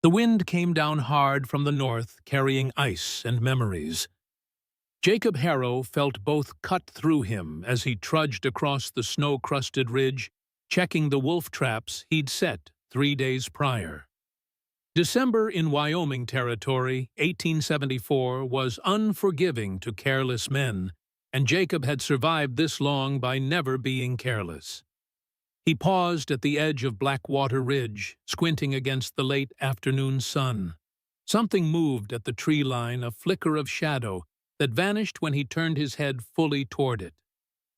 The wind came down hard from the north, carrying ice and memories. Jacob Harrow felt both cut through him as he trudged across the snow-crusted ridge, checking the wolf traps he'd set 3 days prior. December in Wyoming Territory, 1874, was unforgiving to careless men, and Jacob had survived this long by never being careless. He paused at the edge of Blackwater Ridge, squinting against the late afternoon sun. Something moved at the tree line, a flicker of shadow that vanished when he turned his head fully toward it.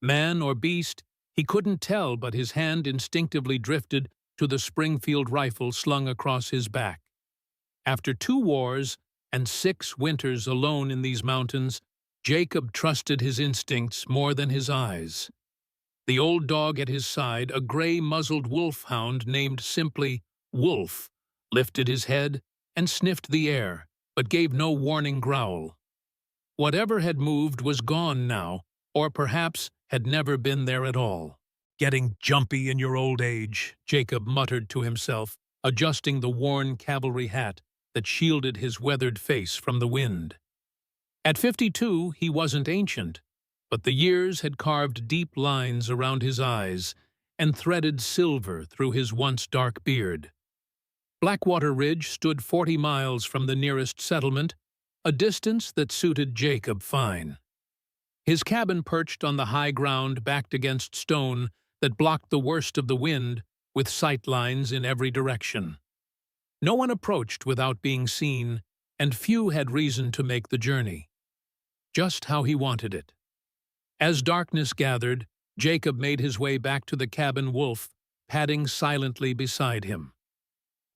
Man or beast, he couldn't tell, but his hand instinctively drifted to the Springfield rifle slung across his back. After 2 wars and 6 winters alone in these mountains, Jacob trusted his instincts more than his eyes. The old dog at his side, a gray-muzzled wolfhound named simply Wolf, lifted his head and sniffed the air, but gave no warning growl. Whatever had moved was gone now, or perhaps had never been there at all. "Getting jumpy in your old age," Jacob muttered to himself, adjusting the worn cavalry hat that shielded his weathered face from the wind. At 52, he wasn't ancient, but the years had carved deep lines around his eyes and threaded silver through his once dark beard. Blackwater Ridge stood 40 miles from the nearest settlement, a distance that suited Jacob fine. His cabin perched on the high ground backed against stone that blocked the worst of the wind, with sight lines in every direction. No one approached without being seen, and few had reason to make the journey. Just how he wanted it. As darkness gathered, Jacob made his way back to the cabin, Wolf padding silently beside him.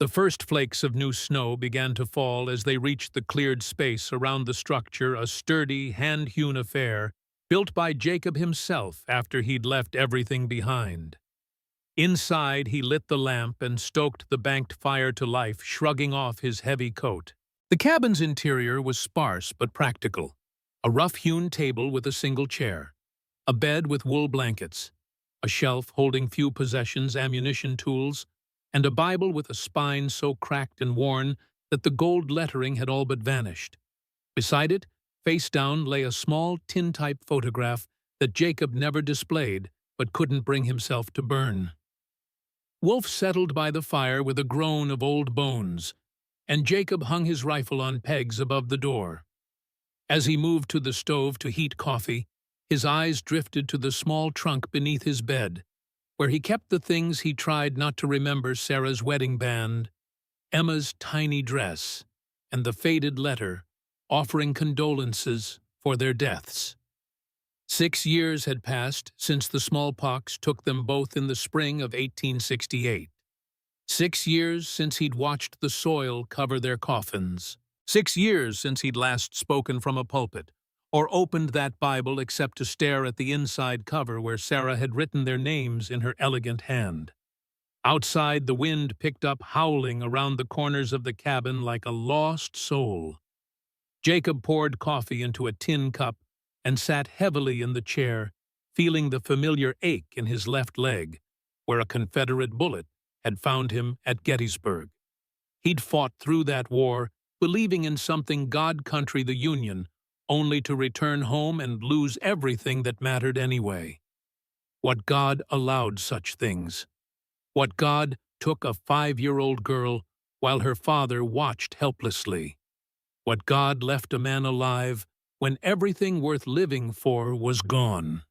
The first flakes of new snow began to fall as they reached the cleared space around the structure, a sturdy, hand-hewn affair built by Jacob himself after he'd left everything behind. Inside, he lit the lamp and stoked the banked fire to life, shrugging off his heavy coat. The cabin's interior was sparse but practical. A rough-hewn table with a single chair, a bed with wool blankets, a shelf holding few possessions, ammunition tools, and a Bible with a spine so cracked and worn that the gold lettering had all but vanished. Beside it, face down, lay a small tin-type photograph that Jacob never displayed but couldn't bring himself to burn. Wolf settled by the fire with a groan of old bones, and Jacob hung his rifle on pegs above the door. As he moved to the stove to heat coffee, his eyes drifted to the small trunk beneath his bed, where he kept the things he tried not to remember: Sarah's wedding band, Emma's tiny dress, and the faded letter offering condolences for their deaths. 6 years had passed since the smallpox took them both in the spring of 1868. 6 years since he'd watched the soil cover their coffins. 6 years since he'd last spoken from a pulpit, or opened that Bible except to stare at the inside cover where Sarah had written their names in her elegant hand. Outside, the wind picked up, howling around the corners of the cabin like a lost soul. Jacob poured coffee into a tin cup and sat heavily in the chair, feeling the familiar ache in his left leg, where a Confederate bullet had found him at Gettysburg. He'd fought through that war, believing in something God country the Union, only to return home and lose everything that mattered anyway. What God allowed such things? What God took a 5-year-old girl while her father watched helplessly? What God left a man alive when everything worth living for was gone?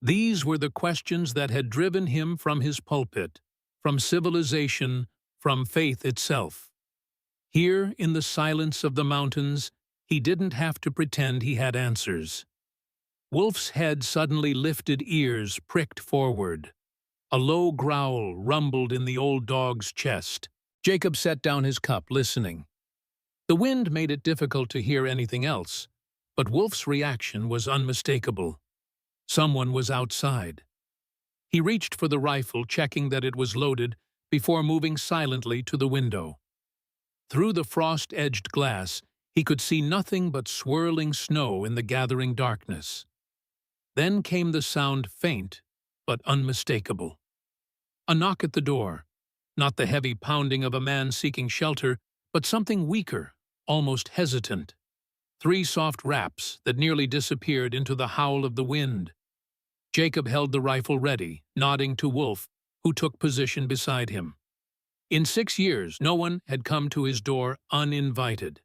These were the questions that had driven him from his pulpit, from civilization, from faith itself. Here, in the silence of the mountains, he didn't have to pretend he had answers. Wolf's head suddenly lifted, ears pricked forward. A low growl rumbled in the old dog's chest. Jacob set down his cup, listening. The wind made it difficult to hear anything else, but Wolf's reaction was unmistakable. Someone was outside. He reached for the rifle, checking that it was loaded, before moving silently to the window. Through the frost-edged glass, he could see nothing but swirling snow in the gathering darkness. Then came the sound, faint but unmistakable. A knock at the door. not the heavy pounding of a man seeking shelter, but something weaker, almost hesitant. 3 soft raps that nearly disappeared into the howl of the wind. Jacob held the rifle ready, nodding to Wolf, who took position beside him. In 6 years, no one had come to his door uninvited.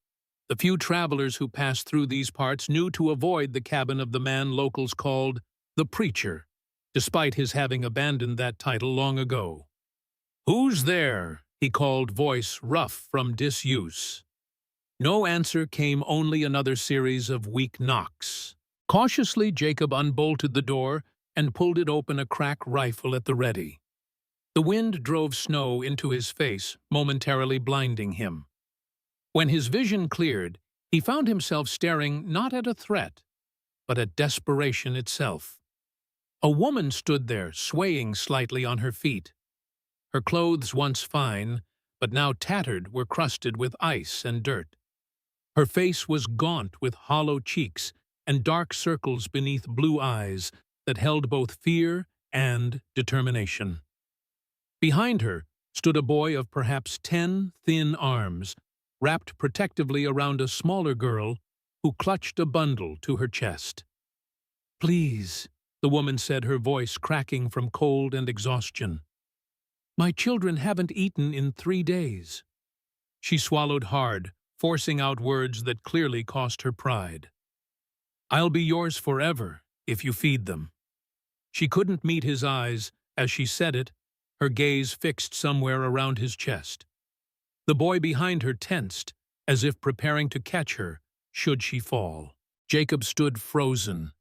The few travelers who passed through these parts knew to avoid the cabin of the man locals called the Preacher, despite his having abandoned that title long ago. "Who's there?" he called, voice rough from disuse. No answer came, only another series of weak knocks. Cautiously, Jacob unbolted the door and pulled it open, a crack rifle at the ready. The wind drove snow into his face, momentarily blinding him. When his vision cleared, he found himself staring not at a threat, but at desperation itself. A woman stood there, swaying slightly on her feet. Her clothes, once fine, but now tattered, were crusted with ice and dirt. Her face was gaunt with hollow cheeks and dark circles beneath blue eyes that held both fear and determination. Behind her stood a boy of perhaps 10 thin arms, wrapped protectively around a smaller girl who clutched a bundle to her chest. "Please," the woman said, her voice cracking from cold and exhaustion. "My children haven't eaten in 3 days." She swallowed hard, forcing out words that clearly cost her pride. "I'll be yours forever if you feed them." She couldn't meet his eyes as she said it, her gaze fixed somewhere around his chest. The boy behind her tensed, as if preparing to catch her, should she fall. Jacob stood frozen,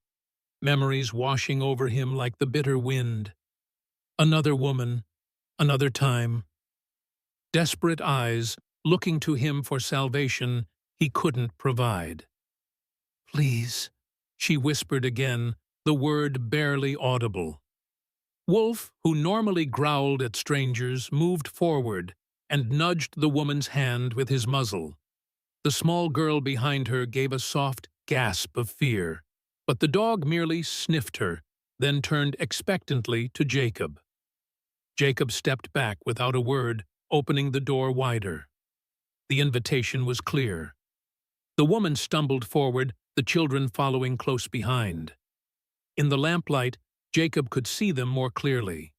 memories washing over him like the bitter wind. Another woman, another time. Desperate eyes looking to him for salvation he couldn't provide. "Please," she whispered again, the word barely audible. Wolf, who normally growled at strangers, moved forward and nudged the woman's hand with his muzzle. The small girl behind her gave a soft gasp of fear, but the dog merely sniffed her, then turned expectantly to Jacob. Jacob stepped back without a word, opening the door wider. The invitation was clear. The woman stumbled forward, the children following close behind. In the lamplight, Jacob could see them more clearly.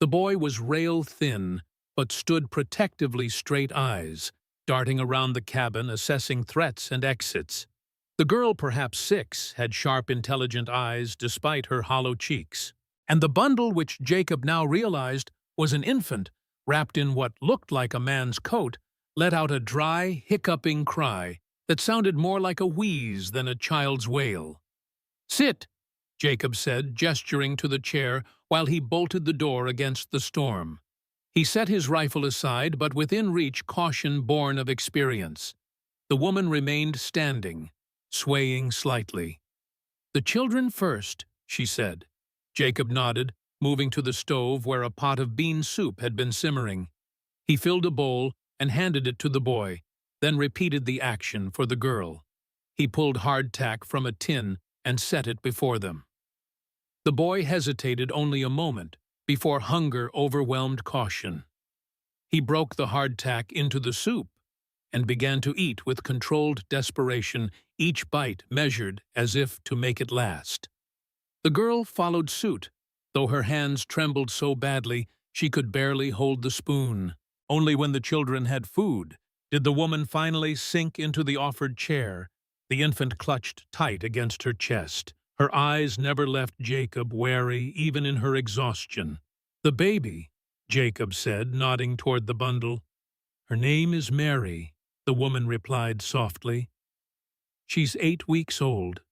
The boy was rail-thin, but stood protectively, straight eyes, darting around the cabin, assessing threats and exits. The girl, perhaps 6, had sharp, intelligent eyes despite her hollow cheeks. And the bundle, which Jacob now realized was an infant, wrapped in what looked like a man's coat, let out a dry, hiccuping cry that sounded more like a wheeze than a child's wail. "Sit," Jacob said, gesturing to the chair while he bolted the door against the storm. He set his rifle aside, but within reach, caution born of experience. The woman remained standing, swaying slightly. "The children first," she said. Jacob nodded, moving to the stove where a pot of bean soup had been simmering. He filled a bowl and handed it to the boy, then repeated the action for the girl. He pulled hardtack from a tin and set it before them. The boy hesitated only a moment before hunger overwhelmed caution. He broke the hardtack into the soup and began to eat with controlled desperation, each bite measured as if to make it last. The girl followed suit, though her hands trembled so badly she could barely hold the spoon. Only when the children had food did the woman finally sink into the offered chair, the infant clutched tight against her chest. Her eyes never left Jacob, wary even in her exhaustion. "The baby," Jacob said, nodding toward the bundle. "Her name is Mary," the woman replied softly. "She's 8 weeks old."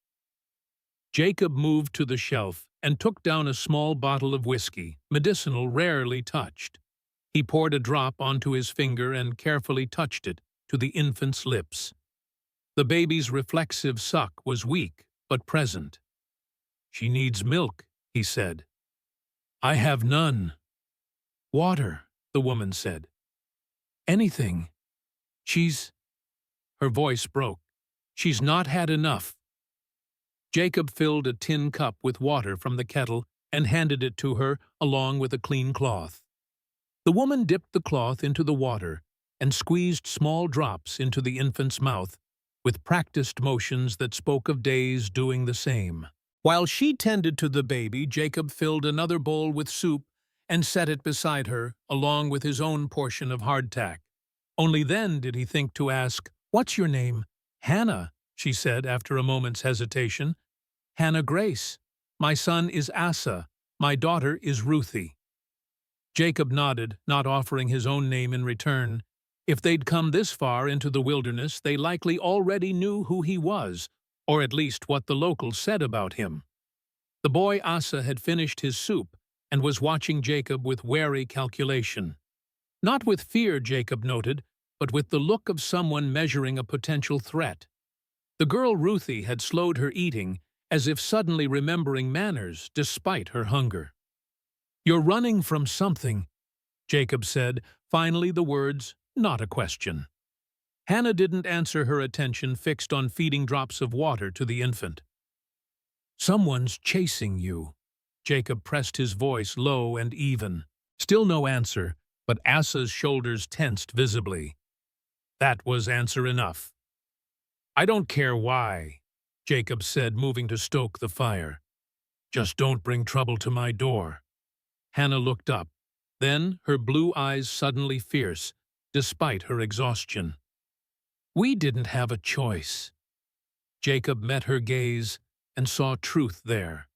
Jacob moved to the shelf and took down a small bottle of whiskey, medicinal, rarely touched. He poured a drop onto his finger and carefully touched it to the infant's lips. The baby's reflexive suck was weak but present. "She needs milk," he said. "I have none." "Water," the woman said. "Anything. She's—" Her voice broke. "She's not had enough." Jacob filled a tin cup with water from the kettle and handed it to her along with a clean cloth. The woman dipped the cloth into the water and squeezed small drops into the infant's mouth, with practiced motions that spoke of days doing the same. While she tended to the baby, Jacob filled another bowl with soup and set it beside her, along with his own portion of hardtack. Only then did he think to ask, "What's your name?" "Hannah," she said after a moment's hesitation. "Hannah Grace. My son is Asa. My daughter is Ruthie." Jacob nodded, not offering his own name in return. If they'd come this far into the wilderness, they likely already knew who he was, or at least what the locals said about him. The boy Asa had finished his soup and was watching Jacob with wary calculation. Not with fear, Jacob noted, but with the look of someone measuring a potential threat. The girl Ruthie had slowed her eating, as if suddenly remembering manners despite her hunger. "You're running from something," Jacob said, finally the words, not a question. Hannah didn't answer, her attention fixed on feeding drops of water to the infant. "Someone's chasing you." Jacob pressed his voice low and even. Still no answer, but Asa's shoulders tensed visibly. That was answer enough. "I don't care why," Jacob said, moving to stoke the fire. "Just don't bring trouble to my door." Hannah looked up. Then, her blue eyes suddenly fierce, despite her exhaustion. "We didn't have a choice." Jacob met her gaze and saw truth there.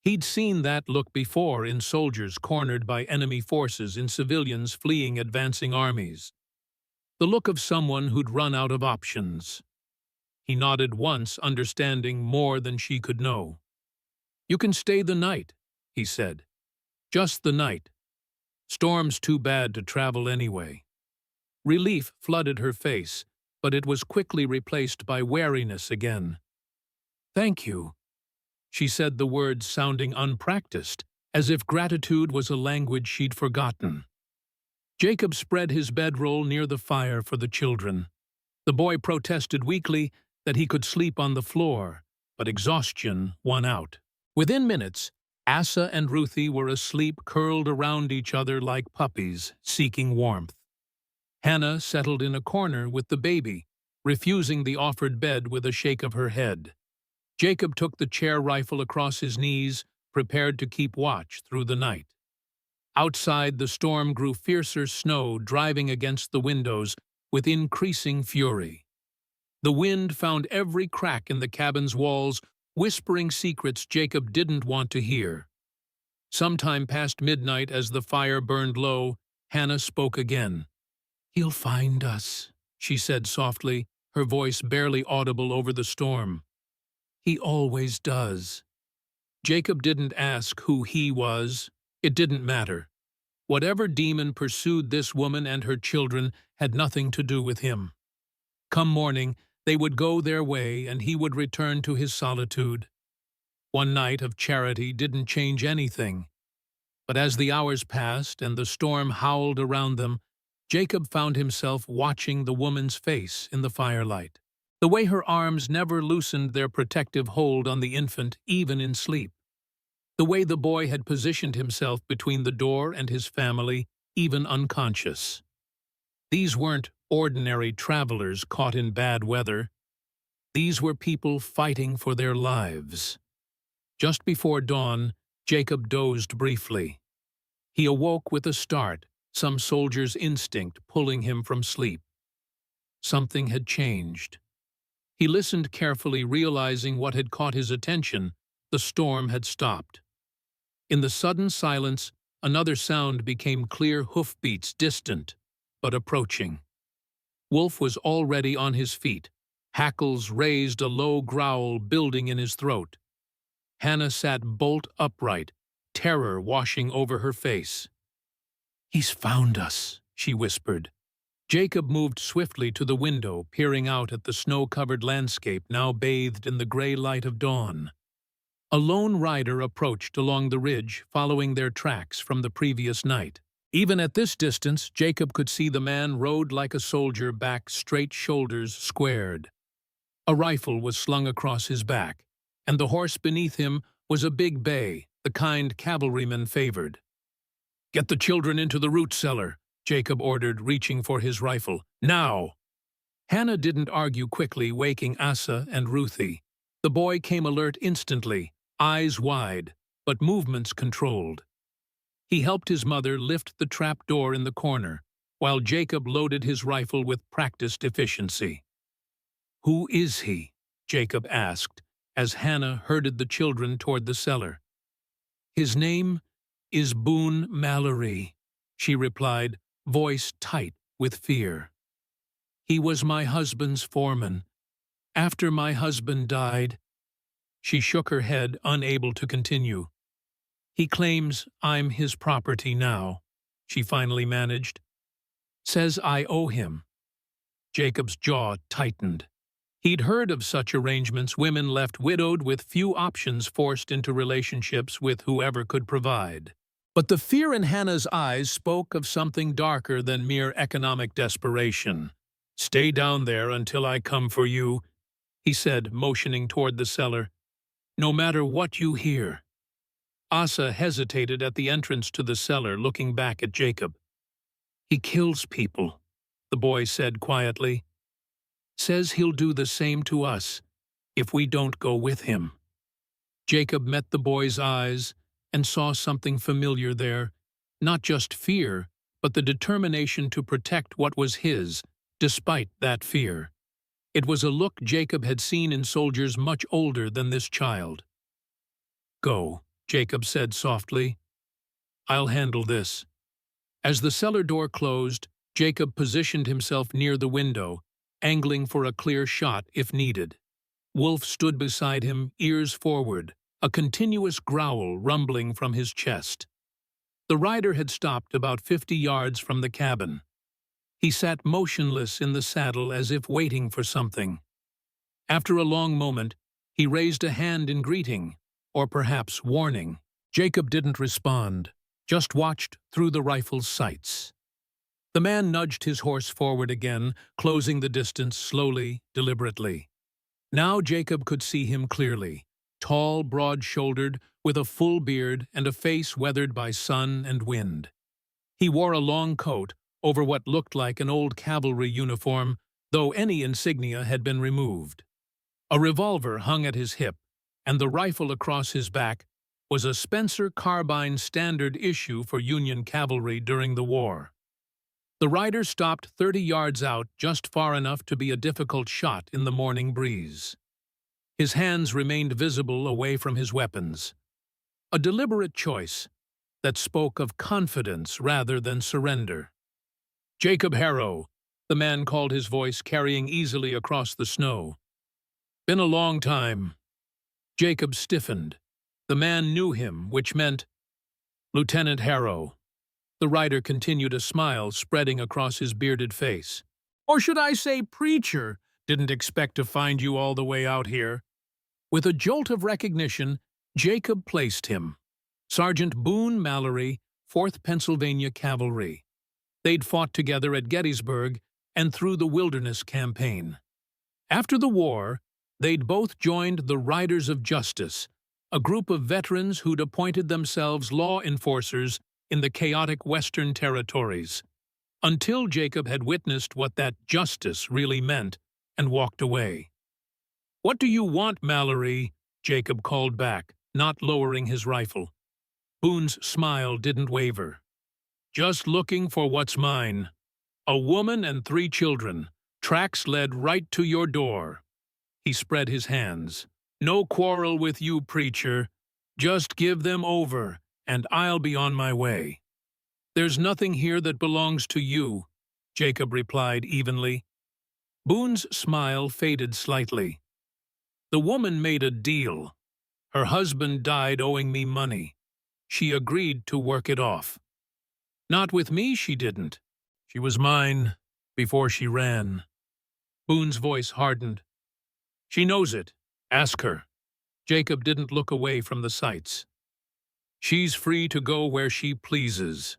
He'd seen that look before in soldiers cornered by enemy forces, in civilians fleeing advancing armies. The look of someone who'd run out of options. He nodded once, understanding more than she could know. "You can stay the night," he said. "Just the night. Storm's too bad to travel anyway." Relief flooded her face, but it was quickly replaced by wariness again. "Thank you." She said the words sounding unpracticed, as if gratitude was a language she'd forgotten. Jacob spread his bedroll near the fire for the children. The boy protested weakly that he could sleep on the floor, but exhaustion won out. Within minutes, Asa and Ruthie were asleep, curled around each other like puppies, seeking warmth. Hannah settled in a corner with the baby, refusing the offered bed with a shake of her head. Jacob took the chair rifle across his knees, prepared to keep watch through the night. Outside, the storm grew fiercer, snow driving against the windows with increasing fury. The wind found every crack in the cabin's walls, whispering secrets Jacob didn't want to hear. Sometime past midnight, as the fire burned low, Hannah spoke again. "He'll find us," she said softly, her voice barely audible over the storm. "He always does." Jacob didn't ask who he was. It didn't matter. Whatever demon pursued this woman and her children had nothing to do with him. Come morning, they would go their way and he would return to his solitude. One night of charity didn't change anything. But as the hours passed and the storm howled around them, Jacob found himself watching the woman's face in the firelight. The way her arms never loosened their protective hold on the infant, even in sleep. The way the boy had positioned himself between the door and his family, even unconscious. These weren't ordinary travelers caught in bad weather. These were people fighting for their lives. Just before dawn, Jacob dozed briefly. He awoke with a start, some soldier's instinct pulling him from sleep. Something had changed. He listened carefully, realizing what had caught his attention. The storm had stopped. In the sudden silence, another sound became clear, hoofbeats, distant, but approaching. Wolf was already on his feet. Hackles raised, a low growl building in his throat. Hannah sat bolt upright, terror washing over her face. "He's found us," she whispered. Jacob moved swiftly to the window, peering out at the snow-covered landscape now bathed in the gray light of dawn. A lone rider approached along the ridge, following their tracks from the previous night. Even at this distance, Jacob could see the man rode like a soldier, back straight, shoulders squared. A rifle was slung across his back, and the horse beneath him was a big bay, the kind cavalrymen favored. Get the children into the root cellar, Jacob ordered, reaching for his rifle. Now! Hannah didn't argue, quickly waking Asa and Ruthie. The boy came alert instantly, eyes wide, but movements controlled. He helped his mother lift the trap door in the corner, while Jacob loaded his rifle with practiced efficiency. "Who is he?" Jacob asked, as Hannah herded the children toward the cellar. "His name is Boone Mallory," she replied, voice tight with fear. "He was my husband's foreman. After my husband died—" She shook her head, unable to continue. "He claims I'm his property now," she finally managed. "Says I owe him." Jacob's jaw tightened. He'd heard of such arrangements, women left widowed with few options, forced into relationships with whoever could provide. But the fear in Hannah's eyes spoke of something darker than mere economic desperation. "Stay down there until I come for you," he said, motioning toward the cellar. "No matter what you hear." Asa hesitated at the entrance to the cellar, looking back at Jacob. "He kills people," the boy said quietly. "Says he'll do the same to us if we don't go with him." Jacob met the boy's eyes and saw something familiar there, not just fear, but the determination to protect what was his, despite that fear. It was a look Jacob had seen in soldiers much older than this child. "Go," Jacob said softly. "I'll handle this." As the cellar door closed, Jacob positioned himself near the window, angling for a clear shot if needed. Wolf stood beside him, ears forward, a continuous growl rumbling from his chest. The rider had stopped about 50 yards from the cabin. He sat motionless in the saddle as if waiting for something. After a long moment, he raised a hand in greeting, or perhaps warning. Jacob didn't respond, just watched through the rifle's sights. The man nudged his horse forward again, closing the distance slowly, deliberately. Now Jacob could see him clearly, tall, broad-shouldered, with a full beard and a face weathered by sun and wind. He wore a long coat over what looked like an old cavalry uniform, though any insignia had been removed. A revolver hung at his hip, and the rifle across his back was a Spencer carbine, standard issue for Union cavalry during the war. The rider stopped 30 yards out, just far enough to be a difficult shot in the morning breeze. His hands remained visible away from his weapons. A deliberate choice that spoke of confidence rather than surrender. "Jacob Harrow," the man called, his voice carrying easily across the snow. "Been a long time." Jacob stiffened. The man knew him, which meant, "Lieutenant Harrow." The rider continued, a smile spreading across his bearded face. "Or should I say preacher? Didn't expect to find you all the way out here." With a jolt of recognition, Jacob placed him. Sergeant Boone Mallory, 4th Pennsylvania Cavalry. They'd fought together at Gettysburg and through the Wilderness Campaign. After the war, they'd both joined the Riders of Justice, a group of veterans who'd appointed themselves law enforcers in the chaotic Western Territories, until Jacob had witnessed what that justice really meant and walked away. "What do you want, Mallory?" Jacob called back, not lowering his rifle. Boone's smile didn't waver. "Just looking for what's mine. A woman and 3 children. Tracks led right to your door." He spread his hands. "No quarrel with you, preacher. Just give them over, and I'll be on my way." "There's nothing here that belongs to you," Jacob replied evenly. Boone's smile faded slightly. "The woman made a deal. Her husband died owing me money. She agreed to work it off. Not with me, she didn't. She was mine before she ran." Boone's voice hardened. "She knows it. Ask her." Jacob didn't look away from the sights. "She's free to go where she pleases."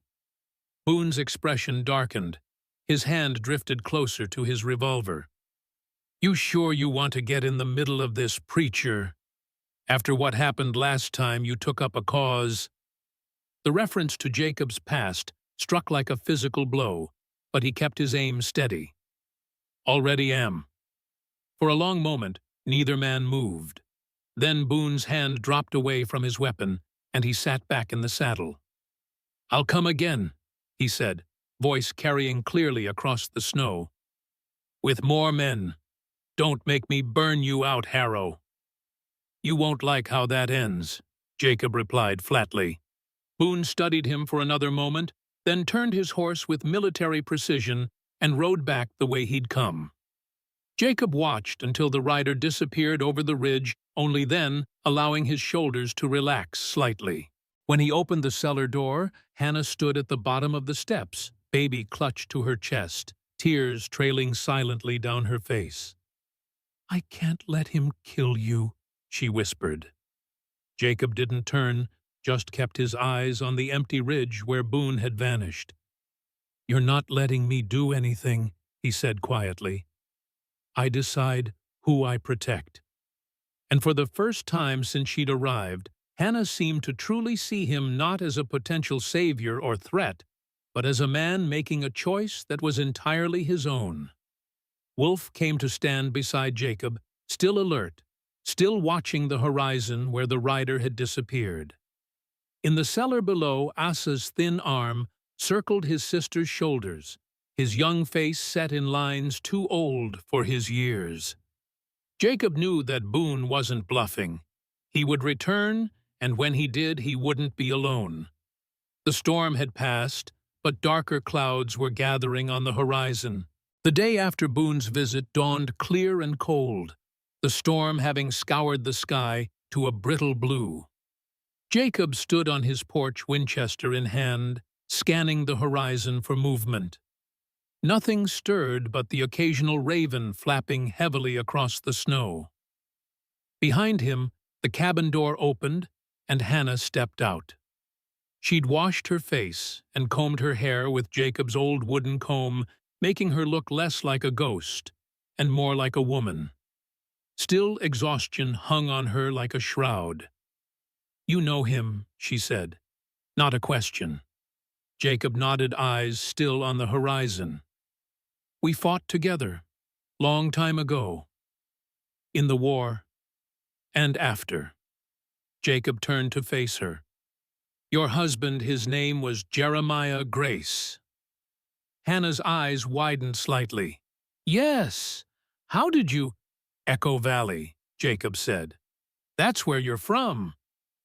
Boone's expression darkened. His hand drifted closer to his revolver. "You sure you want to get in the middle of this, preacher? After what happened last time you took up a cause?" The reference to Jacob's past struck like a physical blow, but he kept his aim steady. "Already am." For a long moment, neither man moved. Then Boone's hand dropped away from his weapon, and he sat back in the saddle. "I'll come again," he said, voice carrying clearly across the snow. "With more men. Don't make me burn you out, Harrow." "You won't like how that ends," Jacob replied flatly. Boone studied him for another moment, then turned his horse with military precision and rode back the way he'd come. Jacob watched until the rider disappeared over the ridge, only then allowing his shoulders to relax slightly. When he opened the cellar door, Hannah stood at the bottom of the steps, baby clutched to her chest, tears trailing silently down her face. "I can't let him kill you," she whispered. Jacob didn't turn, just kept his eyes on the empty ridge where Boone had vanished. "You're not letting me do anything," he said quietly. "I decide who I protect." And for the first time since she'd arrived, Hannah seemed to truly see him not as a potential savior or threat, but as a man making a choice that was entirely his own. Wolf came to stand beside Jacob, still alert, still watching the horizon where the rider had disappeared. In the cellar below, Asa's thin arm circled his sister's shoulders, his young face set in lines too old for his years. Jacob knew that Boone wasn't bluffing. He would return, and when he did, he wouldn't be alone. The storm had passed, but darker clouds were gathering on the horizon. The day after Boone's visit dawned clear and cold, the storm having scoured the sky to a brittle blue. Jacob stood on his porch, Winchester in hand, scanning the horizon for movement. Nothing stirred but the occasional raven flapping heavily across the snow. Behind him, the cabin door opened, and Hannah stepped out. She'd washed her face and combed her hair with Jacob's old wooden comb, making her look less like a ghost and more like a woman. Still, exhaustion hung on her like a shroud. "You know him," she said. Not a question. Jacob nodded, eyes still on the horizon. "We fought together, long time ago. In the war, and after." Jacob turned to face her. "Your husband, his name was Jeremiah Grace." Hannah's eyes widened slightly. "Yes. How did you—" "Echo Valley," Jacob said. "That's where you're from,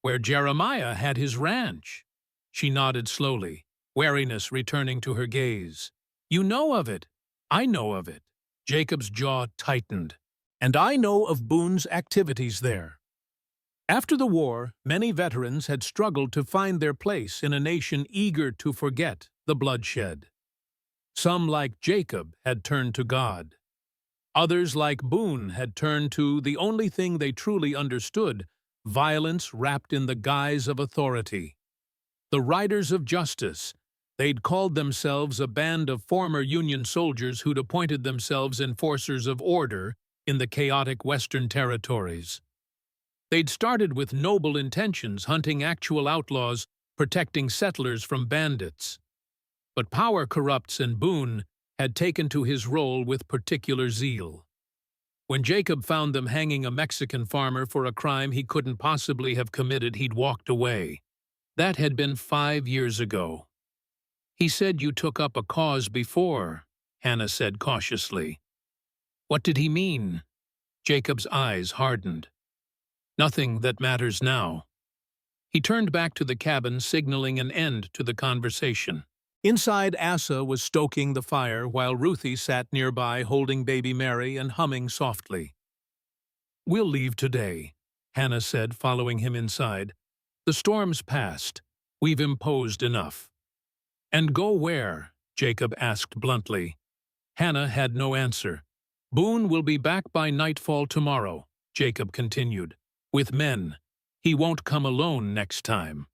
where Jeremiah had his ranch." She nodded slowly, wariness returning to her gaze. "You know of it. I know of it." Jacob's jaw tightened. "And I know of Boone's activities there." After the war, many veterans had struggled to find their place in a nation eager to forget the bloodshed. Some, like Jacob, had turned to God. Others, like Boone, had turned to the only thing they truly understood, violence wrapped in the guise of authority. The Riders of Justice. They'd called themselves a band of former Union soldiers who'd appointed themselves enforcers of order in the chaotic Western territories. They'd started with noble intentions, hunting actual outlaws, protecting settlers from bandits. But power corrupts, and Boone had taken to his role with particular zeal. When Jacob found them hanging a Mexican farmer for a crime he couldn't possibly have committed, he'd walked away. That had been 5 years ago. "He said you took up a cause before," Hannah said cautiously. "What did he mean?" Jacob's eyes hardened. "Nothing that matters now." He turned back to the cabin, signaling an end to the conversation. Inside, Asa was stoking the fire while Ruthie sat nearby holding baby Mary and humming softly. "We'll leave today," Hannah said, following him inside. "The storm's passed. We've imposed enough." "And go where?" Jacob asked bluntly. Hannah had no answer. "Boone will be back by nightfall tomorrow," Jacob continued, "with men. He won't come alone next time."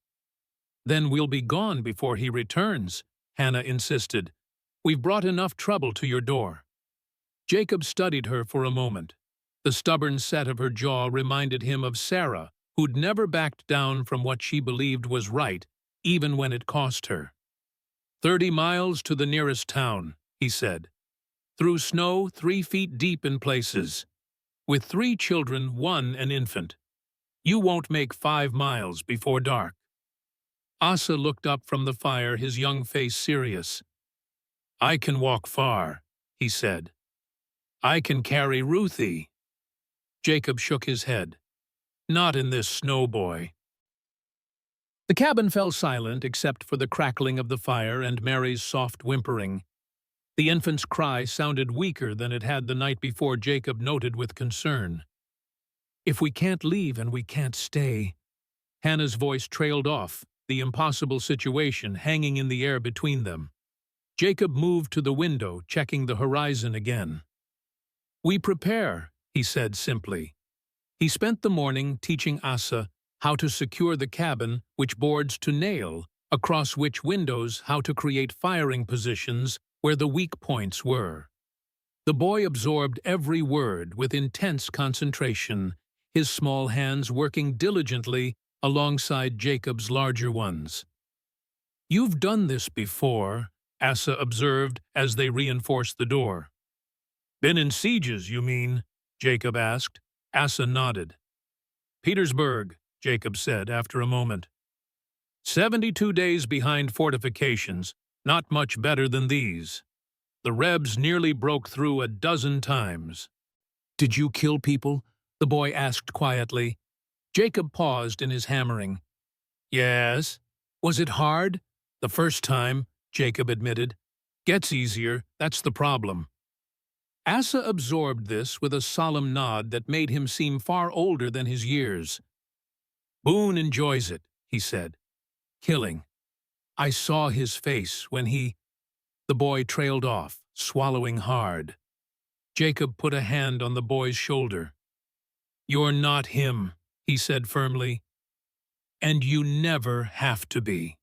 "Then we'll be gone before he returns," Hannah insisted. "We've brought enough trouble to your door." Jacob studied her for a moment. The stubborn set of her jaw reminded him of Sarah, who'd never backed down from what she believed was right, even when it cost her. 30 miles to the nearest town, he said. Through snow 3 feet deep in places. With 3 children, 1 an infant. You won't make 5 miles before dark. Asa looked up from the fire, his young face serious. I can walk far, he said. I can carry Ruthie. Jacob shook his head. Not in this snow, boy. The cabin fell silent except for the crackling of the fire and Mary's soft whimpering. The infant's cry sounded weaker than it had the night before, Jacob noted with concern. If we can't leave and we can't stay. Hannah's voice trailed off, the impossible situation hanging in the air between them. Jacob moved to the window, checking the horizon again. We prepare, he said simply. He spent the morning teaching Asa how to secure the cabin, which boards to nail, across which windows how to create firing positions where the weak points were. The boy absorbed every word with intense concentration, his small hands working diligently alongside Jacob's larger ones. You've done this before, Asa observed as they reinforced the door. Been in sieges, you mean? Jacob asked. Asa nodded. Petersburg, Jacob said after a moment. 72 days behind fortifications, not much better than these. The Rebs nearly broke through a dozen times. Did you kill people? The boy asked quietly. Jacob paused in his hammering. Yes. Was it hard? The first time, Jacob admitted. Gets easier, that's the problem. Asa absorbed this with a solemn nod that made him seem far older than his years. Boone enjoys it, he said. Killing. I saw his face when he... The boy trailed off, swallowing hard. Jacob put a hand on the boy's shoulder. You're not him, he said firmly. And you never have to be.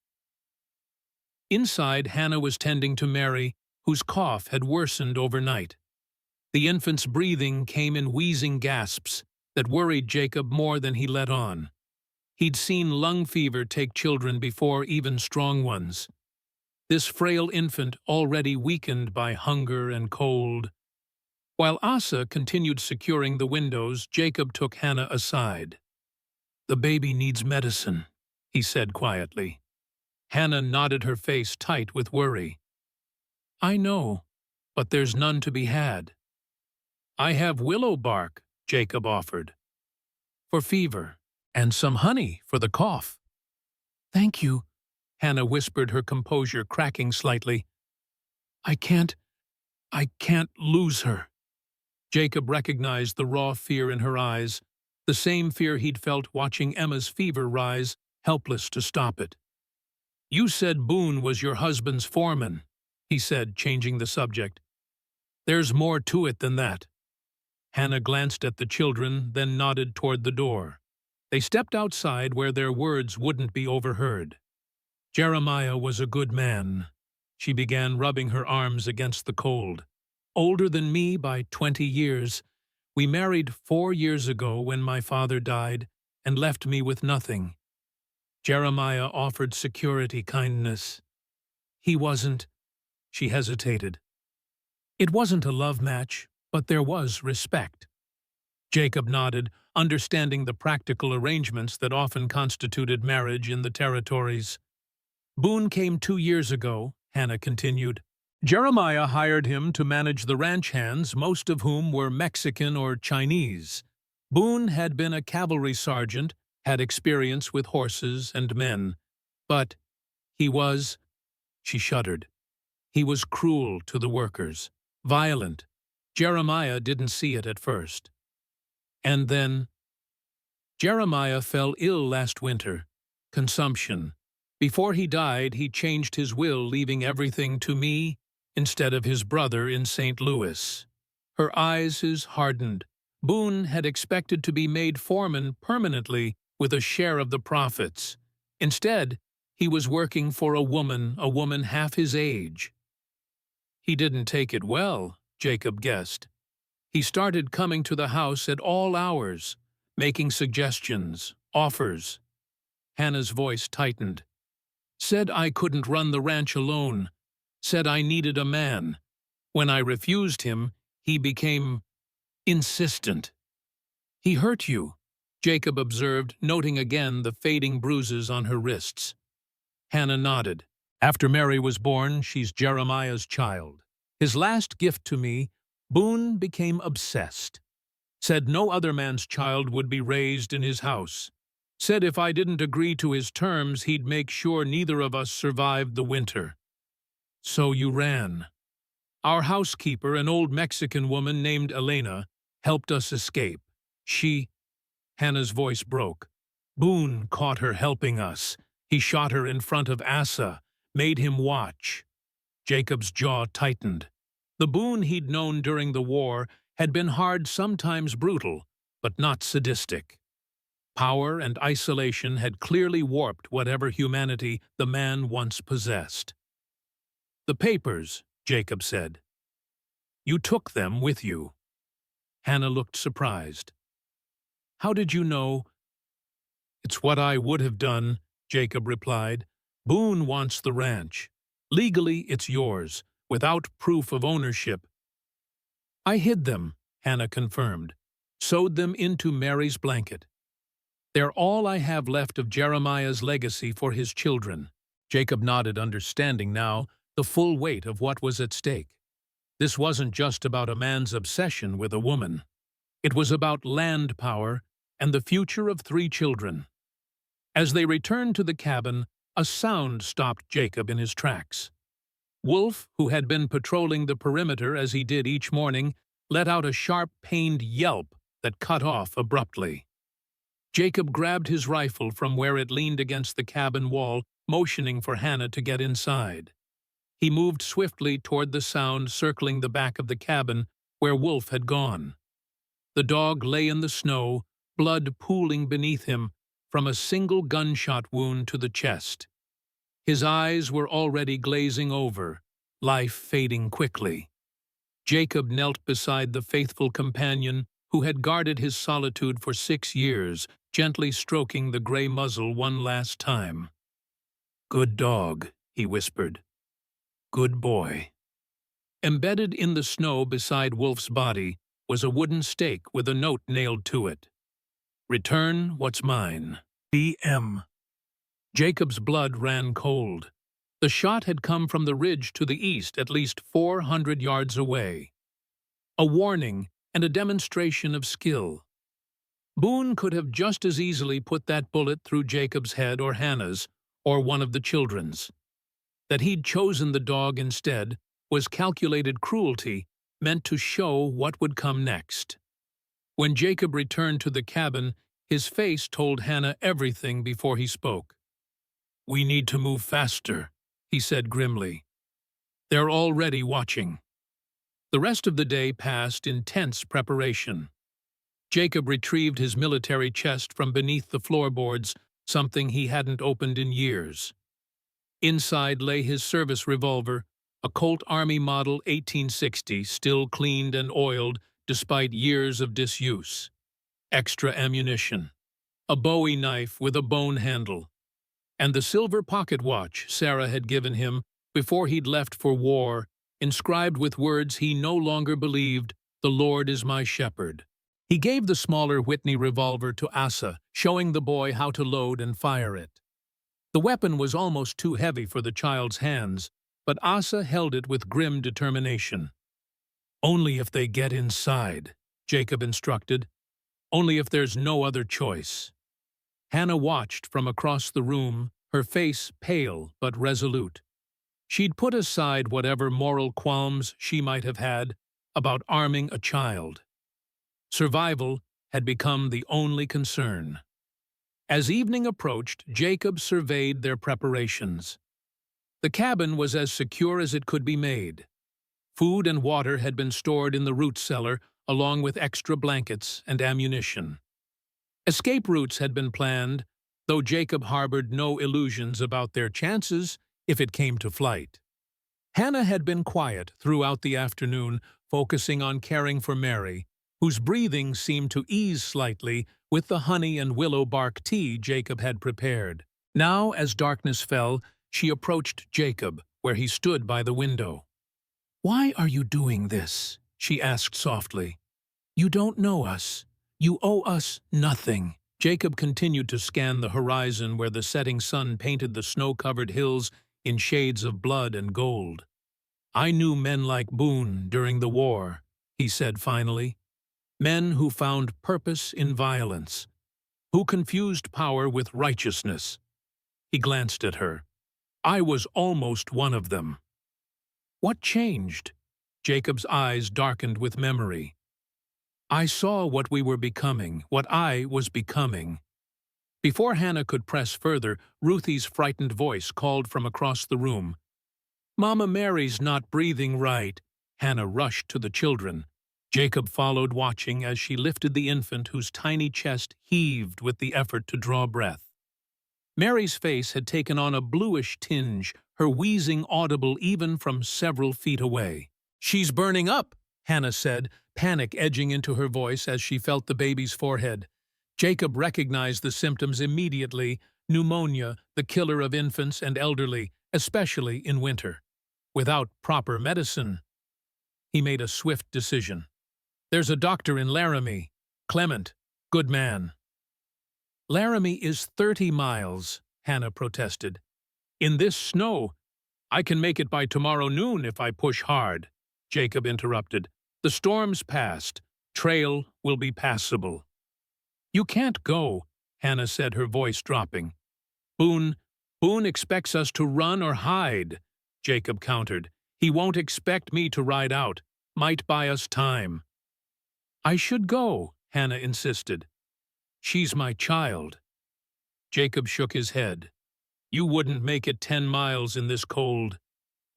Inside, Hannah was tending to Mary, whose cough had worsened overnight. The infant's breathing came in wheezing gasps that worried Jacob more than he let on. He'd seen lung fever take children before, even strong ones. This frail infant already weakened by hunger and cold. While Asa continued securing the windows, Jacob took Hannah aside. The baby needs medicine, he said quietly. Hannah nodded, her face tight with worry. I know, but there's none to be had. I have willow bark, Jacob offered. For fever, and some honey for the cough. Thank you, Hannah whispered, her composure cracking slightly. I can't lose her. Jacob recognized the raw fear in her eyes, the same fear he'd felt watching Emma's fever rise, helpless to stop it. You said Boone was your husband's foreman, he said, changing the subject. There's more to it than that. Hannah glanced at the children, then nodded toward the door. They stepped outside where their words wouldn't be overheard. Jeremiah was a good man. She began, rubbing her arms against the cold. Older than me by 20 years. We married 4 years ago when my father died and left me with nothing. Jeremiah offered security, kindness. He wasn't. She hesitated. It wasn't a love match, but there was respect. Jacob nodded, understanding the practical arrangements that often constituted marriage in the territories. Boone came 2 years ago, Hannah continued. Jeremiah hired him to manage the ranch hands, most of whom were Mexican or Chinese. Boone had been a cavalry sergeant, had experience with horses and men. But he was, she shuddered, he was cruel to the workers, violent. Jeremiah didn't see it at first. And then, Jeremiah fell ill last winter. Consumption. Before he died, he changed his will, leaving everything to me instead of his brother in St. Louis. Her eyes hardened. Boone had expected to be made foreman permanently with a share of the profits. Instead, he was working for a woman half his age. He didn't take it well, Jacob guessed. He started coming to the house at all hours, making suggestions, offers. Hannah's voice tightened. Said I couldn't run the ranch alone. Said I needed a man. When I refused him, he became insistent. He hurt you, Jacob observed, noting again the fading bruises on her wrists. Hannah nodded. After Mary was born, she's Jeremiah's child. His last gift to me, Boone became obsessed. Said no other man's child would be raised in his house. Said if I didn't agree to his terms, he'd make sure neither of us survived the winter. So you ran. Our housekeeper, an old Mexican woman named Elena, helped us escape. Hannah's voice broke. Boone caught her helping us. He shot her in front of Asa, made him watch. Jacob's jaw tightened. The Boone he'd known during the war had been hard, sometimes brutal, but not sadistic. Power and isolation had clearly warped whatever humanity the man once possessed. The papers, Jacob said. You took them with you. Hannah looked surprised. How did you know? It's what I would have done, Jacob replied. Boone wants the ranch. Legally, it's yours, without proof of ownership. I hid them, Hannah confirmed, sewed them into Mary's blanket. They're all I have left of Jeremiah's legacy for his children. Jacob nodded, understanding now the full weight of what was at stake. This wasn't just about a man's obsession with a woman. It was about land power and the future of 3 children. As they returned to the cabin, a sound stopped Jacob in his tracks. Wolf, who had been patrolling the perimeter as he did each morning, let out a sharp, pained yelp that cut off abruptly. Jacob grabbed his rifle from where it leaned against the cabin wall, motioning for Hannah to get inside. He moved swiftly toward the sound, circling the back of the cabin where Wolf had gone. The dog lay in the snow, blood pooling beneath him from a single gunshot wound to the chest. His eyes were already glazing over, life fading quickly. Jacob knelt beside the faithful companion who had guarded his solitude for 6 years, gently stroking the gray muzzle one last time. Good dog, he whispered. Good boy. Embedded in the snow beside Wolf's body was a wooden stake with a note nailed to it. Return what's mine. B.M. Jacob's blood ran cold. The shot had come from the ridge to the east, at least 400 yards away. A warning and a demonstration of skill. Boone could have just as easily put that bullet through Jacob's head or Hannah's, or one of the children's. That he'd chosen the dog instead was calculated cruelty, meant to show what would come next. When Jacob returned to the cabin, his face told Hannah everything before he spoke. We need to move faster, he said grimly. They're already watching. The rest of the day passed in tense preparation. Jacob retrieved his military chest from beneath the floorboards, something he hadn't opened in years. Inside lay his service revolver, a Colt Army Model 1860, still cleaned and oiled despite years of disuse. Extra ammunition, a Bowie knife with a bone handle, and the silver pocket watch Sarah had given him before he'd left for war, inscribed with words he no longer believed, "The Lord is my shepherd." He gave the smaller Whitney revolver to Asa, showing the boy how to load and fire it. The weapon was almost too heavy for the child's hands, but Asa held it with grim determination. Only if they get inside, Jacob instructed. Only if there's no other choice. Hannah watched from across the room, her face pale but resolute. She'd put aside whatever moral qualms she might have had about arming a child. Survival had become the only concern. As evening approached, Jacob surveyed their preparations. The cabin was as secure as it could be made. Food and water had been stored in the root cellar, along with extra blankets and ammunition. Escape routes had been planned, though Jacob harbored no illusions about their chances if it came to flight. Hannah had been quiet throughout the afternoon, focusing on caring for Mary, whose breathing seemed to ease slightly with the honey and willow bark tea Jacob had prepared. Now, as darkness fell, She approached Jacob, where he stood by the window. "Why are you doing this?" she asked softly. "You don't know us. You owe us nothing." Jacob continued to scan the horizon where the setting sun painted the snow-covered hills in shades of blood and gold. "I knew men like Boone during the war," he said finally. "Men who found purpose in violence, who confused power with righteousness." He glanced at her. "I was almost one of them." "What changed?" Jacob's eyes darkened with memory. "I saw what we were becoming, what I was becoming." Before Hannah could press further, Ruthie's frightened voice called from across the room. "Mama Mary's not breathing right." Hannah rushed to the children. Jacob followed, watching as she lifted the infant whose tiny chest heaved with the effort to draw breath. Mary's face had taken on a bluish tinge, her wheezing audible even from several feet away. "She's burning up," Hannah said, panic edging into her voice as she felt the baby's forehead. Jacob recognized the symptoms immediately: pneumonia, the killer of infants and elderly, especially in winter. Without proper medicine, he made a swift decision. "There's a doctor in Laramie. Clement. Good man." "Laramie is 30 miles, Hannah protested. "In this snow, I can make it by tomorrow noon if I push hard," Jacob interrupted. "The storm's passed. Trail will be passable." "You can't go," Hannah said, her voice dropping. Boone expects us to run or hide," Jacob countered. "He won't expect me to ride out. Might buy us time." "I should go," Hannah insisted. "She's my child." Jacob shook his head. "You wouldn't make it 10 miles in this cold,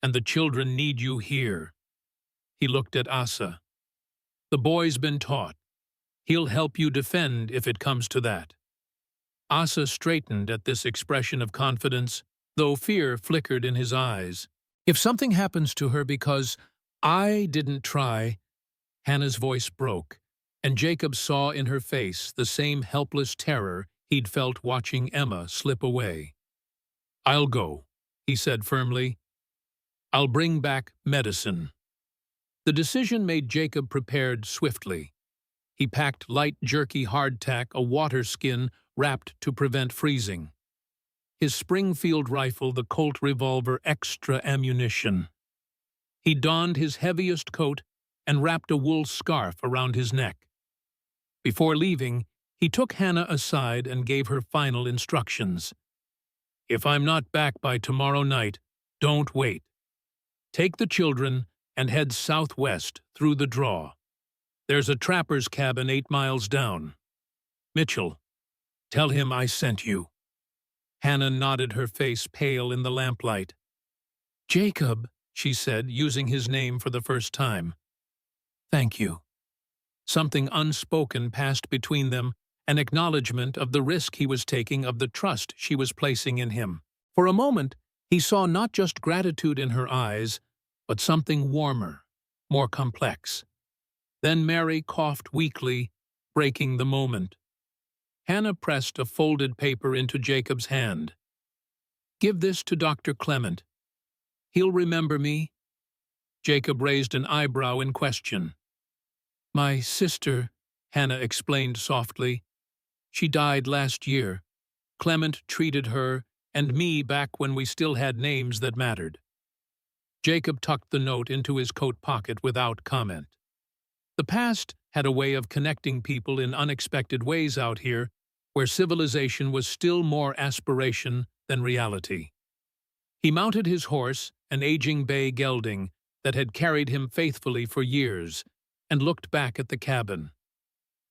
and the children need you here." He looked at Asa. "The boy's been taught. He'll help you defend if it comes to that." Asa straightened at this expression of confidence, though fear flickered in his eyes. "If something happens to her because I didn't try—" Hannah's voice broke, and Jacob saw in her face the same helpless terror he'd felt watching Emma slip away. "I'll go," he said firmly. "I'll bring back medicine." The decision made Jacob prepared swiftly. He packed light, jerky hardtack, a water skin wrapped to prevent freezing, his Springfield rifle, the Colt revolver, extra ammunition. He donned his heaviest coat and wrapped a wool scarf around his neck. Before leaving, he took Hannah aside and gave her final instructions. "If I'm not back by tomorrow night, don't wait. Take the children and head southwest through the draw. There's a trapper's cabin 8 miles down. Mitchell, tell him I sent you." Hannah nodded, her face pale in the lamplight. "Jacob," she said, using his name for the first time. "Thank you." Something unspoken passed between them, an acknowledgement of the risk he was taking, of the trust she was placing in him. For a moment, he saw not just gratitude in her eyes, but something warmer, more complex. Then Mary coughed weakly, breaking the moment. Hannah pressed a folded paper into Jacob's hand. "Give this to Dr. Clement. He'll remember me." Jacob raised an eyebrow in question. "My sister," Hannah explained softly. "She died last year. Clement treated her and me back when we still had names that mattered." Jacob tucked the note into his coat pocket without comment. The past had a way of connecting people in unexpected ways out here, where civilization was still more aspiration than reality. He mounted his horse, an aging bay gelding that had carried him faithfully for years, and looked back at the cabin.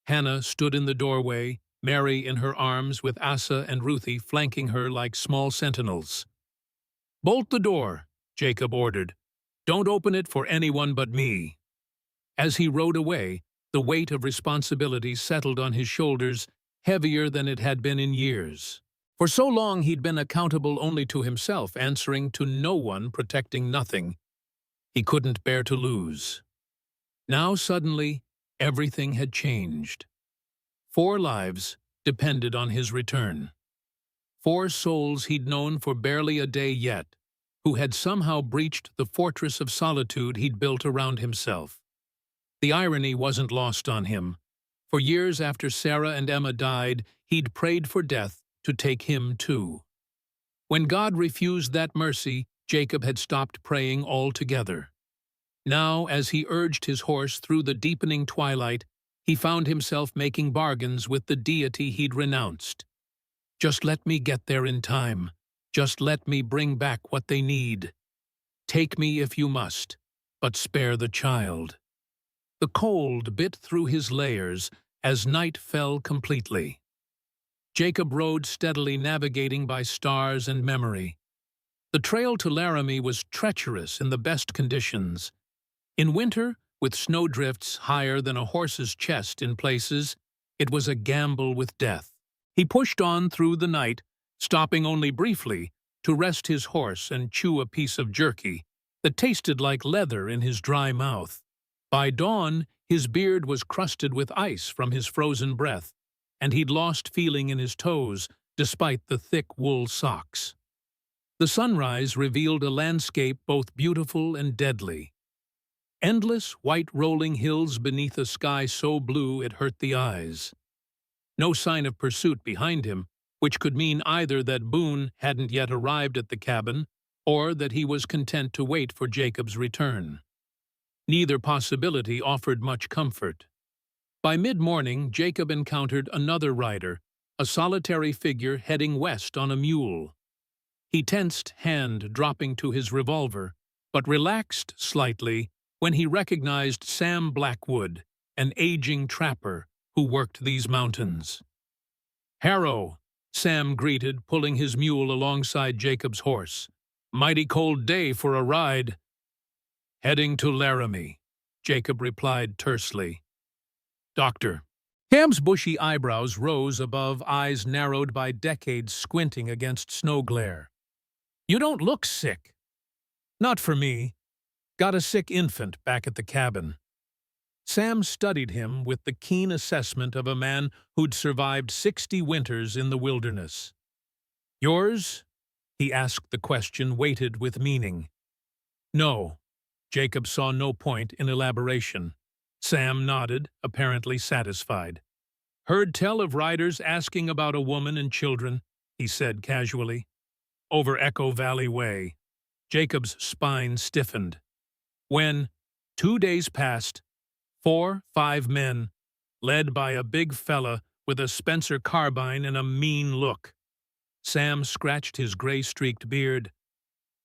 Hannah stood in the doorway, Mary in her arms with Asa and Ruthie flanking her like small sentinels. "Bolt the door," Jacob ordered. "Don't open it for anyone but me." As he rode away, the weight of responsibility settled on his shoulders, heavier than it had been in years. For so long he'd been accountable only to himself, answering to no one, protecting nothing. He couldn't bear to lose. Now suddenly, everything had changed. 4 lives depended on his return. 4 souls he'd known for barely a day yet, who had somehow breached the fortress of solitude he'd built around himself. The irony wasn't lost on him. For years after Sarah and Emma died, he'd prayed for death to take him too. When God refused that mercy, Jacob had stopped praying altogether. Now, as he urged his horse through the deepening twilight, he found himself making bargains with the deity he'd renounced. Just let me get there in time. Just let me bring back what they need. Take me if you must, but spare the child. The cold bit through his layers as night fell completely. Jacob rode steadily, navigating by stars and memory. The trail to Laramie was treacherous in the best conditions. In winter, with snowdrifts higher than a horse's chest in places, it was a gamble with death. He pushed on through the night, stopping only briefly to rest his horse and chew a piece of jerky that tasted like leather in his dry mouth. By dawn, his beard was crusted with ice from his frozen breath, and he'd lost feeling in his toes despite the thick wool socks. The sunrise revealed a landscape both beautiful and deadly. Endless white rolling hills beneath a sky so blue it hurt the eyes. No sign of pursuit behind him, which could mean either that Boone hadn't yet arrived at the cabin or that he was content to wait for Jacob's return. Neither possibility offered much comfort. By mid-morning, Jacob encountered another rider, a solitary figure heading west on a mule. He tensed, hand dropping to his revolver, but relaxed slightly when he recognized Sam Blackwood, an aging trapper who worked these mountains. "Harrow," Sam greeted, pulling his mule alongside Jacob's horse. "Mighty cold day for a ride." "Heading to Laramie," Jacob replied tersely. "Doctor." Sam's bushy eyebrows rose above eyes narrowed by decades squinting against snow glare. "You don't look sick." "Not for me. Got a sick infant back at the cabin." Sam studied him with the keen assessment of a man who'd survived 60 winters in the wilderness. "Yours?" He asked the question, weighted with meaning. "No." Jacob saw no point in elaboration. Sam nodded, apparently satisfied. "Heard tell of riders asking about a woman and children," he said casually. "Over Echo Valley Way." Jacob's spine stiffened. When 2 days passed, 4-5 men, led by a big fella with a Spencer carbine and a mean look. Sam scratched his gray-streaked beard.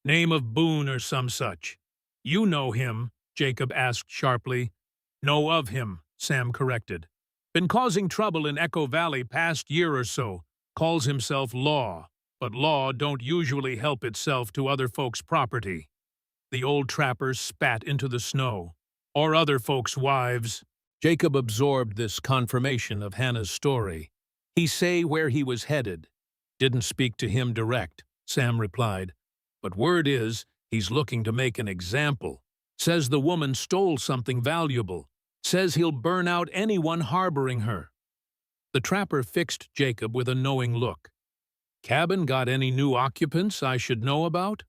"Name of Boone or some such." "You know him?" Jacob asked sharply. "Know of him," Sam corrected. "Been causing trouble in Echo Valley past year or so. Calls himself Law, but law don't usually help itself to other folks' property." The old trapper spat into the snow. "Or other folks' wives." Jacob absorbed this confirmation of Hannah's story. "He say where he was headed." "Didn't speak to him direct," Sam replied. "But word is, he's looking to make an example. Says the woman stole something valuable. Says he'll burn out anyone harboring her." The trapper fixed Jacob with a knowing look. "Cabin got any new occupants I should know about?"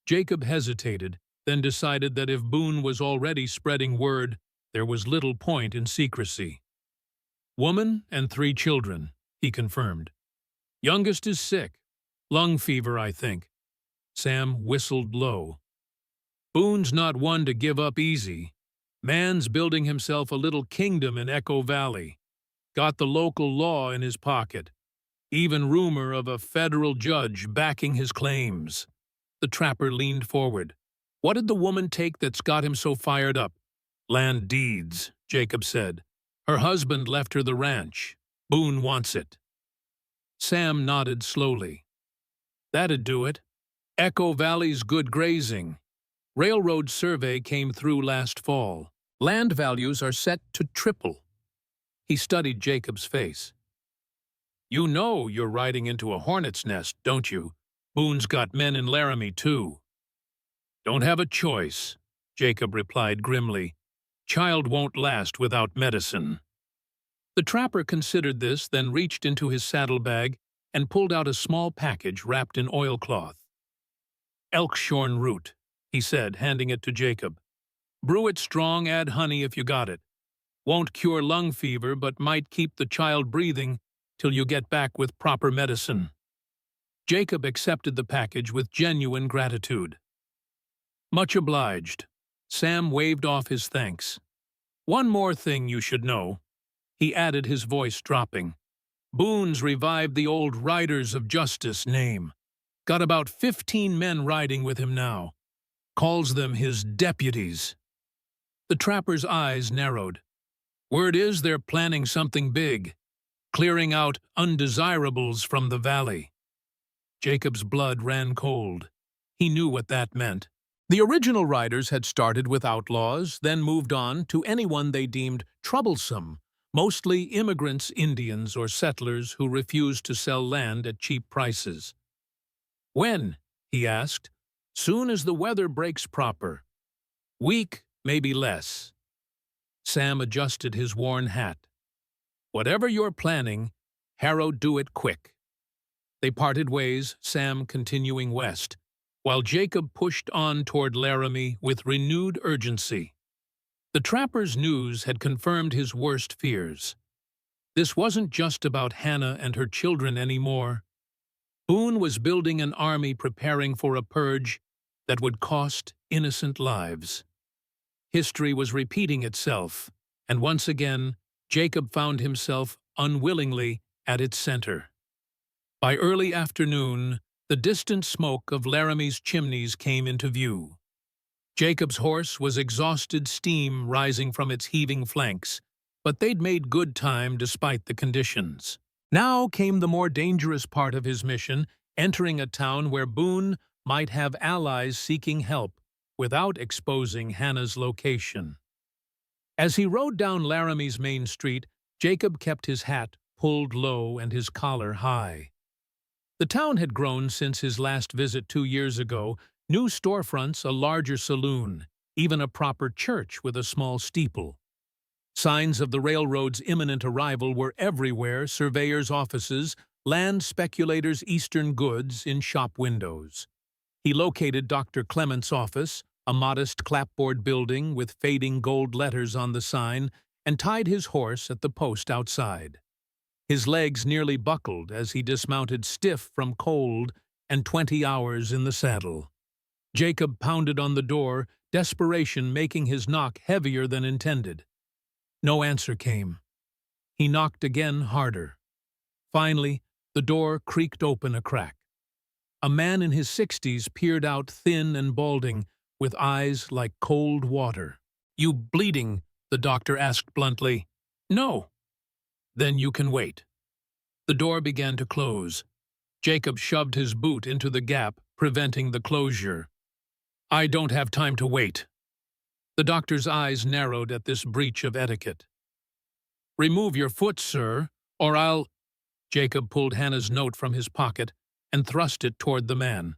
Jacob hesitated, then decided that if Boone was already spreading word, there was little point in secrecy. "Woman and 3 children," he confirmed. "Youngest is sick. Lung fever, I think." Sam whistled low. "Boone's not one to give up easy. Man's building himself a little kingdom in Echo Valley. Got the local law in his pocket. Even rumor of a federal judge backing his claims." The trapper leaned forward. "What did the woman take that's got him so fired up?" "Land deeds," Jacob said. "Her husband left her the ranch. Boone wants it." Sam nodded slowly. "That'd do it. Echo Valley's good grazing. Railroad survey came through last fall. Land values are set to triple." He studied Jacob's face. "You know you're riding into a hornet's nest, don't you? Boone's got men in Laramie, too." "Don't have a choice," Jacob replied grimly. "Child won't last without medicine." The trapper considered this, then reached into his saddlebag and pulled out a small package wrapped in oilcloth. "Elkshorn root," he said, handing it to Jacob. "Brew it strong, add honey if you got it. Won't cure lung fever, but might keep the child breathing till you get back with proper medicine." Jacob accepted the package with genuine gratitude. "Much obliged." Sam waved off his thanks. "One more thing you should know," he added, his voice dropping. "Boone's revived the old Riders of Justice name. Got about 15 men riding with him now. Calls them his deputies." The trapper's eyes narrowed. "Word is they're planning something big, clearing out undesirables from the valley." Jacob's blood ran cold. He knew what that meant. The original riders had started with outlaws, then moved on to anyone they deemed troublesome, mostly immigrants, Indians, or settlers who refused to sell land at cheap prices. "When?" he asked. "Soon as the weather breaks proper. Week, maybe less." Sam adjusted his worn hat. "Whatever you're planning, Harrow, do it quick." They parted ways, Sam continuing west, while Jacob pushed on toward Laramie with renewed urgency. The trapper's news had confirmed his worst fears. This wasn't just about Hannah and her children anymore. Boone was building an army preparing for a purge that would cost innocent lives. History was repeating itself, and once again, Jacob found himself unwillingly at its center. By early afternoon, the distant smoke of Laramie's chimneys came into view. Jacob's horse was exhausted, steam rising from its heaving flanks, but they'd made good time despite the conditions. Now came the more dangerous part of his mission, entering a town where Boone might have allies seeking help without exposing Hannah's location. As he rode down Laramie's main street, Jacob kept his hat pulled low and his collar high. The town had grown since his last visit 2 years ago, new storefronts, a larger saloon, even a proper church with a small steeple. Signs of the railroad's imminent arrival were everywhere: surveyors' offices, land speculators' eastern goods in shop windows. He located Dr. Clement's office, a modest clapboard building with fading gold letters on the sign, and tied his horse at the post outside. His legs nearly buckled as he dismounted, stiff from cold and 20 hours in the saddle. Jacob pounded on the door, desperation making his knock heavier than intended. No answer came. He knocked again, harder. Finally, the door creaked open a crack. A man in his 60s peered out, thin and balding, with eyes like cold water. "You bleeding?" the doctor asked bluntly. "No." "Then you can wait." The door began to close. Jacob shoved his boot into the gap, preventing the closure. "I don't have time to wait." The doctor's eyes narrowed at this breach of etiquette. "Remove your foot, sir, or I'll—" Jacob pulled Hannah's note from his pocket and thrust it toward the man.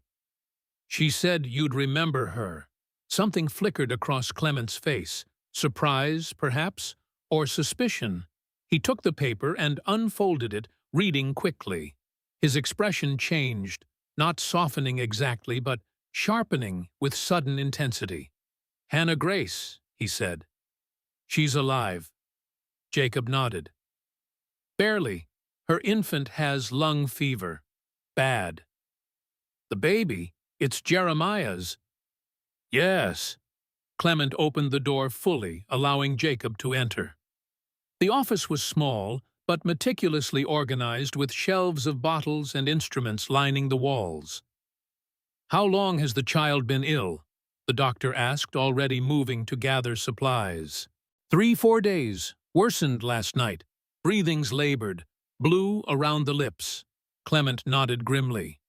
"She said you'd remember her." Something flickered across Clement's face. Surprise, perhaps, or suspicion. He took the paper and unfolded it, reading quickly. His expression changed, not softening exactly, but sharpening with sudden intensity. "Hannah Grace," he said. "She's alive." Jacob nodded. "Barely. Her infant has lung fever. Bad." "The baby? It's Jeremiah's." "Yes." Clement opened the door fully, allowing Jacob to enter. The office was small, but meticulously organized, with shelves of bottles and instruments lining the walls. "How long has the child been ill?" the doctor asked, already moving to gather supplies. 3-4 days. Worsened last night. Breathing's labored. Blue around the lips." Clement nodded grimly.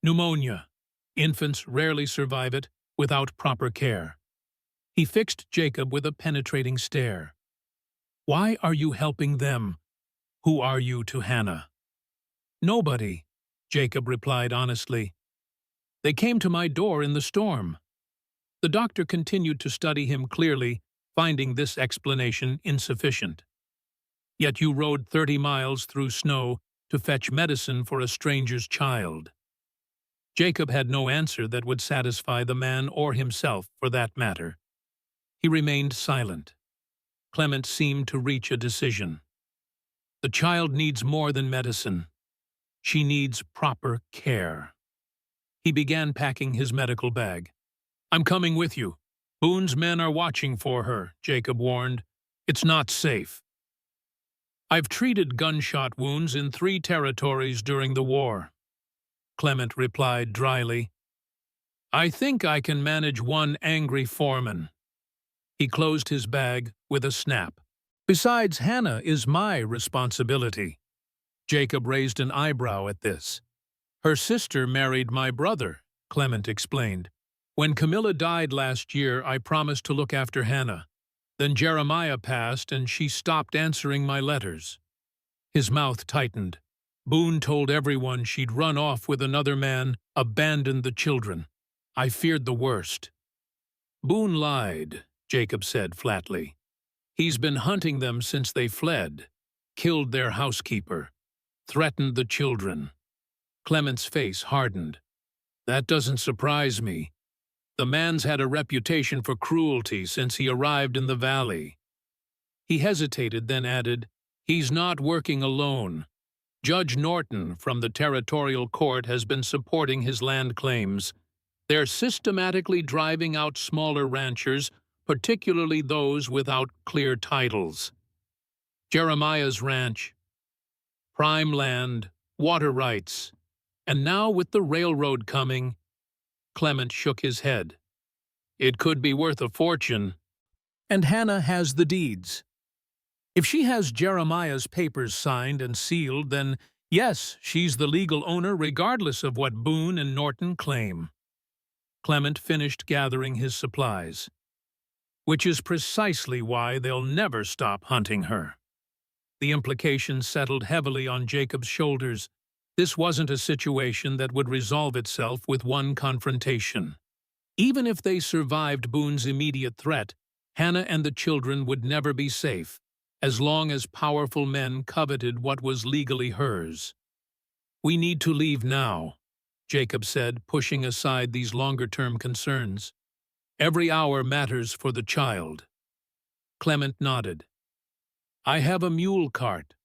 "Pneumonia. Infants rarely survive it without proper care." He fixed Jacob with a penetrating stare. "Why are you helping them? Who are you to Hannah?" "Nobody," Jacob replied honestly. "They came to my door in the storm." The doctor continued to study him clearly, finding this explanation insufficient. "Yet you rode 30 miles through snow to fetch medicine for a stranger's child. Jacob had no answer that would satisfy the man or himself, for that matter. He remained silent. Clement seemed to reach a decision. The child needs more than medicine. She needs proper care. He began packing his medical bag. "I'm coming with you. Boone's men are watching for her," Jacob warned. "It's not safe." "I've treated gunshot wounds in 3 territories during the war," Clement replied dryly. "I think I can manage one angry foreman." He closed his bag with a snap. "Besides, Hannah is my responsibility." Jacob raised an eyebrow at this. "Her sister married my brother," Clement explained. "When Camilla died last year, I promised to look after Hannah. Then Jeremiah passed, and she stopped answering my letters." His mouth tightened. "Boone told everyone she'd run off with another man, abandoned the children. I feared the worst." "Boone lied," Jacob said flatly. "He's been hunting them since they fled, killed their housekeeper, threatened the children." Clement's face hardened. "That doesn't surprise me. The man's had a reputation for cruelty since he arrived in the valley." He hesitated, then added, "He's not working alone. Judge Norton from the territorial court has been supporting his land claims. They're systematically driving out smaller ranchers, particularly those without clear titles. Jeremiah's ranch, prime land, water rights, and now with the railroad coming." Clement shook his head. "It could be worth a fortune." "And Hannah has the deeds. If she has Jeremiah's papers signed and sealed, then yes, she's the legal owner regardless of what Boone and Norton claim." Clement finished gathering his supplies. "Which is precisely why they'll never stop hunting her." The implication settled heavily on Jacob's shoulders. This wasn't a situation that would resolve itself with one confrontation. Even if they survived Boone's immediate threat, Hannah and the children would never be safe, as long as powerful men coveted what was legally hers. "We need to leave now," Jacob said, pushing aside these longer-term concerns. "Every hour matters for the child." Clement nodded. "I have a mule cart,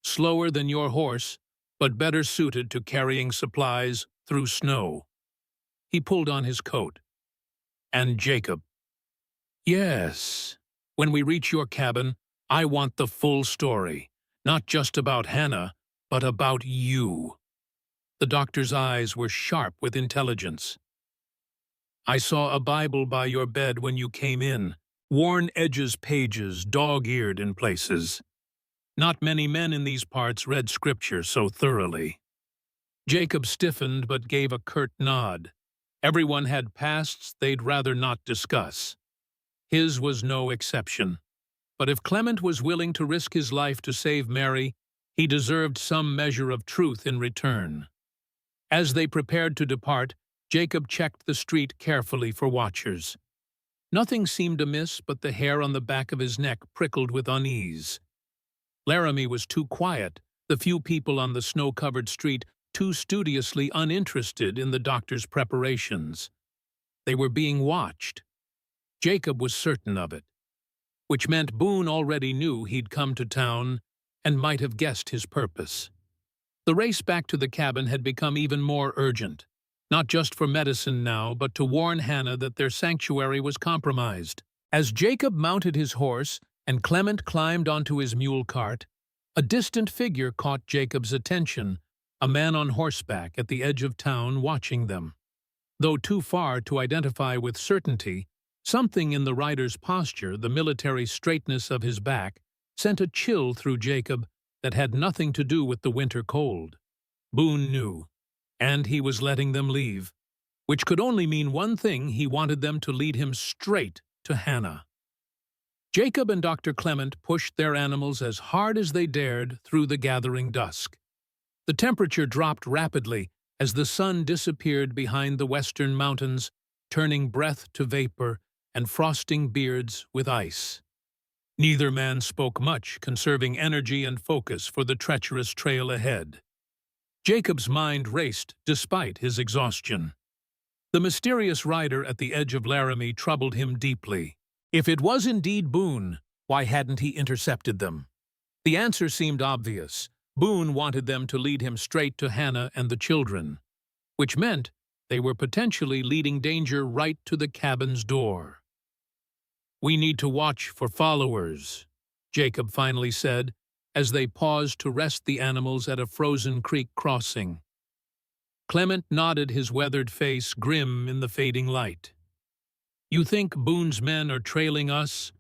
slower than your horse, but better suited to carrying supplies through snow." He pulled on his coat. "And Jacob." "Yes. When we reach your cabin, I want the full story, not just about Hannah, but about you." The doctor's eyes were sharp with intelligence. "I saw a Bible by your bed when you came in, worn edges pages, dog-eared in places. Not many men in these parts read scripture so thoroughly." Jacob stiffened but gave a curt nod. Everyone had pasts they'd rather not discuss. His was no exception. But if Clement was willing to risk his life to save Mary, he deserved some measure of truth in return. As they prepared to depart, Jacob checked the street carefully for watchers. Nothing seemed amiss, but the hair on the back of his neck prickled with unease. Laramie was too quiet, the few people on the snow-covered street too studiously uninterested in the doctor's preparations. They were being watched. Jacob was certain of it, which meant Boone already knew he'd come to town and might have guessed his purpose. The race back to the cabin had become even more urgent, not just for medicine now, but to warn Hannah that their sanctuary was compromised. As Jacob mounted his horse and Clement climbed onto his mule cart, a distant figure caught Jacob's attention, a man on horseback at the edge of town watching them. Though too far to identify with certainty, something in the rider's posture, the military straightness of his back, sent a chill through Jacob that had nothing to do with the winter cold. Boone knew, and he was letting them leave, which could only mean one thing: he wanted them to lead him straight to Hannah. Jacob and Dr. Clement pushed their animals as hard as they dared through the gathering dusk. The temperature dropped rapidly as the sun disappeared behind the western mountains, turning breath to vapor and frosting beards with ice. Neither man spoke much, conserving energy and focus for the treacherous trail ahead. Jacob's mind raced despite his exhaustion. The mysterious rider at the edge of Laramie troubled him deeply. If it was indeed Boone, why hadn't he intercepted them? The answer seemed obvious. Boone wanted them to lead him straight to Hannah and the children, which meant they were potentially leading danger right to the cabin's door. "We need to watch for followers," Jacob finally said, as they paused to rest the animals at a frozen creek crossing. Clement nodded, his weathered face grim in the fading light. "You think Boone's men are trailing us?"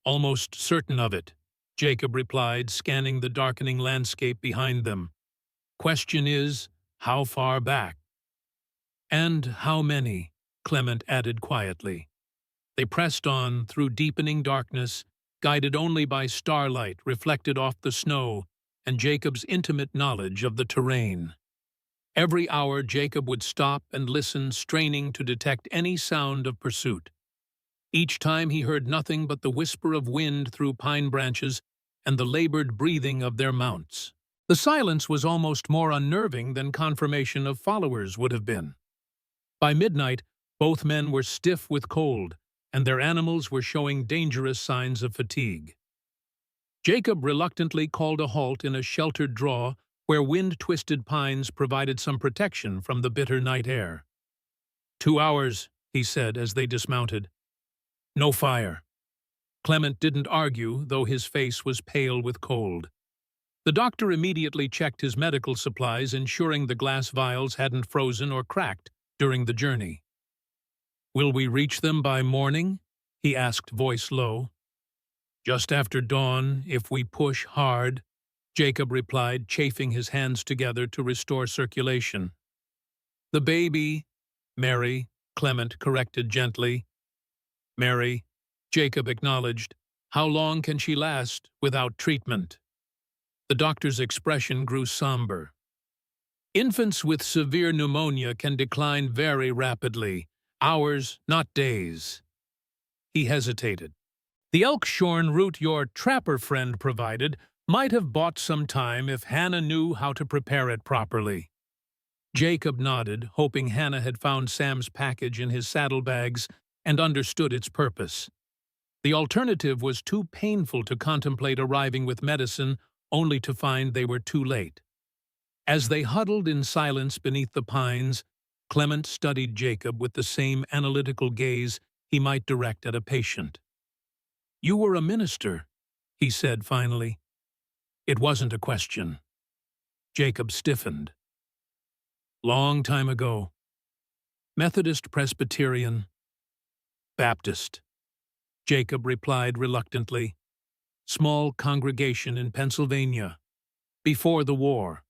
"Almost certain of it," Jacob replied, scanning the darkening landscape behind them. "Question is, how far back?" "And how many?" Clement added quietly. They pressed on through deepening darkness, guided only by starlight reflected off the snow and Jacob's intimate knowledge of the terrain. Every hour Jacob would stop and listen, straining to detect any sound of pursuit. Each time he heard nothing but the whisper of wind through pine branches and the labored breathing of their mounts. The silence was almost more unnerving than confirmation of followers would have been. By midnight, both men were stiff with cold, and their animals were showing dangerous signs of fatigue. Jacob reluctantly called a halt in a sheltered draw where wind-twisted pines provided some protection from the bitter night air. 2 hours, he said as they dismounted. No fire. Clement didn't argue, though his face was pale with cold. The doctor immediately checked his medical supplies, ensuring the glass vials hadn't frozen or cracked during the journey. "Will we reach them by morning?" he asked, voice low. "Just after dawn, if we push hard," Jacob replied, chafing his hands together to restore circulation. "The baby," Mary, Clement corrected gently. "Mary," Jacob acknowledged. "How long can she last without treatment?" The doctor's expression grew somber. "Infants with severe pneumonia can decline very rapidly. Hours, not days." He hesitated. "The elk-shorn root your trapper friend provided might have bought some time if Hannah knew how to prepare it properly." Jacob nodded, hoping Hannah had found Sam's package in his saddlebags and understood its purpose. The alternative was too painful to contemplate arriving with medicine only to find they were too late. As they huddled in silence beneath the pines, Clement studied Jacob with the same analytical gaze he might direct at a patient. "You were a minister," he said finally. It wasn't a question. Jacob stiffened. "Long time ago. Methodist, Presbyterian, Baptist," Jacob replied reluctantly. "Small congregation in Pennsylvania. Before the war."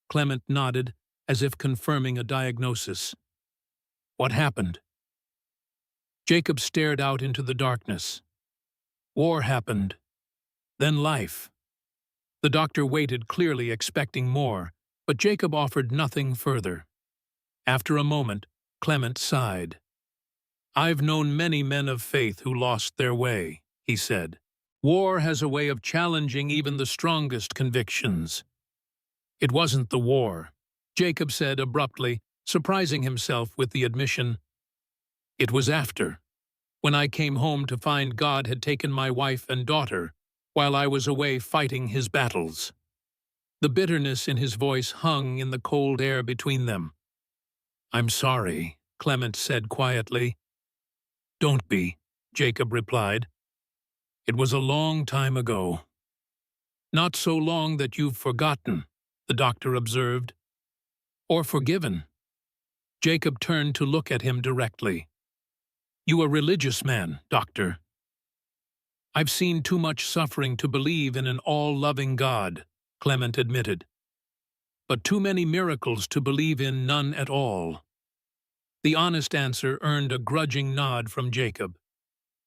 Clement nodded, as if confirming a diagnosis. "What happened?" Jacob stared out into the darkness. "War happened. Then life." The doctor waited, clearly expecting more, but Jacob offered nothing further. After a moment, Clement sighed. "I've known many men of faith who lost their way," he said. "War has a way of challenging even the strongest convictions." "It wasn't the war," Jacob said abruptly, surprising himself with the admission. "It was after, when I came home to find God had taken my wife and daughter while I was away fighting his battles." The bitterness in his voice hung in the cold air between them. "I'm sorry," Clement said quietly. "Don't be," Jacob replied. "It was a long time ago." "Not so long that you've forgotten," the doctor observed. "Or forgiven." Jacob turned to look at him directly. "You a religious man, doctor?" "I've seen too much suffering to believe in an all-loving God," Clement admitted. "But too many miracles to believe in none at all." The honest answer earned a grudging nod from Jacob.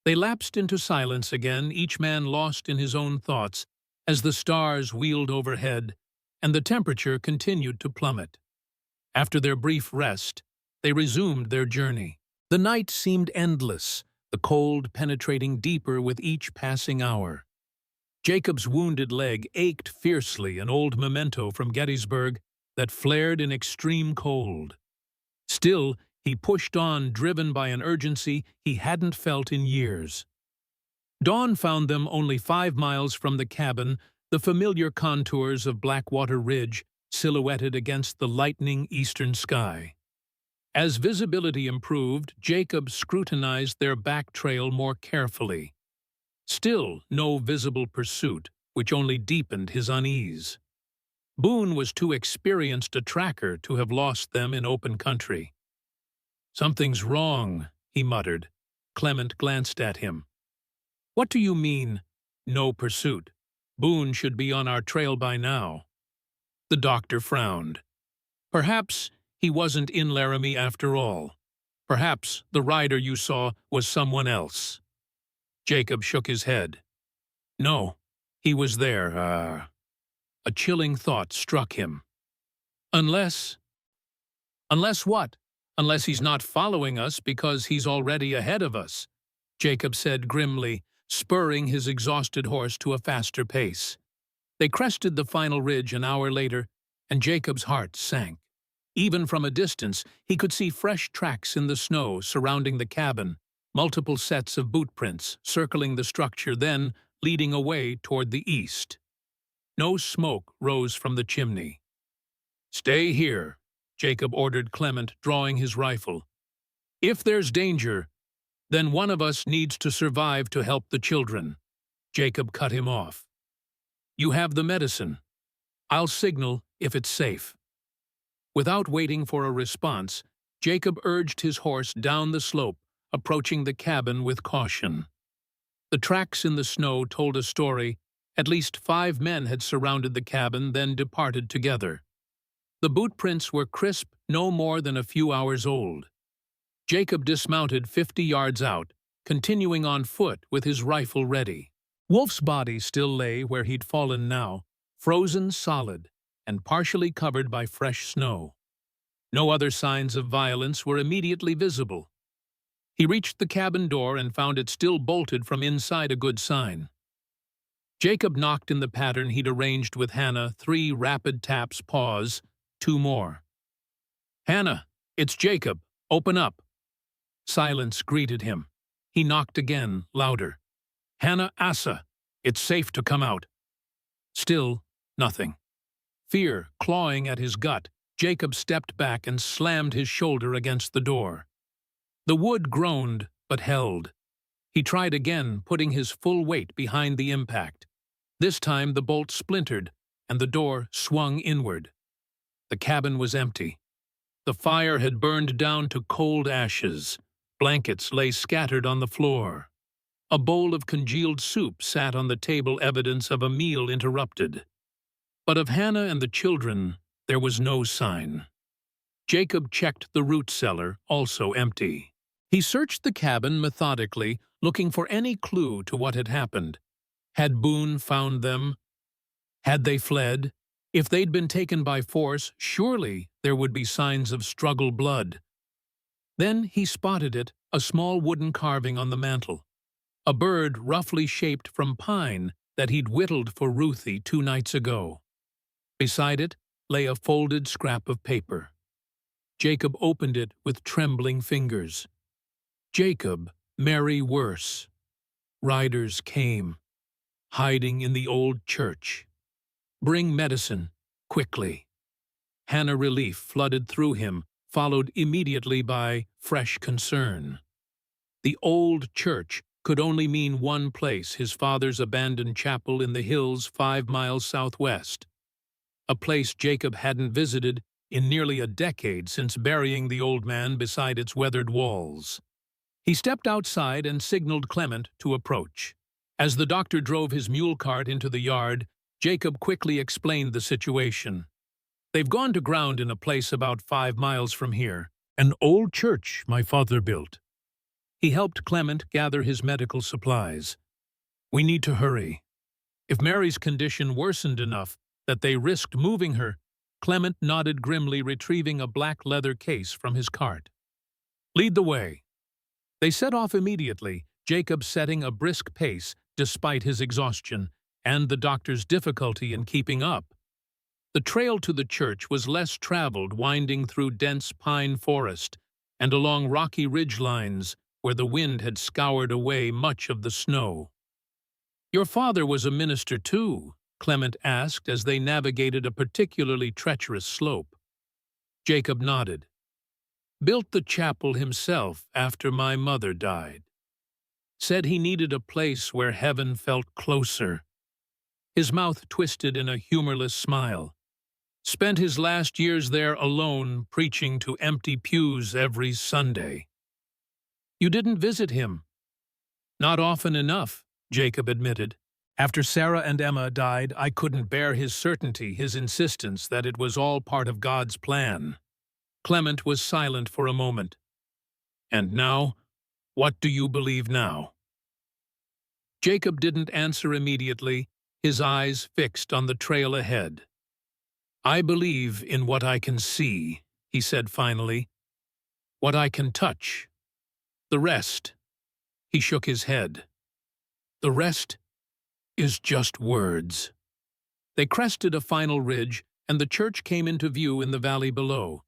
They lapsed into silence again, each man lost in his own thoughts, as the stars wheeled overhead and the temperature continued to plummet. After their brief rest, they resumed their journey. The night seemed endless, the cold penetrating deeper with each passing hour. Jacob's wounded leg ached fiercely, an old memento from Gettysburg, that flared in extreme cold. Still, he pushed on, driven by an urgency he hadn't felt in years. Dawn found them only 5 miles from the cabin, the familiar contours of Blackwater Ridge silhouetted against the lightening eastern sky. As visibility improved, Jacob scrutinized their back trail more carefully. Still no visible pursuit, which only deepened his unease. Boone was too experienced a tracker to have lost them in open country. "Something's wrong," he muttered. Clement glanced at him. "What do you mean, no pursuit? Boone should be on our trail by now." The doctor frowned. Perhaps he wasn't in Laramie after all. Perhaps the rider you saw was someone else. Jacob shook his head. "No, he was there, A chilling thought struck him. Unless what? Unless he's not following us because he's already ahead of us," Jacob said grimly, spurring his exhausted horse to a faster pace. They crested the final ridge an hour later, and Jacob's heart sank. Even from a distance, he could see fresh tracks in the snow surrounding the cabin, multiple sets of boot prints circling the structure, then leading away toward the east. No smoke rose from the chimney. "Stay here," Jacob ordered Clement, drawing his rifle. "If there's danger, then one of us needs to survive to help the children." Jacob cut him off. "You have the medicine. I'll signal if it's safe." Without waiting for a response, Jacob urged his horse down the slope, approaching the cabin with caution. The tracks in the snow told a story. At least 5 men had surrounded the cabin, then departed together. The boot prints were crisp, no more than a few hours old. Jacob dismounted 50 yards out, continuing on foot with his rifle ready. Wolf's body still lay where he'd fallen now, frozen solid and partially covered by fresh snow. No other signs of violence were immediately visible. He reached the cabin door and found it still bolted from inside, a good sign. Jacob knocked in the pattern he'd arranged with Hannah, 3 rapid taps, pause, 2 more. "Hannah, it's Jacob. Open up." Silence greeted him. He knocked again, louder. "Hannah, Asa, it's safe to come out." Still nothing. Fear clawing at his gut, Jacob stepped back and slammed his shoulder against the door. The wood groaned, but held. He tried again, putting his full weight behind the impact. This time the bolt splintered, and the door swung inward. The cabin was empty. The fire had burned down to cold ashes. Blankets lay scattered on the floor. A bowl of congealed soup sat on the table, evidence of a meal interrupted. But of Hannah and the children, there was no sign. Jacob checked the root cellar, also empty. He searched the cabin methodically, looking for any clue to what had happened. Had Boone found them? Had they fled? If they'd been taken by force, surely there would be signs of struggle blood. Then he spotted it, a small wooden carving on the mantel. A bird roughly shaped from pine that he'd whittled for Ruthie 2 nights ago. Beside it lay a folded scrap of paper. Jacob opened it with trembling fingers. Jacob, Mary Worse. Riders came, hiding in the old church. Bring medicine, quickly. Hannah relief flooded through him, followed immediately by fresh concern. The old church could only mean one place, his father's abandoned chapel in the hills 5 miles southwest. A place Jacob hadn't visited in nearly a decade since burying the old man beside its weathered walls. He stepped outside and signaled Clement to approach. As the doctor drove his mule cart into the yard, Jacob quickly explained the situation. They've gone to ground in a place about 5 miles from here, an old church my father built. He helped Clement gather his medical supplies. We need to hurry. If Mary's condition worsened enough that they risked moving her, Clement nodded grimly, retrieving a black leather case from his cart. Lead the way. They set off immediately, Jacob setting a brisk pace despite his exhaustion and the doctor's difficulty in keeping up. The trail to the church was less traveled, winding through dense pine forest and along rocky ridgelines where the wind had scoured away much of the snow. "Your father was a minister too?" Clement asked as they navigated a particularly treacherous slope. Jacob nodded. "Built the chapel himself after my mother died. Said he needed a place where heaven felt closer." His mouth twisted in a humorless smile. "Spent his last years there alone, preaching to empty pews every Sunday." "You didn't visit him?" "Not often enough," Jacob admitted. "After Sarah and Emma died, I couldn't bear his certainty, his insistence that it was all part of God's plan." Clement was silent for a moment. "And now, what do you believe now?" Jacob didn't answer immediately, his eyes fixed on the trail ahead. "I believe in what I can see," he said finally. "What I can touch. The rest," he shook his head, "the rest is just words." They crested a final ridge, and the church came into view in the valley below.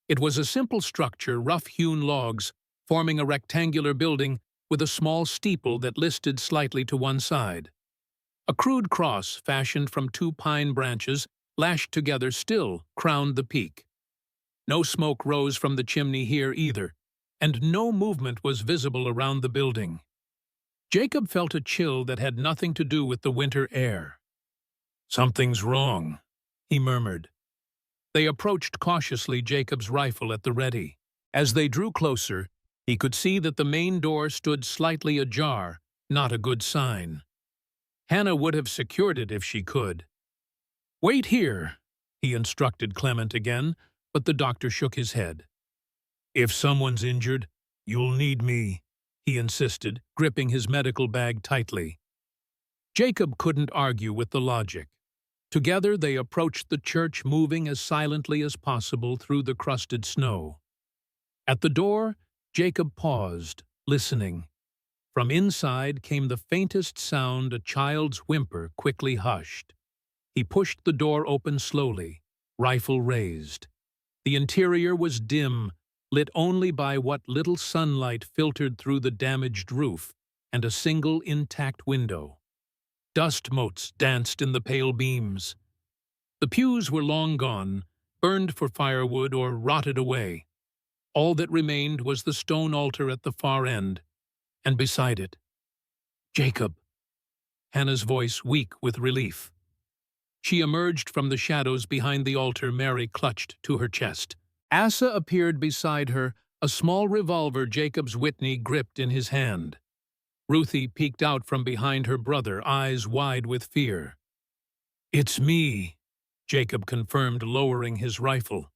It was a simple structure, rough-hewn logs, forming a rectangular building with a small steeple that listed slightly to one side. A crude cross, fashioned from two pine branches, lashed together still, crowned the peak. No smoke rose from the chimney here either, and no movement was visible around the building. Jacob felt a chill that had nothing to do with the winter air. "Something's wrong," he murmured. They approached cautiously, Jacob's rifle at the ready. As they drew closer, he could see that the main door stood slightly ajar, not a good sign. Hannah would have secured it if she could. "Wait here," he instructed Clement again, but the doctor shook his head. "If someone's injured, you'll need me," he insisted, gripping his medical bag tightly. Jacob couldn't argue with the logic. Together they approached the church, moving as silently as possible through the crusted snow. At the door, Jacob paused, listening. From inside came the faintest sound, a child's whimper quickly hushed. He pushed the door open slowly, rifle raised. The interior was dim, lit only by what little sunlight filtered through the damaged roof and a single intact window. Dust motes danced in the pale beams. The pews were long gone, burned for firewood or rotted away. All that remained was the stone altar at the far end, and beside it, "Jacob," Hannah's voice weak with relief. She emerged from the shadows behind the altar, Mary clutched to her chest. Asa appeared beside her, a small revolver Jacob's Whitney gripped in his hand. Ruthie peeked out from behind her brother, eyes wide with fear. "It's me," Jacob confirmed, lowering his rifle.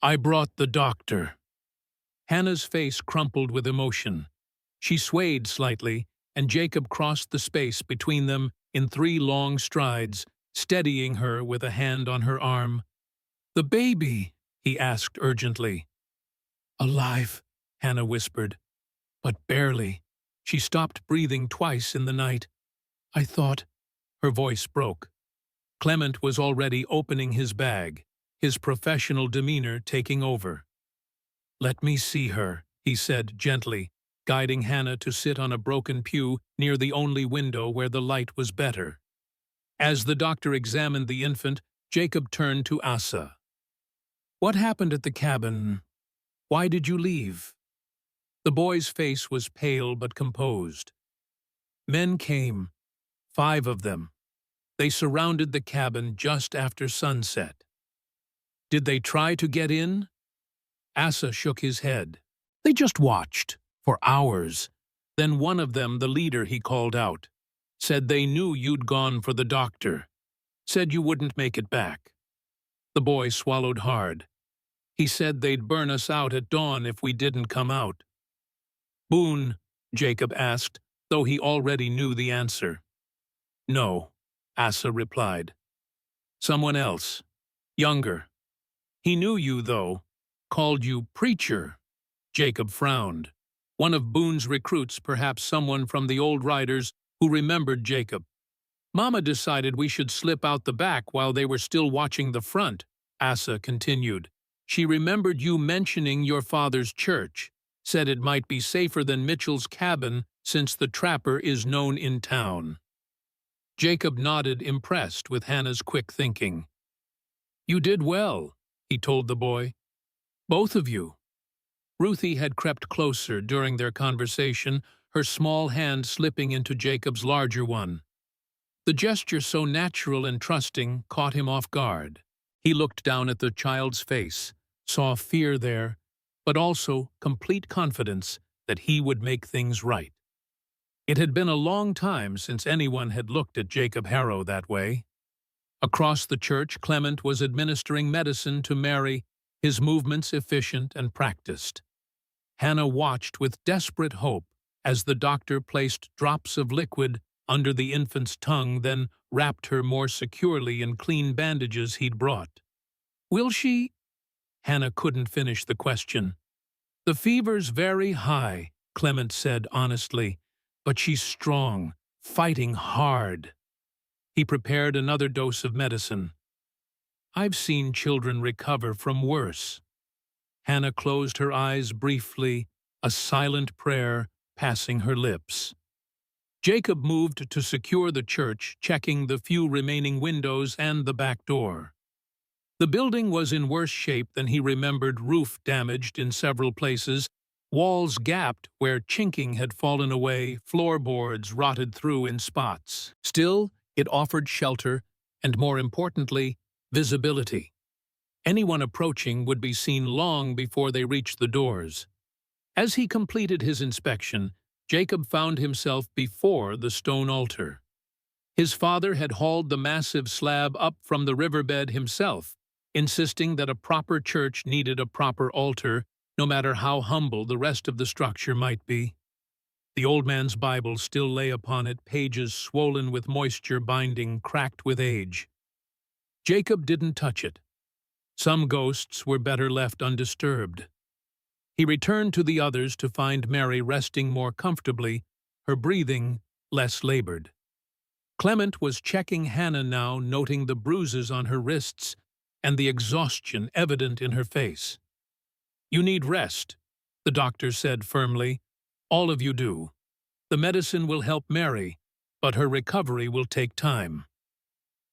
"I brought the doctor." Hannah's face crumpled with emotion. She swayed slightly, and Jacob crossed the space between them in 3 long strides, steadying her with a hand on her arm. "The baby?" he asked urgently. "Alive," Hannah whispered, "but barely. She stopped breathing twice in the night. I thought—" Her voice broke. Clement was already opening his bag, his professional demeanor taking over. "Let me see her," he said gently, guiding Hannah to sit on a broken pew near the only window where the light was better. As the doctor examined the infant, Jacob turned to Asa. "What happened at the cabin? Why did you leave?" The boy's face was pale but composed. "Men came, 5 of them. They surrounded the cabin just after sunset." "Did they try to get in?" Asa shook his head. "They just watched, for hours. Then one of them, the leader, he called out. Said they knew you'd gone for the doctor. Said you wouldn't make it back." The boy swallowed hard. "He said they'd burn us out at dawn if we didn't come out." "Boone?" Jacob asked, though he already knew the answer. "No," Asa replied. "Someone else. Younger. He knew you, though. Called you preacher." Jacob frowned. One of Boone's recruits, perhaps someone from the old riders who remembered Jacob. Mama decided we should slip out the back while they were still watching the front, Asa continued. She remembered you mentioning your father's church, said it might be safer than Mitchell's cabin since the trapper is known in town. Jacob nodded, impressed with Hannah's quick thinking. You did well, he told the boy. Both of you. Ruthie had crept closer during their conversation, her small hand slipping into Jacob's larger one. The gesture, so natural and trusting, caught him off guard. He looked down at the child's face, saw fear there, but also complete confidence that he would make things right. It had been a long time since anyone had looked at Jacob Harrow that way. Across the church, Clement was administering medicine to Mary, his movements efficient and practiced. Hannah watched with desperate hope as the doctor placed drops of liquid under the infant's tongue, then wrapped her more securely in clean bandages he'd brought. Will she? Hannah couldn't finish the question. The fever's very high, Clement said honestly, but she's strong, fighting hard. He prepared another dose of medicine. I've seen children recover from worse. Hannah closed her eyes briefly, a silent prayer passing her lips. Jacob moved to secure the church, checking the few remaining windows and the back door. The building was in worse shape than he remembered, roof damaged in several places, walls gapped where chinking had fallen away, floorboards rotted through in spots. Still, it offered shelter and, more importantly, visibility. Anyone approaching would be seen long before they reached the doors. As he completed his inspection, Jacob found himself before the stone altar. His father had hauled the massive slab up from the riverbed himself, insisting that a proper church needed a proper altar, no matter how humble the rest of the structure might be. The old man's Bible still lay upon it, pages swollen with moisture, binding cracked with age. Jacob didn't touch it. Some ghosts were better left undisturbed. He returned to the others to find Mary resting more comfortably, her breathing less labored. Clement was checking Hannah now, noting the bruises on her wrists and the exhaustion evident in her face. You need rest, the doctor said firmly. All of you do. The medicine will help Mary, but her recovery will take time.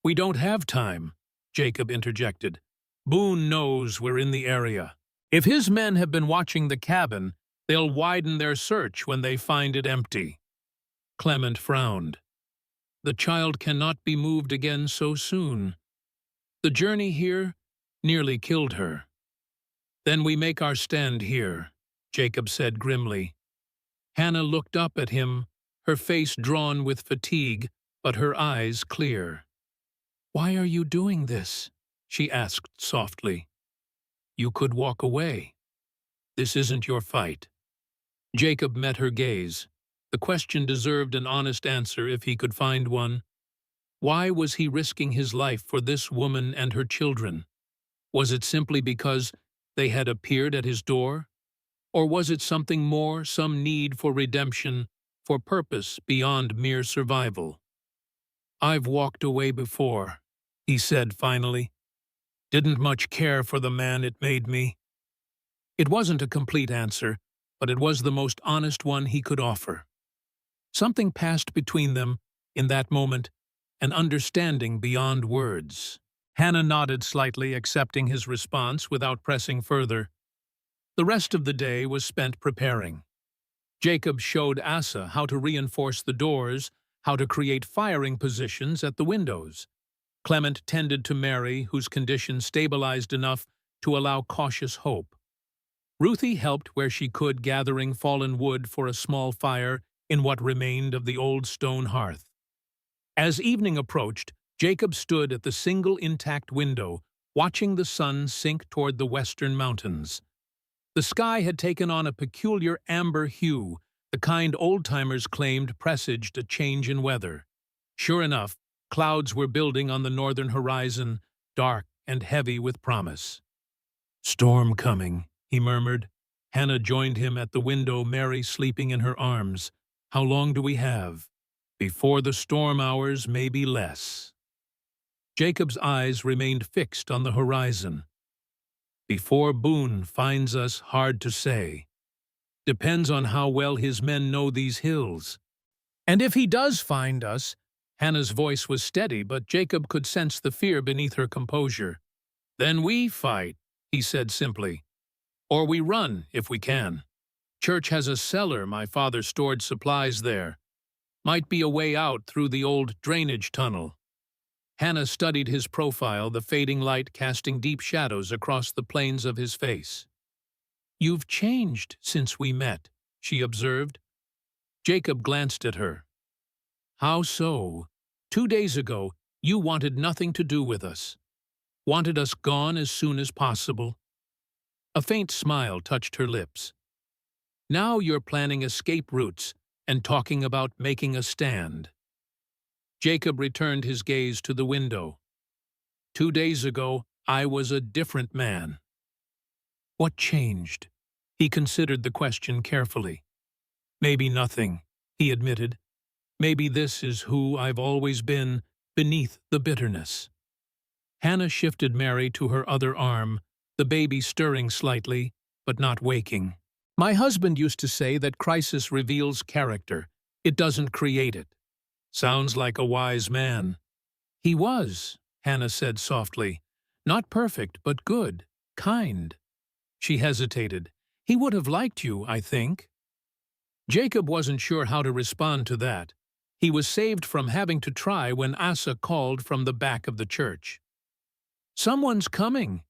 We don't have time, Jacob interjected. Boone knows we're in the area. If his men have been watching the cabin, they'll widen their search when they find it empty. Clement frowned. The child cannot be moved again so soon. The journey here nearly killed her. Then we make our stand here, Jacob said grimly. Hannah looked up at him, her face drawn with fatigue, but her eyes clear. Why are you doing this? She asked softly. You could walk away. This isn't your fight. Jacob met her gaze. The question deserved an honest answer if he could find one. Why was he risking his life for this woman and her children? Was it simply because they had appeared at his door? Or was it something more, some need for redemption, for purpose beyond mere survival? I've walked away before, he said finally. Didn't much care for the man it made me. It wasn't a complete answer, but it was the most honest one he could offer. Something passed between them in that moment, an understanding beyond words. Hannah nodded slightly, accepting his response without pressing further. The rest of the day was spent preparing. Jacob showed Asa how to reinforce the doors, how to create firing positions at the windows. Clement tended to Mary, whose condition stabilized enough to allow cautious hope. Ruthie helped where she could, gathering fallen wood for a small fire in what remained of the old stone hearth. As evening approached, Jacob stood at the single intact window, watching the sun sink toward the western mountains. The sky had taken on a peculiar amber hue, the kind old-timers claimed presaged a change in weather. Sure enough, clouds were building on the northern horizon, dark and heavy with promise. Storm coming, he murmured. Hannah joined him at the window, Mary sleeping in her arms. How long do we have? Before the storm hours, maybe less. Jacob's eyes remained fixed on the horizon. Before Boone finds us, hard to say. Depends on how well his men know these hills. And if he does find us, Hannah's voice was steady, but Jacob could sense the fear beneath her composure. Then we fight, he said simply. Or we run, if we can. Church has a cellar, my father stored supplies there. Might be a way out through the old drainage tunnel. Hannah studied his profile, the fading light casting deep shadows across the planes of his face. You've changed since we met, she observed. Jacob glanced at her. How so? 2 days ago, you wanted nothing to do with us. Wanted us gone as soon as possible. A faint smile touched her lips. Now you're planning escape routes and talking about making a stand. Jacob returned his gaze to the window. 2 days ago, I was a different man. What changed? He considered the question carefully. Maybe nothing, he admitted. Maybe this is who I've always been, beneath the bitterness. Hannah shifted Mary to her other arm, the baby stirring slightly, but not waking. My husband used to say that crisis reveals character. It doesn't create it. Sounds like a wise man. He was, Hannah said softly. Not perfect, but good, kind. She hesitated. He would have liked you, I think. Jacob wasn't sure how to respond to that. He was saved from having to try when Asa called from the back of the church. Someone's coming.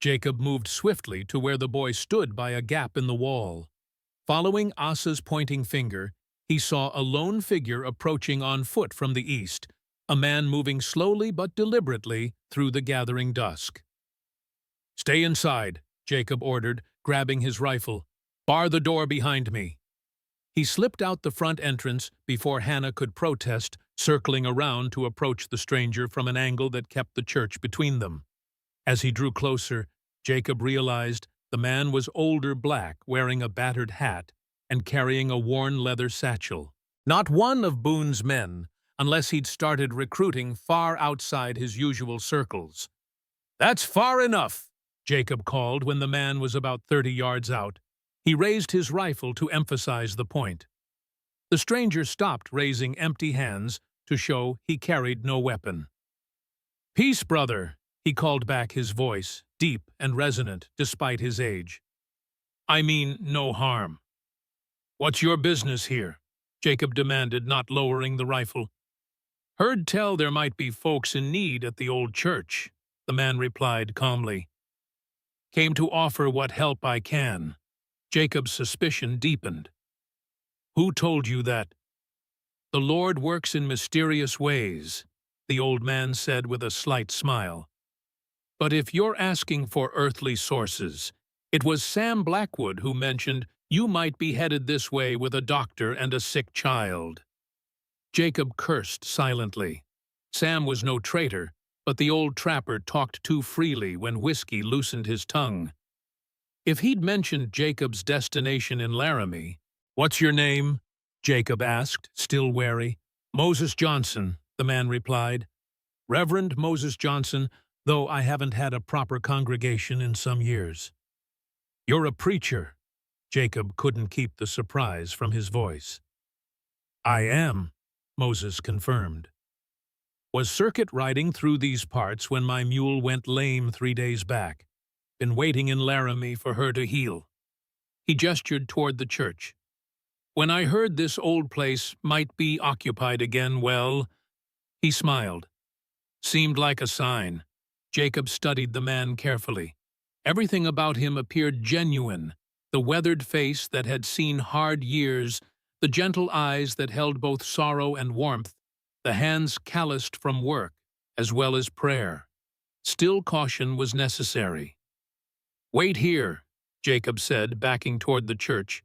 Jacob moved swiftly to where the boy stood by a gap in the wall. Following Asa's pointing finger, he saw a lone figure approaching on foot from the east, a man moving slowly but deliberately through the gathering dusk. Stay inside, Jacob ordered, grabbing his rifle. Bar the door behind me. He slipped out the front entrance before Hannah could protest, circling around to approach the stranger from an angle that kept the church between them. As he drew closer, Jacob realized the man was older black, wearing a battered hat and carrying a worn leather satchel. Not one of Boone's men, unless he'd started recruiting far outside his usual circles. That's far enough, Jacob called when the man was about 30 yards out. He raised his rifle to emphasize the point. The stranger stopped, raising empty hands to show he carried no weapon. Peace, brother, he called back, his voice deep and resonant despite his age. I mean no harm. What's your business here? Jacob demanded, not lowering the rifle. Heard tell there might be folks in need at the old church, the man replied calmly. Came to offer what help I can. Jacob's suspicion deepened. Who told you that? The Lord works in mysterious ways, the old man said with a slight smile. But if you're asking for earthly sources, it was Sam Blackwood who mentioned you might be headed this way with a doctor and a sick child. Jacob cursed silently. Sam was no traitor, but the old trapper talked too freely when whiskey loosened his tongue. If he'd mentioned Jacob's destination in Laramie, "What's your name?" Jacob asked, still wary. Moses Johnson, the man replied. Reverend Moses Johnson, though I haven't had a proper congregation in some years. You're a preacher. Jacob couldn't keep the surprise from his voice. I am, Moses confirmed. Was circuit riding through these parts when my mule went lame 3 days back. Been waiting in Laramie for her to heal. He gestured toward the church. When I heard this old place might be occupied again, well, he smiled. Seemed like a sign. Jacob studied the man carefully. Everything about him appeared genuine. The weathered face that had seen hard years, the gentle eyes that held both sorrow and warmth, the hands calloused from work, as well as prayer. Still caution was necessary. Wait here, Jacob said, backing toward the church.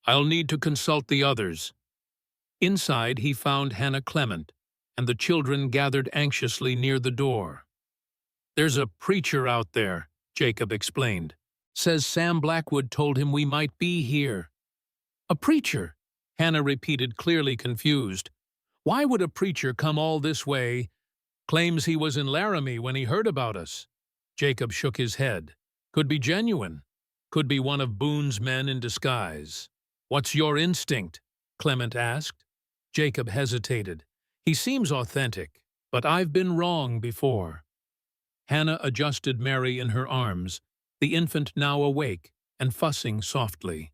I'll need to consult the others. Inside he found Hannah Clement, and the children gathered anxiously near the door. There's a preacher out there, Jacob explained. Says Sam Blackwood told him we might be here. A preacher, Hannah repeated, clearly confused. Why would a preacher come all this way? Claims he was in Laramie when he heard about us. Jacob shook his head. Could be genuine. Could be one of Boone's men in disguise. What's your instinct? Clement asked. Jacob hesitated. He seems authentic, but I've been wrong before. Hannah adjusted Mary in her arms, the infant now awake and fussing softly.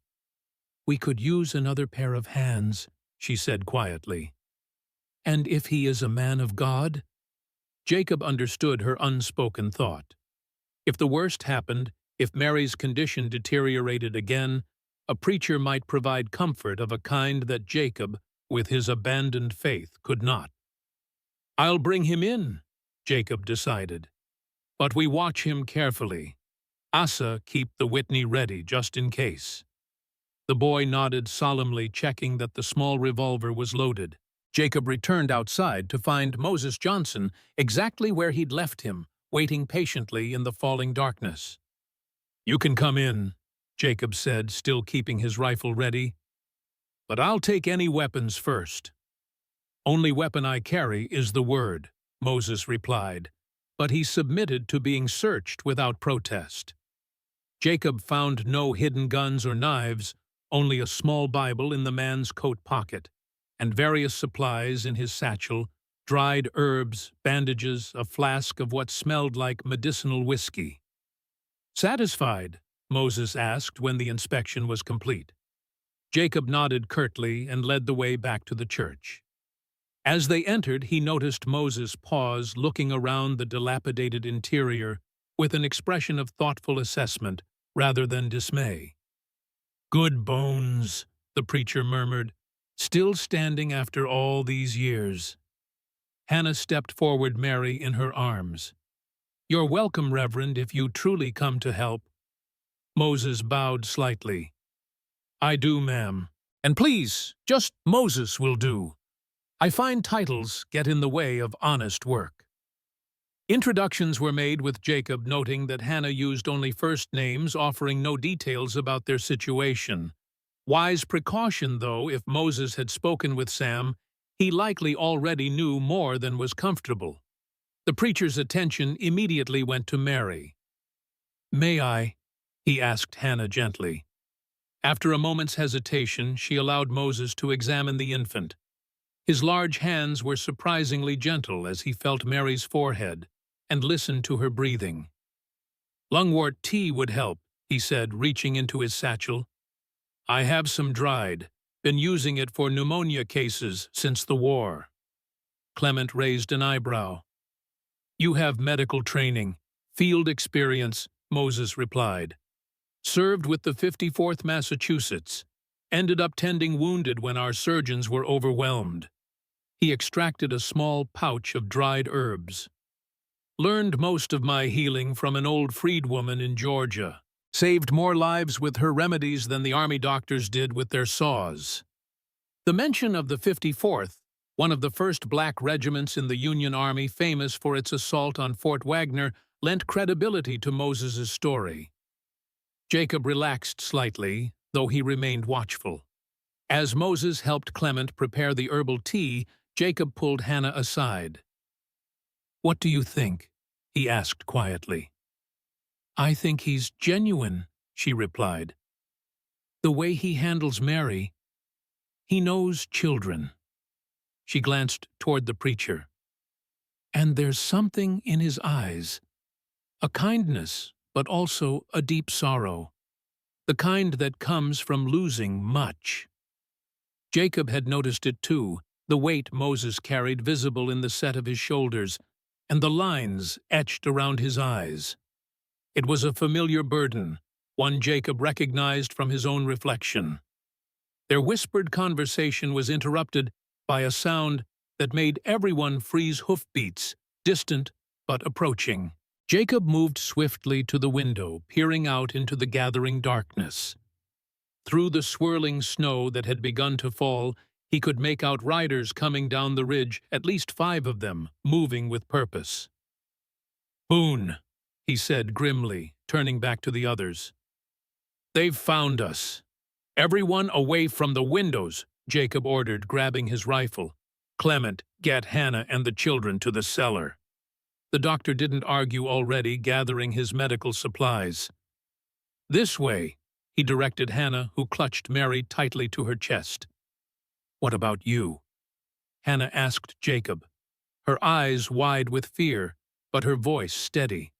We could use another pair of hands, she said quietly. And if he is a man of God? Jacob understood her unspoken thought. If the worst happened, if Mary's condition deteriorated again, a preacher might provide comfort of a kind that Jacob, with his abandoned faith, could not. I'll bring him in, Jacob decided. But we watch him carefully. Asa, keep the Whitney ready just in case. The boy nodded solemnly, checking that the small revolver was loaded. Jacob returned outside to find Moses Johnson exactly where he'd left him, waiting patiently in the falling darkness. You can come in, Jacob said, still keeping his rifle ready. But I'll take any weapons first. Only weapon I carry is the word, Moses replied, but he submitted to being searched without protest. Jacob found no hidden guns or knives, only a small Bible in the man's coat pocket, and various supplies in his satchel, dried herbs, bandages, a flask of what smelled like medicinal whiskey. Satisfied? Moses asked when the inspection was complete. Jacob nodded curtly and led the way back to the church. As they entered, he noticed Moses pause, looking around the dilapidated interior with an expression of thoughtful assessment rather than dismay. Good bones, the preacher murmured, still standing after all these years. Hannah stepped forward, Mary in her arms. You're welcome, Reverend, if you truly come to help. Moses bowed slightly. I do, ma'am. And please, just Moses will do. I find titles get in the way of honest work. Introductions were made with Jacob noting that Hannah used only first names, offering no details about their situation. Wise precaution, though, if Moses had spoken with Sam, he likely already knew more than was comfortable. The preacher's attention immediately went to Mary. May I? He asked Hannah gently. After a moment's hesitation, she allowed Moses to examine the infant. His large hands were surprisingly gentle as he felt Mary's forehead and listened to her breathing. Lungwort tea would help, he said, reaching into his satchel. I have some dried, been using it for pneumonia cases since the war. Clement raised an eyebrow. You have medical training, field experience, Moses replied. Served with the 54th Massachusetts. Ended up tending wounded when our surgeons were overwhelmed. He extracted a small pouch of dried herbs. Learned most of my healing from an old freedwoman in Georgia. Saved more lives with her remedies than the army doctors did with their saws. The mention of the 54th, one of the first black regiments in the Union Army famous for its assault on Fort Wagner, lent credibility to Moses's story. Jacob relaxed slightly, though he remained watchful. As Moses helped Clement prepare the herbal tea, Jacob pulled Hannah aside. What do you think? He asked quietly. I think he's genuine, she replied. The way he handles Mary, he knows children. She glanced toward the preacher. And there's something in his eyes, a kindness, but also a deep sorrow, the kind that comes from losing much. Jacob had noticed it too, the weight Moses carried visible in the set of his shoulders, and the lines etched around his eyes. It was a familiar burden, one Jacob recognized from his own reflection. Their whispered conversation was interrupted by a sound that made everyone freeze hoofbeats, distant but approaching. Jacob moved swiftly to the window, peering out into the gathering darkness. Through the swirling snow that had begun to fall, he could make out riders coming down the ridge, at least 5 of them, moving with purpose. Boone, he said grimly, turning back to the others. They've found us. Everyone away from the windows, Jacob ordered, grabbing his rifle. Clement, get Hannah and the children to the cellar. The doctor didn't argue already, gathering his medical supplies. This way, he directed Hannah, who clutched Mary tightly to her chest. What about you? Hannah asked Jacob, her eyes wide with fear, but her voice steady.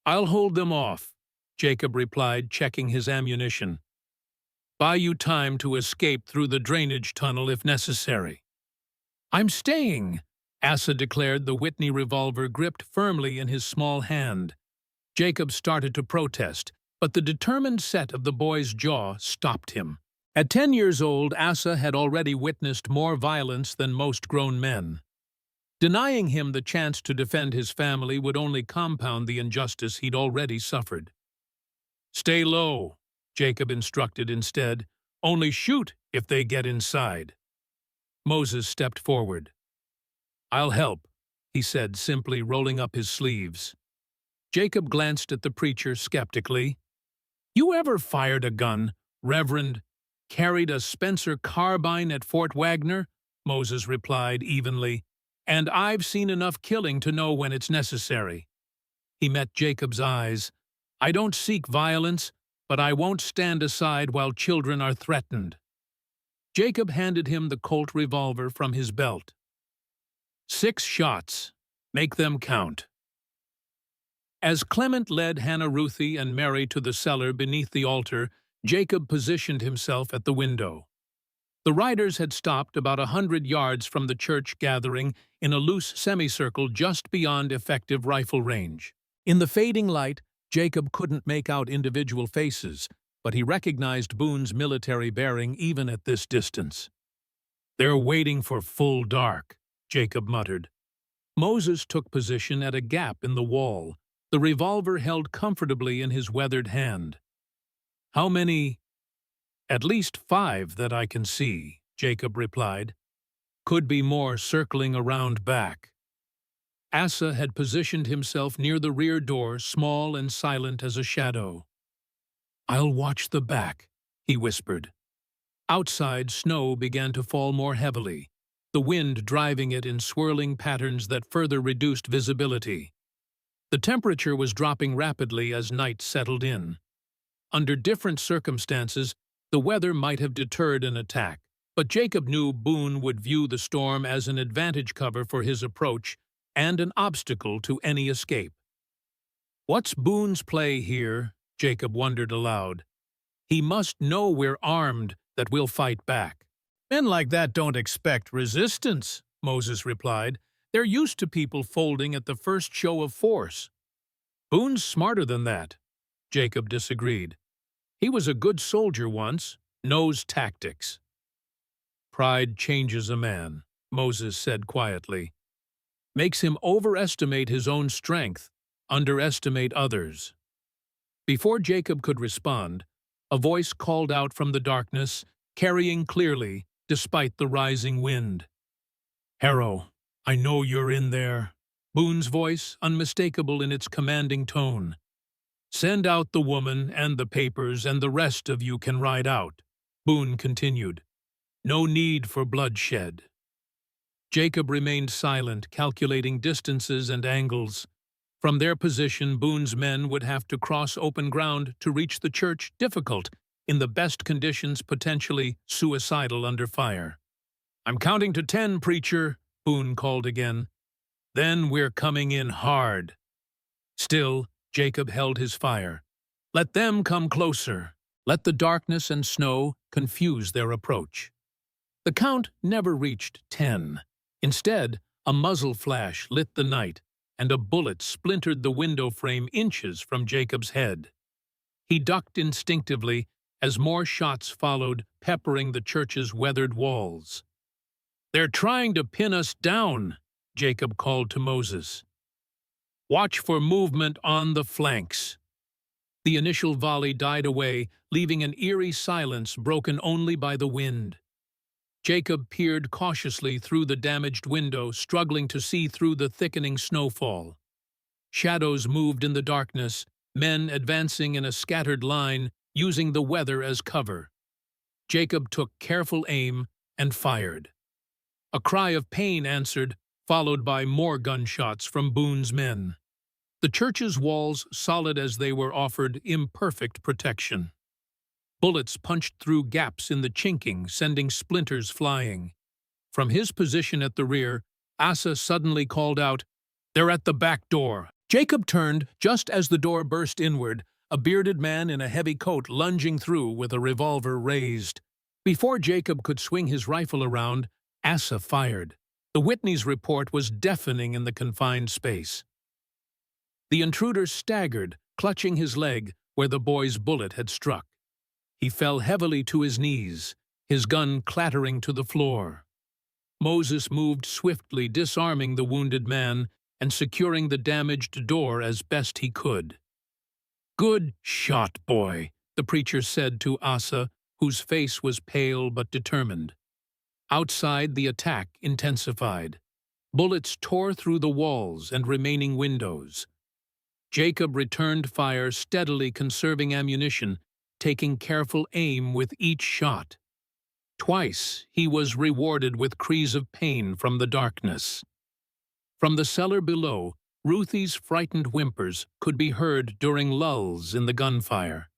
I'll hold them off, Jacob replied, checking his ammunition. Buy you time to escape through the drainage tunnel if necessary. I'm staying, Asa declared, the Whitney revolver gripped firmly in his small hand. Jacob started to protest, but the determined set of the boy's jaw stopped him. At 10 years old, Asa had already witnessed more violence than most grown men. Denying him the chance to defend his family would only compound the injustice he'd already suffered. Stay low, Jacob instructed instead. Only shoot if they get inside. Moses stepped forward. I'll help, he said, simply rolling up his sleeves. Jacob glanced at the preacher skeptically. You ever fired a gun, Reverend? Carried a Spencer carbine at Fort Wagner? Moses replied evenly. And I've seen enough killing to know when it's necessary. He met Jacob's eyes. I don't seek violence, but I won't stand aside while children are threatened. Jacob handed him the Colt revolver from his belt. 6 shots. Make them count. As Clement led Hannah, Ruthie, and Mary to the cellar beneath the altar, Jacob positioned himself at the window. The riders had stopped about 100 yards from the church gathering in a loose semicircle just beyond effective rifle range. In the fading light, Jacob couldn't make out individual faces, but he recognized Boone's military bearing even at this distance. They're waiting for full dark, Jacob muttered. Moses took position at a gap in the wall, the revolver held comfortably in his weathered hand. How many? At least 5 that I can see, Jacob replied. Could be more circling around back. Asa had positioned himself near the rear door, small and silent as a shadow. I'll watch the back, he whispered. Outside, snow began to fall more heavily, the wind driving it in swirling patterns that further reduced visibility. The temperature was dropping rapidly as night settled in. Under different circumstances, the weather might have deterred an attack, but Jacob knew Boone would view the storm as an advantage cover for his approach and an obstacle to any escape. What's Boone's play here? Jacob wondered aloud. He must know we're armed, that we'll fight back. Men like that don't expect resistance, Moses replied. They're used to people folding at the first show of force. Boone's smarter than that, Jacob disagreed. He was a good soldier once, knows tactics. Pride changes a man, Moses said quietly. Makes him overestimate his own strength, underestimate others. Before Jacob could respond, a voice called out from the darkness, carrying clearly, despite the rising wind. Harrow, I know you're in there. Boone's voice, unmistakable in its commanding tone. Send out the woman and the papers, and the rest of you can ride out, Boone continued. No need for bloodshed. Jacob remained silent, calculating distances and angles. From their position, Boone's men would have to cross open ground to reach the church, difficult, in the best conditions, potentially suicidal under fire. I'm counting to 10, preacher, Boone called again. Then we're coming in hard. Still, Jacob held his fire. Let them come closer. Let the darkness and snow confuse their approach. The count never reached 10. Instead, a muzzle flash lit the night, and a bullet splintered the window frame inches from Jacob's head. He ducked instinctively as more shots followed, peppering the church's weathered walls. They're trying to pin us down, Jacob called to Moses. Watch for movement on the flanks. The initial volley died away, leaving an eerie silence broken only by the wind. Jacob peered cautiously through the damaged window, struggling to see through the thickening snowfall. Shadows moved in the darkness, men advancing in a scattered line, using the weather as cover. Jacob took careful aim and fired. A cry of pain answered, followed by more gunshots from Boone's men. The church's walls, solid as they were, offered imperfect protection. Bullets punched through gaps in the chinking, sending splinters flying. From his position at the rear, Asa suddenly called out, "They're at the back door." Jacob turned just as the door burst inward, a bearded man in a heavy coat lunging through with a revolver raised. Before Jacob could swing his rifle around, Asa fired. The Whitney's report was deafening in the confined space. The intruder staggered, clutching his leg where the boy's bullet had struck. He fell heavily to his knees, his gun clattering to the floor. Moses moved swiftly, disarming the wounded man and securing the damaged door as best he could. "Good shot, boy," the preacher said to Asa, whose face was pale but determined. Outside, the attack intensified. Bullets tore through the walls and remaining windows. Jacob returned fire, steadily conserving ammunition, taking careful aim with each shot. Twice he was rewarded with cries of pain from the darkness. From the cellar below, Ruthie's frightened whimpers could be heard during lulls in the gunfire.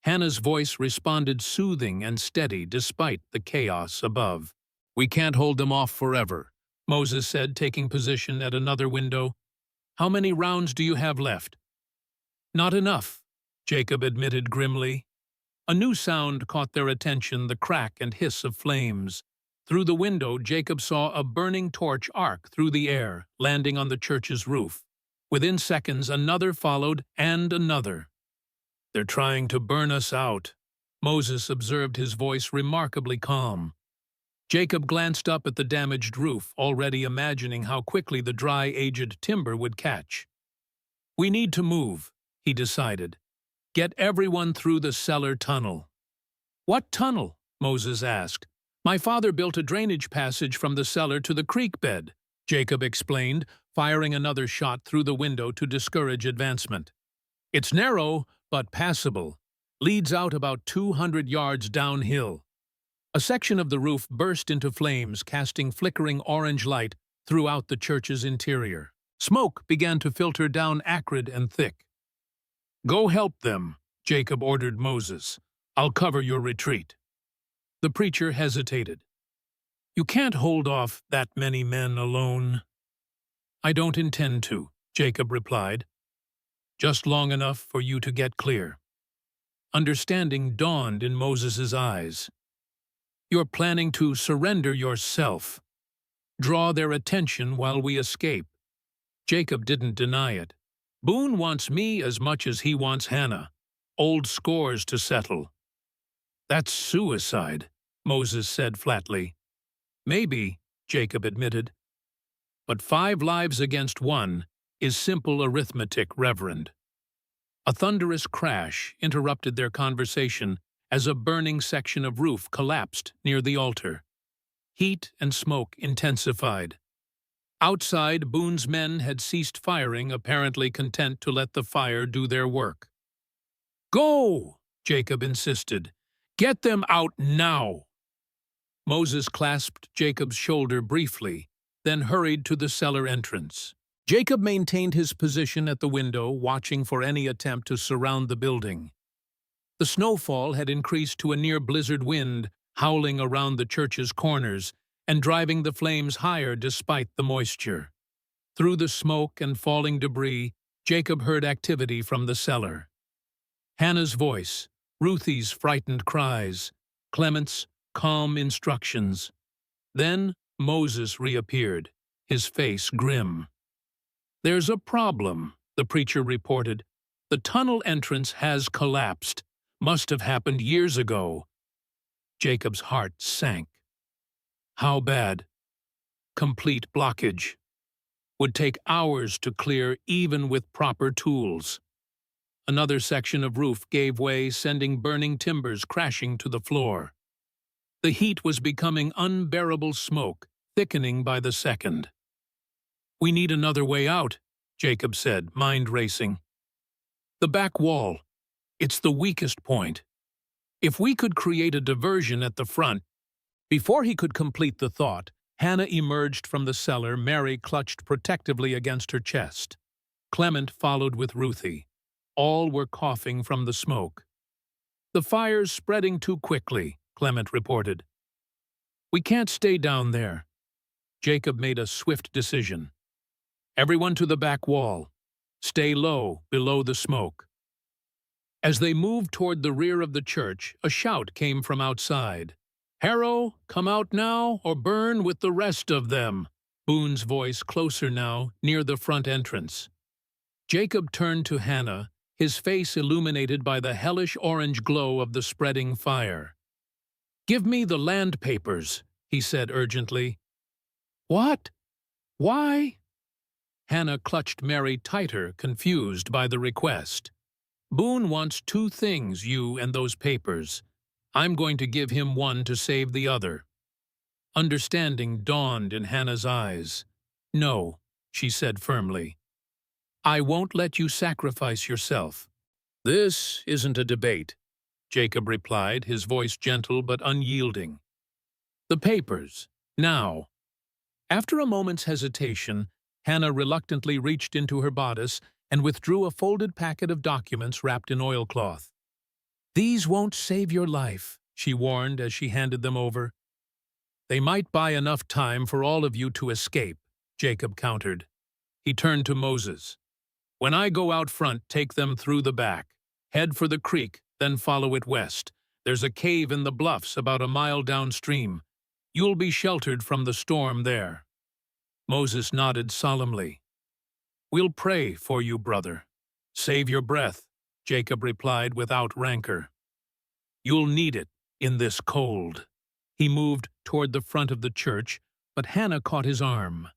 Hannah's voice responded soothing and steady despite the chaos above. "We can't hold them off forever," Moses said, taking position at another window. "How many rounds do you have left?" "Not enough," Jacob admitted grimly. A new sound caught their attention, the crack and hiss of flames. Through the window, Jacob saw a burning torch arc through the air, landing on the church's roof. Within seconds, another followed, and another. "They're trying to burn us out," Moses observed, his voice remarkably calm. Jacob glanced up at the damaged roof, already imagining how quickly the dry, aged timber would catch. "We need to move," he decided. "Get everyone through the cellar tunnel." "What tunnel?" Moses asked. "My father built a drainage passage from the cellar to the creek bed," Jacob explained, firing another shot through the window to discourage advancement. "It's narrow, but passable. Leads out about 200 yards downhill." A section of the roof burst into flames, casting flickering orange light throughout the church's interior. Smoke began to filter down acrid and thick. "Go help them," Jacob ordered Moses. "I'll cover your retreat." The preacher hesitated. "You can't hold off that many men alone." "I don't intend to," Jacob replied. "Just long enough for you to get clear." Understanding dawned in Moses's eyes. "You're planning to surrender yourself. Draw their attention while we escape." Jacob didn't deny it. "Boone wants me as much as he wants Hannah. Old scores to settle." "That's suicide," Moses said flatly. "Maybe," Jacob admitted. "But 5 lives against 1 is simple arithmetic, Reverend." A thunderous crash interrupted their conversation as a burning section of roof collapsed near the altar. Heat and smoke intensified. Outside, Boone's men had ceased firing, apparently content to let the fire do their work. "Go!" Jacob insisted. "Get them out now!" Moses clasped Jacob's shoulder briefly, then hurried to the cellar entrance. Jacob maintained his position at the window, watching for any attempt to surround the building. The snowfall had increased to a near-blizzard wind, howling around the church's corners and driving the flames higher despite the moisture. Through the smoke and falling debris, Jacob heard activity from the cellar. Hannah's voice, Ruthie's frightened cries, Clement's calm instructions. Then Moses reappeared, his face grim. "There's a problem," the preacher reported. "The tunnel entrance has collapsed. Must have happened years ago." Jacob's heart sank. "How bad?" "Complete blockage. Would take hours to clear even with proper tools." Another section of roof gave way, sending burning timbers crashing to the floor. The heat was becoming unbearable smoke, thickening by the second. "We need another way out," Jacob said, mind racing. "The back wall. It's the weakest point. If we could create a diversion at the front." Before he could complete the thought, Hannah emerged from the cellar, Mary clutched protectively against her chest. Clement followed with Ruthie. All were coughing from the smoke. "The fire's spreading too quickly," Clement reported. "We can't stay down there." Jacob made a swift decision. "Everyone to the back wall. Stay low, below the smoke." As they moved toward the rear of the church, a shout came from outside. "Harrow, come out now, or burn with the rest of them." Boone's voice closer now, near the front entrance. Jacob turned to Hannah, his face illuminated by the hellish orange glow of the spreading fire. "Give me the land papers," he said urgently. "What? Why?" Hannah clutched Mary tighter, confused by the request. "Boone wants two things, you and those papers. I'm going to give him one to save the other." Understanding dawned in Hannah's eyes. "No," she said firmly. "I won't let you sacrifice yourself." "This isn't a debate," Jacob replied, his voice gentle but unyielding. "The papers, now." After a moment's hesitation, Hannah reluctantly reached into her bodice and withdrew a folded packet of documents wrapped in oilcloth. "These won't save your life," she warned as she handed them over. "They might buy enough time for all of you to escape," Jacob countered. He turned to Moses. "When I go out front, take them through the back. Head for the creek, then follow it west. There's a cave in the bluffs about a mile downstream. You'll be sheltered from the storm there." Moses nodded solemnly. "We'll pray for you, brother." "Save your breath," Jacob replied without rancor. "You'll need it in this cold." He moved toward the front of the church, but Hannah caught his arm.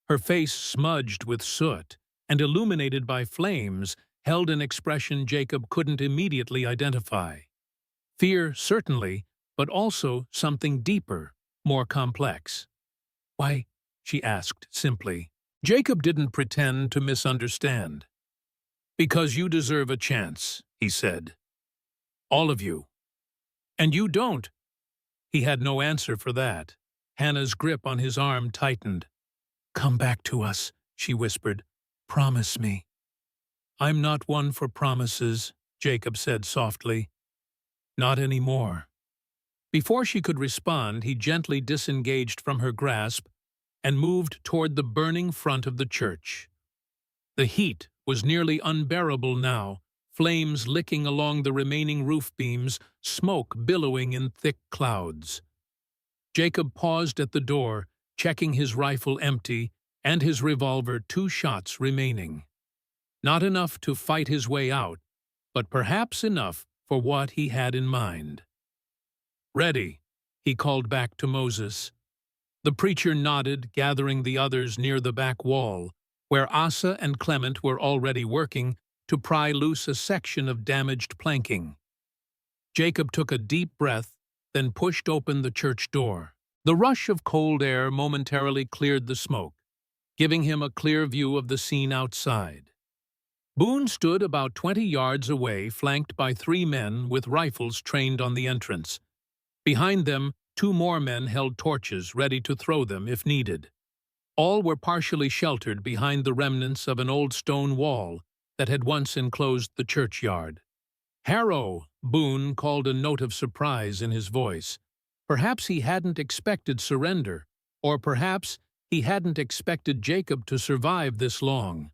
Her face, smudged with soot and illuminated by flames, held an expression Jacob couldn't immediately identify. Fear, certainly, but also something deeper, more complex. "Why?" she asked simply. Jacob didn't pretend to misunderstand. "Because you deserve a chance," he said. "All of you. And you don't." He had no answer for that. Hannah's grip on his arm tightened. "Come back to us," she whispered. "Promise me." "I'm not one for promises," Jacob said softly. "Not anymore." Before she could respond, he gently disengaged from her grasp and moved toward the burning front of the church. The heat was nearly unbearable now, flames licking along the remaining roof beams, smoke billowing in thick clouds. Jacob paused at the door, checking his rifle empty and his revolver 2 shots remaining. Not enough to fight his way out, but perhaps enough for what he had in mind. "Ready," he called back to Moses. The preacher nodded, gathering the others near the back wall, where Asa and Clement were already working to pry loose a section of damaged planking. Jacob took a deep breath, then pushed open the church door. The rush of cold air momentarily cleared the smoke, giving him a clear view of the scene outside. Boone stood about 20 yards away, flanked by 3 men with rifles trained on the entrance. Behind them, 2 more men held torches, ready to throw them if needed. All were partially sheltered behind the remnants of an old stone wall that had once enclosed the churchyard. "Harrow," Boone called, a note of surprise in his voice. Perhaps he hadn't expected surrender, or perhaps he hadn't expected Jacob to survive this long.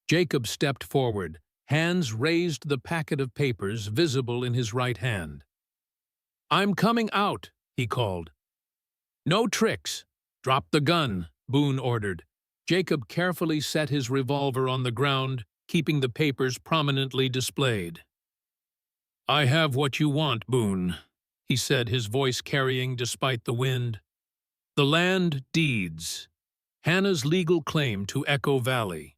Jacob stepped forward, hands raised, the packet of papers visible in his right hand. "I'm coming out," he called. "No tricks. Drop the gun," Boone ordered. Jacob carefully set his revolver on the ground, keeping the papers prominently displayed. "I have what you want, Boone," he said, his voice carrying despite the wind. "The land deeds. Hannah's legal claim to Echo Valley."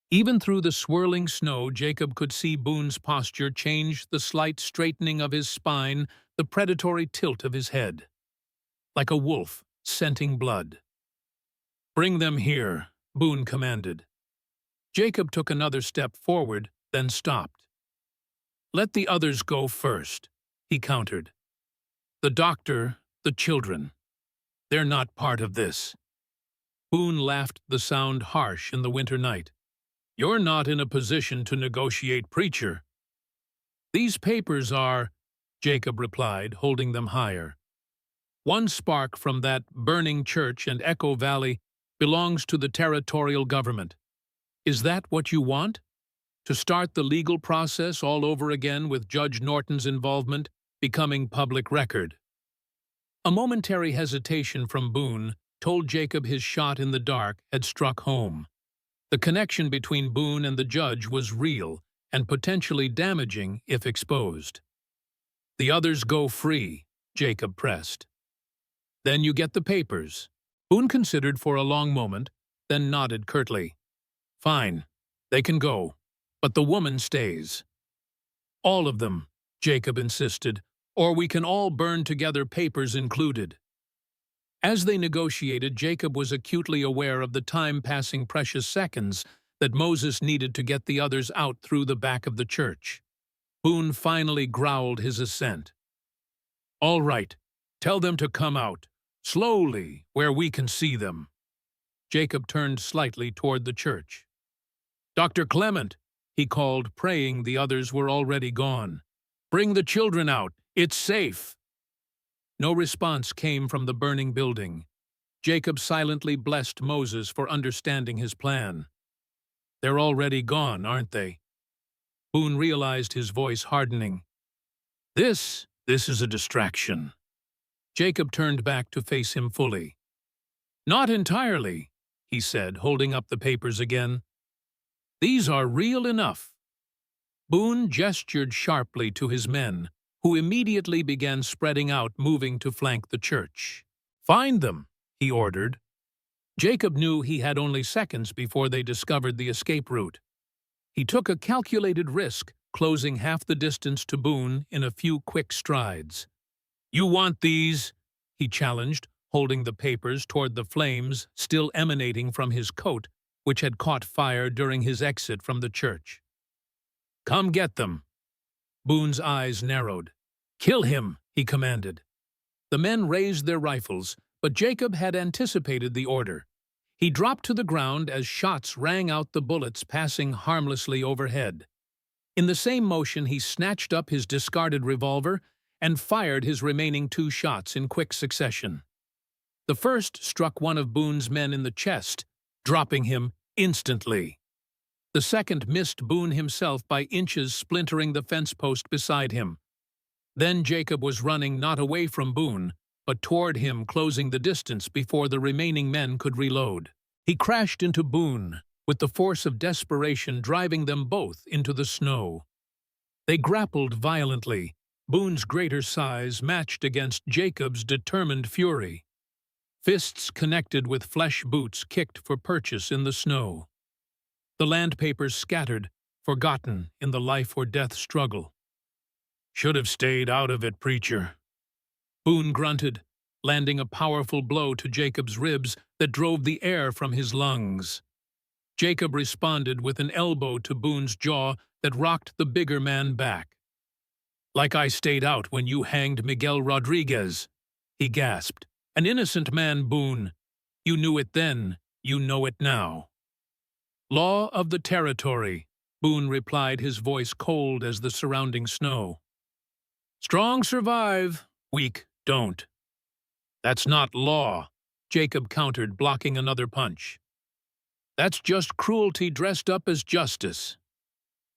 Even through the swirling snow, Jacob could see Boone's posture change, the slight straightening of his spine, the predatory tilt of his head. Like a wolf, scenting blood. "Bring them here," Boone commanded. Jacob took another step forward, then stopped. "Let the others go first," he countered. "The doctor, the children. They're not part of this." Boone laughed, the sound harsh in the winter night. "You're not in a position to negotiate, preacher." "These papers are," Jacob replied, holding them higher. "One spark from that burning church and Echo Valley belongs to the territorial government. Is that what you want? To start the legal process all over again with Judge Norton's involvement becoming public record?" A momentary hesitation from Boone told Jacob his shot in the dark had struck home. The connection between Boone and the judge was real and potentially damaging if exposed. "The others go free," Jacob pressed. "Then you get the papers." Boone considered for a long moment, then nodded curtly. "Fine, they can go, but the woman stays." "All of them," Jacob insisted, "or we can all burn together, papers included." As they negotiated, Jacob was acutely aware of the time-passing precious seconds that Moses needed to get the others out through the back of the church. Boone finally growled his assent. "All right, tell them to come out, slowly, where we can see them." Jacob turned slightly toward the church. "Dr. Clement," he called, praying the others were already gone. "Bring the children out. It's safe." No response came from the burning building. Jacob silently blessed Moses for understanding his plan. "They're already gone, aren't they?" Boone realized, his voice hardening. This is a distraction." Jacob turned back to face him fully. "Not entirely," he said, holding up the papers again. "These are real enough." Boone gestured sharply to his men, who immediately began spreading out, moving to flank the church. "Find them," he ordered. Jacob knew he had only seconds before they discovered the escape route. He took a calculated risk, closing half the distance to Boone in a few quick strides. "You want these?" he challenged, holding the papers toward the flames still emanating from his coat, which had caught fire during his exit from the church. "Come get them." Boone's eyes narrowed. "Kill him," he commanded. The men raised their rifles, but Jacob had anticipated the order. He dropped to the ground as shots rang out, the bullets passing harmlessly overhead. In the same motion, he snatched up his discarded revolver and fired his remaining 2 shots in quick succession. The first struck one of Boone's men in the chest, dropping him instantly. The second missed Boone himself by inches, splintering the fence post beside him. Then Jacob was running not away from Boone, but toward him, closing the distance before the remaining men could reload. He crashed into Boone, with the force of desperation driving them both into the snow. They grappled violently, Boone's greater size matched against Jacob's determined fury. Fists connected with flesh boots kicked for purchase in the snow. The land papers scattered, forgotten in the life-or-death struggle. "Should have stayed out of it, preacher." Boone grunted, landing a powerful blow to Jacob's ribs that drove the air from his lungs. Jacob responded with an elbow to Boone's jaw that rocked the bigger man back. "Like I stayed out when you hanged Miguel Rodriguez," he gasped. "An innocent man, Boone. You knew it then, you know it now." "Law of the territory," Boone replied, his voice cold as the surrounding snow. "Strong survive, weak don't." "That's not law," Jacob countered, blocking another punch. "That's just cruelty dressed up as justice."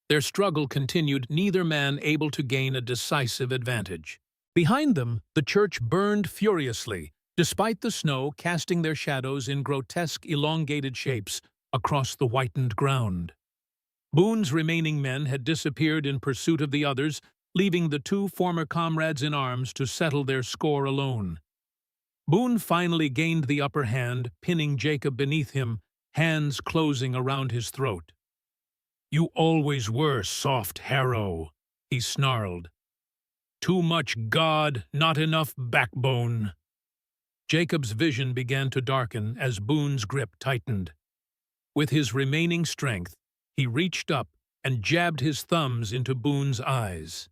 Their struggle continued, neither man able to gain a decisive advantage. Behind them, the church burned furiously, despite the snow casting their shadows in grotesque, elongated shapes across the whitened ground. Boone's remaining men had disappeared in pursuit of the others, leaving the 2 former comrades in arms to settle their score alone. Boone finally gained the upper hand, pinning Jacob beneath him, hands closing around his throat. "You always were soft, Harrow," he snarled. "Too much God, not enough backbone." Jacob's vision began to darken as Boone's grip tightened. With his remaining strength, he reached up and jabbed his thumbs into Boone's eyes.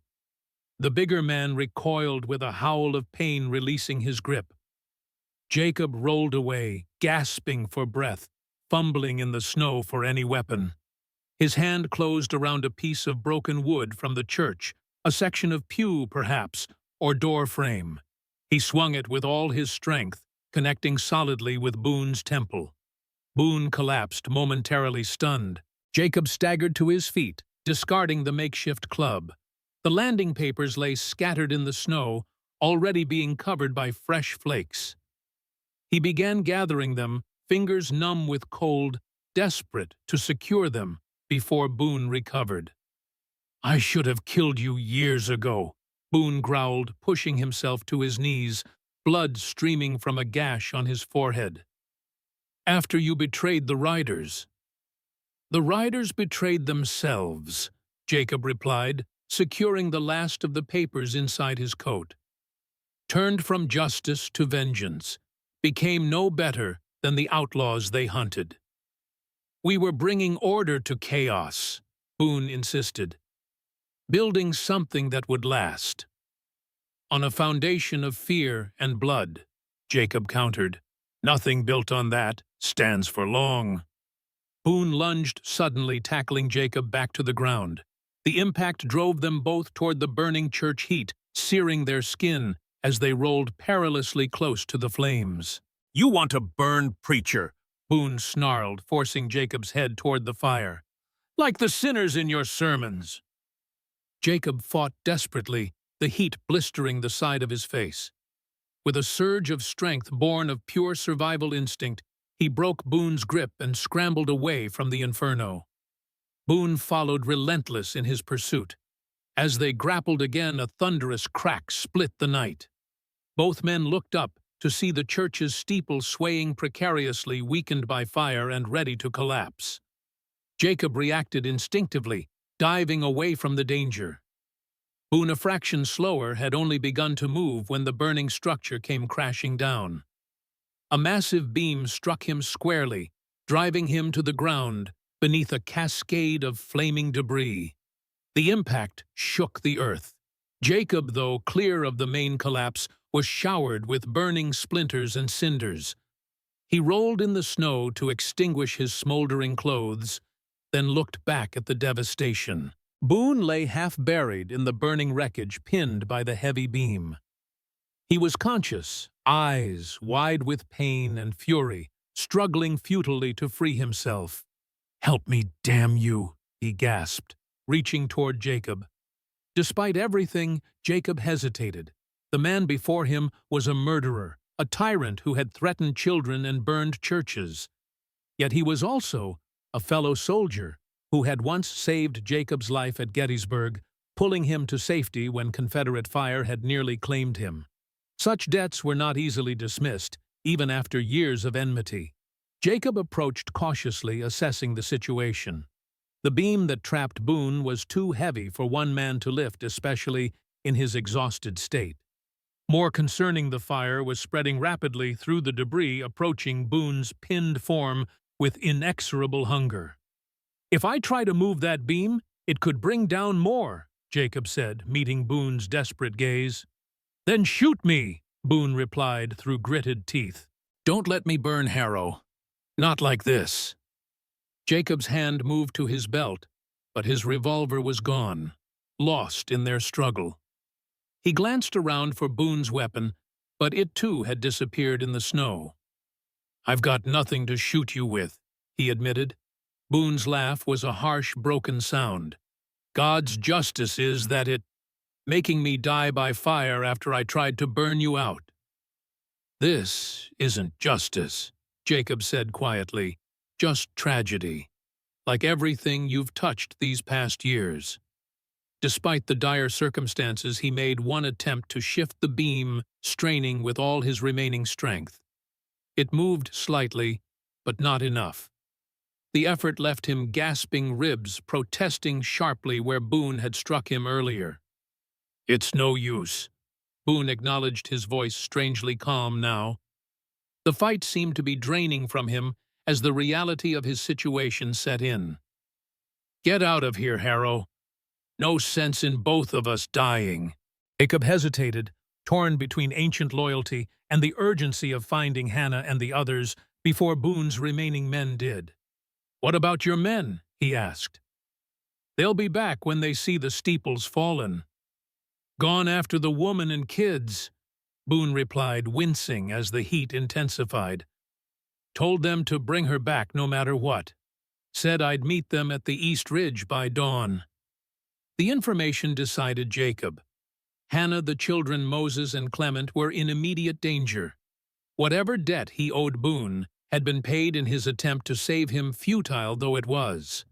The bigger man recoiled with a howl of pain, releasing his grip. Jacob rolled away, gasping for breath, fumbling in the snow for any weapon. His hand closed around a piece of broken wood from the church, a section of pew, perhaps, or door frame. He swung it with all his strength, connecting solidly with Boone's temple. Boone collapsed, momentarily stunned. Jacob staggered to his feet, discarding the makeshift club. The landing papers lay scattered in the snow, already being covered by fresh flakes. He began gathering them, fingers numb with cold, desperate to secure them before Boone recovered. "I should have killed you years ago," Boone growled, pushing himself to his knees, blood streaming from a gash on his forehead. "After you betrayed the riders." "The riders betrayed themselves," Jacob replied, securing the last of the papers inside his coat. "Turned from justice to vengeance, became no better than the outlaws they hunted." "We were bringing order to chaos," Boone insisted. "Building something that would last." "On a foundation of fear and blood," Jacob countered. "Nothing built on that stands for long." Boone lunged suddenly, tackling Jacob back to the ground. The impact drove them both toward the burning church heat, searing their skin as they rolled perilously close to the flames. "You want to burn, preacher," Boone snarled, forcing Jacob's head toward the fire. "Like the sinners in your sermons." Jacob fought desperately, the heat blistering the side of his face. With a surge of strength born of pure survival instinct, he broke Boone's grip and scrambled away from the inferno. Boone followed, relentless in his pursuit. As they grappled again, a thunderous crack split the night. Both men looked up to see the church's steeple swaying precariously, weakened by fire and ready to collapse. Jacob reacted instinctively, diving away from the danger. Boone, a fraction slower, had only begun to move when the burning structure came crashing down. A massive beam struck him squarely, driving him to the ground beneath a cascade of flaming debris. The impact shook the earth. Jacob, though clear of the main collapse, was showered with burning splinters and cinders. He rolled in the snow to extinguish his smoldering clothes, then looked back at the devastation. Boone lay half-buried in the burning wreckage, pinned by the heavy beam. He was conscious, eyes wide with pain and fury, struggling futilely to free himself. "Help me, damn you," he gasped, reaching toward Jacob. Despite everything, Jacob hesitated. The man before him was a murderer, a tyrant who had threatened children and burned churches. Yet he was also a fellow soldier who had once saved Jacob's life at Gettysburg, pulling him to safety when Confederate fire had nearly claimed him. Such debts were not easily dismissed, even after years of enmity. Jacob approached cautiously, assessing the situation. The beam that trapped Boone was too heavy for one man to lift, especially in his exhausted state. More concerning, the fire was spreading rapidly through the debris, approaching Boone's pinned form with inexorable hunger. "If I try to move that beam, it could bring down more," Jacob said, meeting Boone's desperate gaze. "Then shoot me," Boone replied through gritted teeth. "Don't let me burn, Harrow. Not like this." Jacob's hand moved to his belt, but his revolver was gone, lost in their struggle. He glanced around for Boone's weapon, but it too had disappeared in the snow. "I've got nothing to shoot you with," he admitted. Boone's laugh was a harsh, broken sound. "God's justice is that making me die by fire after I tried to burn you out." "This isn't justice," Jacob said quietly. "Just tragedy, like everything you've touched these past years." Despite the dire circumstances, he made one attempt to shift the beam, straining with all his remaining strength. It moved slightly, but not enough. The effort left him gasping ribs, protesting sharply where Boone had struck him earlier. "It's no use," Boone acknowledged, his voice strangely calm now. The fight seemed to be draining from him as the reality of his situation set in. "Get out of here, Harrow. No sense in both of us dying." Jacob hesitated, torn between ancient loyalty and the urgency of finding Hannah and the others before Boone's remaining men did. "What about your men?" he asked. "They'll be back when they see the steeples fallen." "Gone after the woman and kids," Boone replied, wincing as the heat intensified. "Told them to bring her back no matter what. Said I'd meet them at the East Ridge by dawn." The information decided Jacob. Hannah, the children Moses and Clement were in immediate danger. Whatever debt he owed Boone had been paid in his attempt to save him, futile though it was.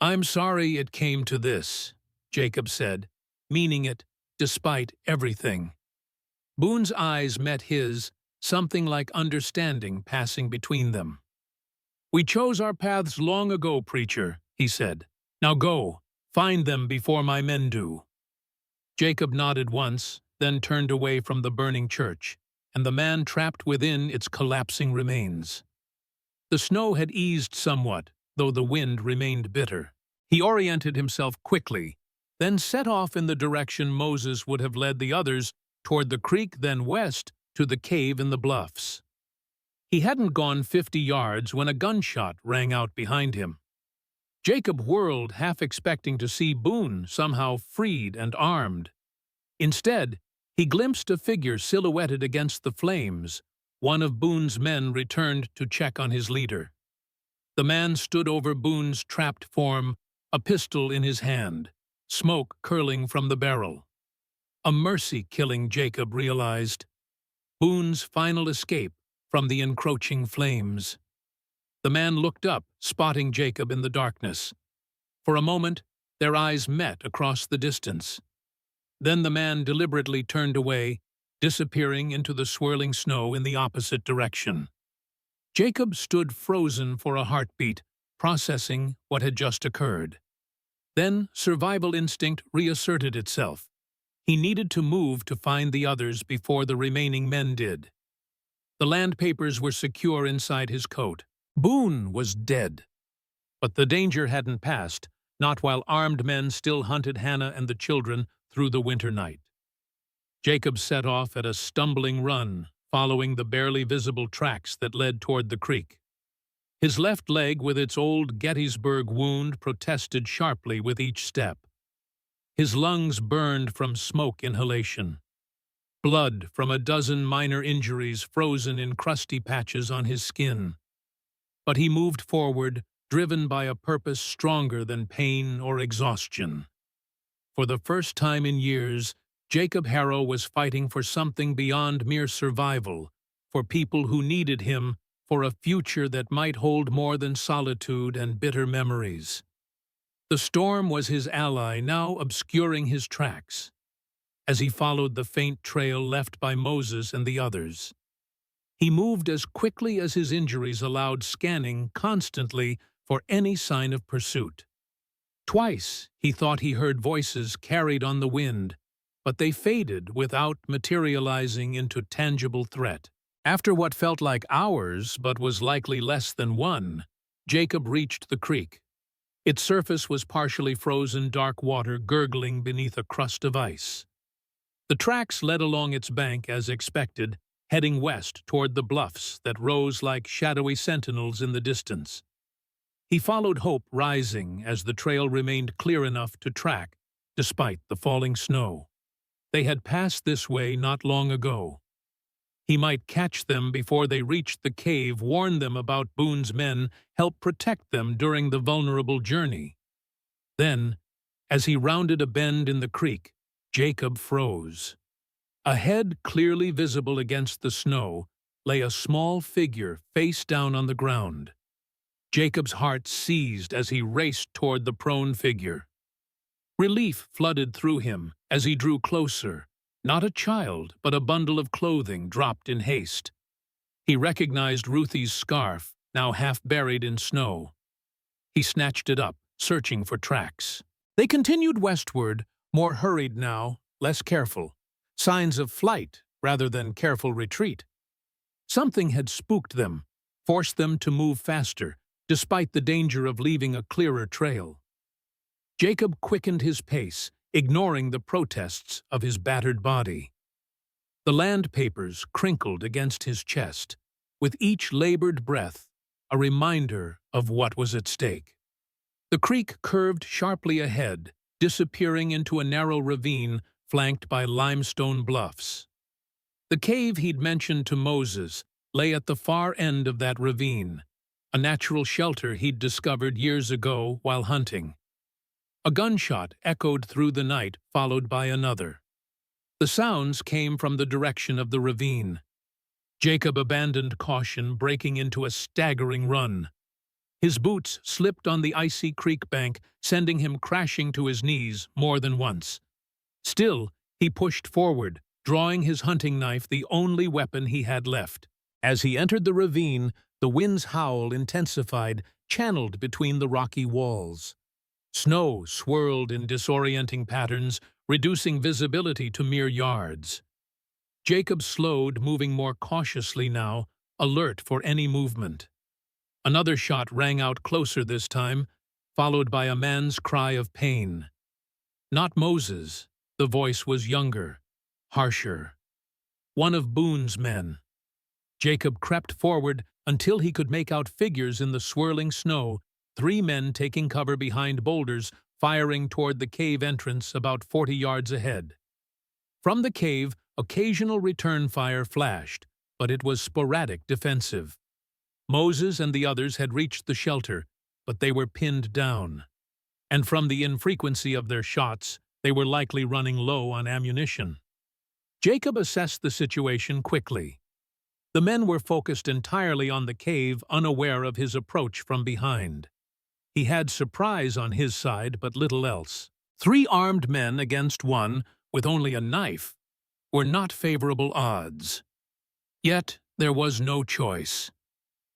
"I'm sorry it came to this," Jacob said, meaning it despite everything. Boone's eyes met his, something like understanding passing between them. "We chose our paths long ago, preacher," he said. "Now go, find them before my men do." Jacob nodded once, then turned away from the burning church, and the man trapped within its collapsing remains. The snow had eased somewhat, though the wind remained bitter. He oriented himself quickly, then set off in the direction Moses would have led the others, toward the creek, then west to the cave in the bluffs. He hadn't gone 50 yards when a gunshot rang out behind him. Jacob whirled, half expecting to see Boone somehow freed and armed. Instead, he glimpsed a figure silhouetted against the flames. One of Boone's men returned to check on his leader. The man stood over Boone's trapped form, a pistol in his hand, smoke curling from the barrel. A mercy-killing, Jacob realized. Boone's final escape from the encroaching flames. The man looked up, spotting Jacob in the darkness. For a moment, their eyes met across the distance. Then the man deliberately turned away, disappearing into the swirling snow in the opposite direction. Jacob stood frozen for a heartbeat, processing what had just occurred. Then survival instinct reasserted itself. He needed to move to find the others before the remaining men did. The land papers were secure inside his coat. Boone was dead. But the danger hadn't passed, not while armed men still hunted Hannah and the children through the winter night. Jacob set off at a stumbling run, following the barely visible tracks that led toward the creek. His left leg, with its old Gettysburg wound, protested sharply with each step. His lungs burned from smoke inhalation. Blood from a dozen minor injuries frozen in crusty patches on his skin. But he moved forward, driven by a purpose stronger than pain or exhaustion. For the first time in years, Jacob Harrow was fighting for something beyond mere survival, for people who needed him, for a future that might hold more than solitude and bitter memories. The storm was his ally, now obscuring his tracks, as he followed the faint trail left by Moses and the others. He moved as quickly as his injuries allowed, scanning constantly for any sign of pursuit. Twice he thought he heard voices carried on the wind, but they faded without materializing into tangible threat. After what felt like hours, but was likely less than one, Jacob reached the creek. Its surface was partially frozen, dark water gurgling beneath a crust of ice. The tracks led along its bank as expected, heading west toward the bluffs that rose like shadowy sentinels in the distance. He followed hope rising as the trail remained clear enough to track, despite the falling snow. They had passed this way not long ago. He might catch them before they reached the cave, warn them about Boone's men, help protect them during the vulnerable journey. Then, as he rounded a bend in the creek, Jacob froze. Ahead, clearly visible against the snow, lay a small figure face down on the ground. Jacob's heart seized as he raced toward the prone figure. Relief flooded through him as he drew closer. Not a child, but a bundle of clothing dropped in haste. He recognized Ruthie's scarf, now half buried in snow. He snatched it up, searching for tracks. They continued westward, more hurried now, less careful. Signs of flight rather than careful retreat. Something had spooked them, forced them to move faster, despite the danger of leaving a clearer trail. Jacob quickened his pace, ignoring the protests of his battered body. The land papers crinkled against his chest, with each labored breath a reminder of what was at stake. The creek curved sharply ahead, disappearing into a narrow ravine flanked by limestone bluffs. The cave he'd mentioned to Moses lay at the far end of that ravine, a natural shelter he'd discovered years ago while hunting. A gunshot echoed through the night, followed by another. The sounds came from the direction of the ravine. Jacob abandoned caution, breaking into a staggering run. His boots slipped on the icy creek bank, sending him crashing to his knees more than once. Still, he pushed forward, drawing his hunting knife, the only weapon he had left. As he entered the ravine, the wind's howl intensified, channeled between the rocky walls. Snow swirled in disorienting patterns, reducing visibility to mere yards. Jacob slowed, moving more cautiously now, alert for any movement. Another shot rang out closer this time, followed by a man's cry of pain. Not Moses. The voice was younger, harsher. One of Boone's men. Jacob crept forward until he could make out figures in the swirling snow, 3 men taking cover behind boulders, firing toward the cave entrance about 40 yards ahead. From the cave, occasional return fire flashed, but it was sporadic, defensive. Moses and the others had reached the shelter, but they were pinned down. And from the infrequency of their shots, they were likely running low on ammunition. Jacob assessed the situation quickly. The men were focused entirely on the cave, unaware of his approach from behind. He had surprise on his side, but little else. 3 armed men against 1, with only a knife, were not favorable odds. Yet there was no choice.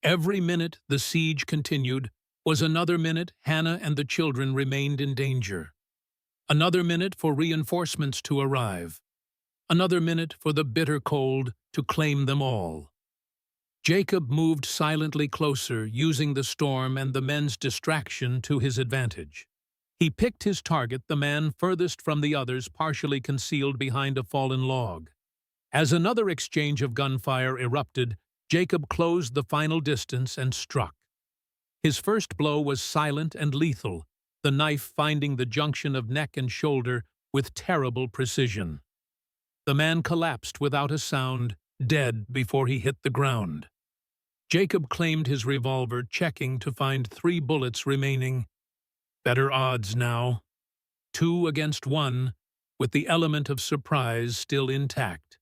Every minute the siege continued was another minute Hannah and the children remained in danger. Another minute for reinforcements to arrive. Another minute for the bitter cold to claim them all. Jacob moved silently closer, using the storm and the men's distraction to his advantage. He picked his target, the man furthest from the others, partially concealed behind a fallen log. As another exchange of gunfire erupted, Jacob closed the final distance and struck. His first blow was silent and lethal, the knife finding the junction of neck and shoulder with terrible precision. The man collapsed without a sound, dead before he hit the ground. Jacob claimed his revolver, checking to find 3 bullets remaining. Better odds now. 2 against 1, with the element of surprise still intact.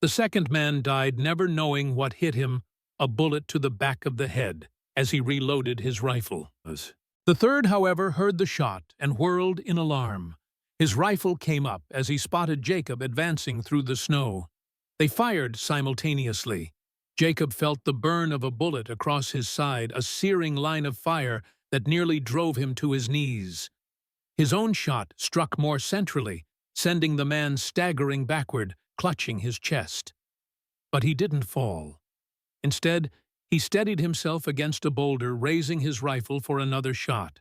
The second man died, never knowing what hit him, a bullet to the back of the head, as he reloaded his rifle. The third, however, heard the shot and whirled in alarm. His rifle came up as he spotted Jacob advancing through the snow. They fired simultaneously. Jacob felt the burn of a bullet across his side, a searing line of fire that nearly drove him to his knees. His own shot struck more centrally, sending the man staggering backward, clutching his chest. But he didn't fall. Instead, he steadied himself against a boulder, raising his rifle for another shot.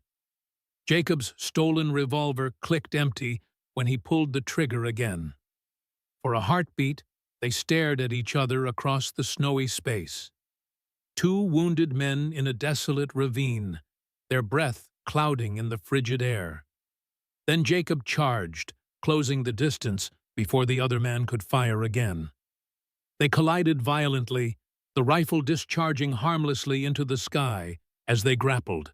Jacob's stolen revolver clicked empty when he pulled the trigger again. For a heartbeat, they stared at each other across the snowy space. 2 wounded men in a desolate ravine, their breath clouding in the frigid air. Then Jacob charged, closing the distance before the other man could fire again. They collided violently, the rifle discharging harmlessly into the sky as they grappled.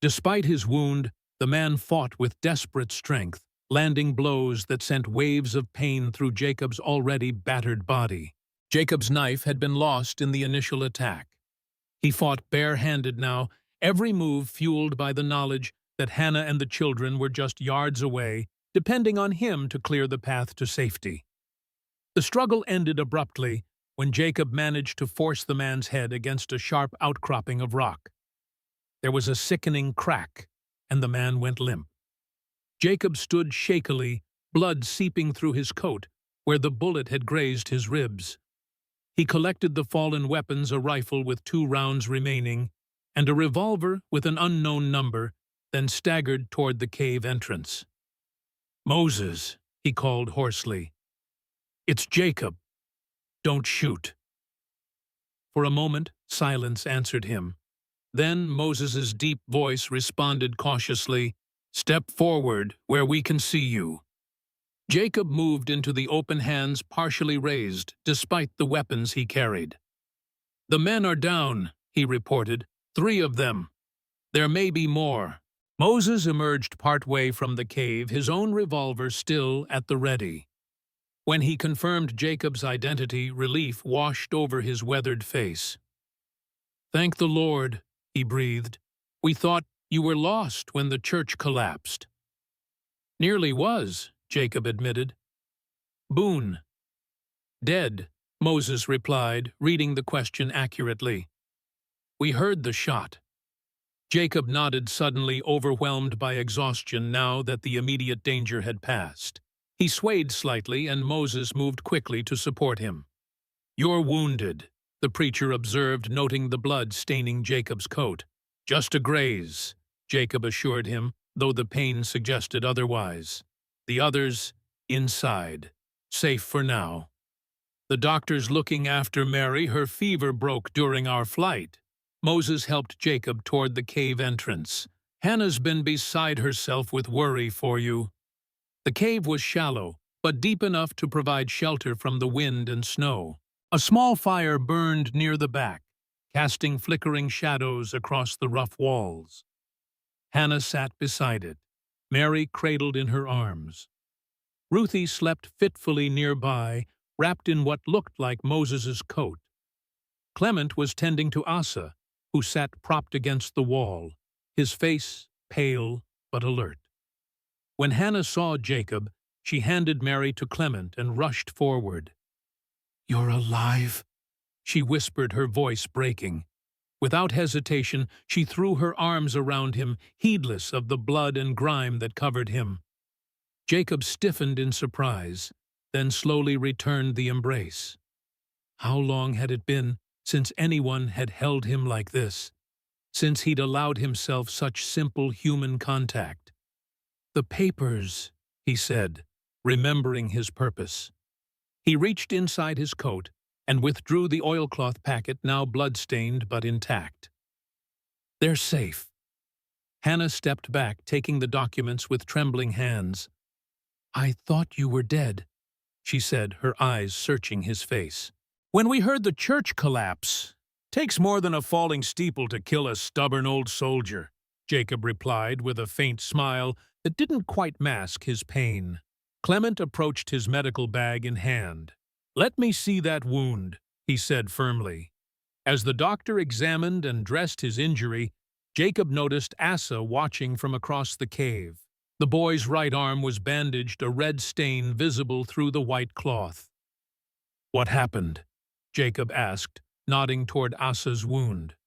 Despite his wound, the man fought with desperate strength, landing blows that sent waves of pain through Jacob's already battered body. Jacob's knife had been lost in the initial attack. He fought bare-handed now, every move fueled by the knowledge that Hannah and the children were just yards away, depending on him to clear the path to safety. The struggle ended abruptly when Jacob managed to force the man's head against a sharp outcropping of rock. There was a sickening crack, and the man went limp. Jacob stood shakily, blood seeping through his coat, where the bullet had grazed his ribs. He collected the fallen weapons, a rifle with 2 rounds remaining, and a revolver with an unknown number, then staggered toward the cave entrance. "Moses," he called hoarsely. It's Jacob. Don't shoot." For a moment, silence answered him. Then Moses's deep voice responded cautiously, "Step forward where we can see you." Jacob moved into the open hands partially raised, despite the weapons he carried. "The men are down," he reported. "3 of them. There may be more." Moses emerged partway from the cave, his own revolver still at the ready. When he confirmed Jacob's identity, relief washed over his weathered face. "Thank the Lord," he breathed. "We thought you were lost when the church collapsed." "Nearly was," Jacob admitted. "Boone." "Dead," Moses replied, reading the question accurately. "We heard the shot." Jacob nodded, suddenly overwhelmed by exhaustion now that the immediate danger had passed. He swayed slightly, and Moses moved quickly to support him. "You're wounded," the preacher observed, noting the blood staining Jacob's coat. "Just a graze," Jacob assured him, though the pain suggested otherwise. "The others, inside. Safe for now. The doctor's looking after Mary. Her fever broke during our flight." Moses helped Jacob toward the cave entrance. "Hannah's been beside herself with worry for you." The cave was shallow, but deep enough to provide shelter from the wind and snow. A small fire burned near the back, casting flickering shadows across the rough walls. Hannah sat beside it, Mary cradled in her arms. Ruthie slept fitfully nearby, wrapped in what looked like Moses's coat. Clement was tending to Asa, who sat propped against the wall, his face pale but alert. When Hannah saw Jacob, she handed Mary to Clement and rushed forward. "You're alive," she whispered, her voice breaking. Without hesitation, she threw her arms around him, heedless of the blood and grime that covered him. Jacob stiffened in surprise, then slowly returned the embrace. How long had it been since anyone had held him like this, since he'd allowed himself such simple human contact? "The papers," he said, remembering his purpose. He reached inside his coat and withdrew the oilcloth packet, now blood-stained but intact. "They're safe." Hannah stepped back, taking the documents with trembling hands. "I thought you were dead," she said, her eyes searching his face. "When we heard the church collapse, takes more than a falling steeple to kill a stubborn old soldier," Jacob replied with a faint smile that didn't quite mask his pain. Clement approached his medical bag in hand. "Let me see that wound," he said firmly. As the doctor examined and dressed his injury, Jacob noticed Asa watching from across the cave. The boy's right arm was bandaged, a red stain visible through the white cloth. "What happened?" Jacob asked, nodding toward Asa's wound.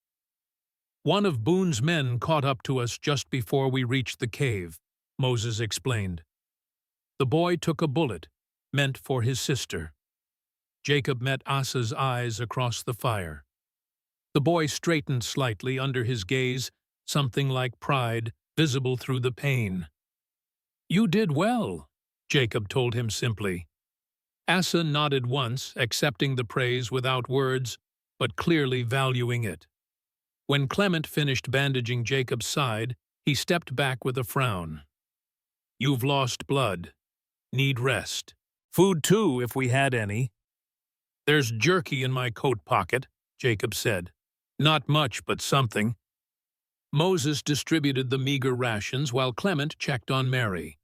"One of Boone's men caught up to us just before we reached the cave," Moses explained. "The boy took a bullet, meant for his sister." Jacob met Asa's eyes across the fire. The boy straightened slightly under his gaze, something like pride visible through the pain. "You did well," Jacob told him simply. Asa nodded once, accepting the praise without words, but clearly valuing it. When Clement finished bandaging Jacob's side, he stepped back with a frown. "You've lost blood. Need rest. Food too, if we had any." "There's jerky in my coat pocket," Jacob said. "Not much, but something." Moses distributed the meager rations while Clement checked on Mary.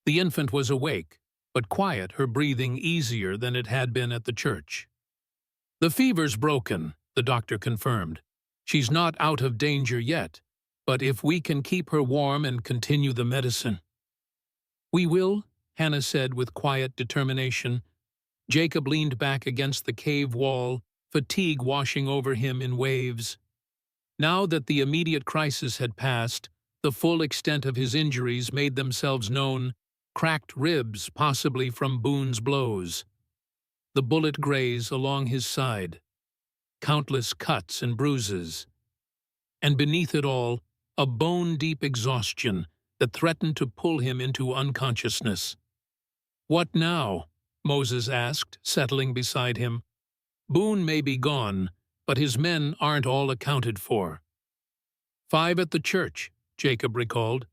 The infant was awake, but quiet, her breathing easier than it had been at the church. "The fever's broken," the doctor confirmed. "She's not out of danger yet, but if we can keep her warm and continue the medicine—" "We will," Hannah said with quiet determination. Jacob leaned back against the cave wall, fatigue washing over him in waves. Now that the immediate crisis had passed, the full extent of his injuries made themselves known: cracked ribs, possibly from Boone's blows, the bullet graze along his side, countless cuts and bruises, and beneath it all, a bone-deep exhaustion that threatened to pull him into unconsciousness. "What now?" Moses asked, settling beside him. Boone may be gone, but his men aren't all accounted for. 5 at the church, Jacob recalled.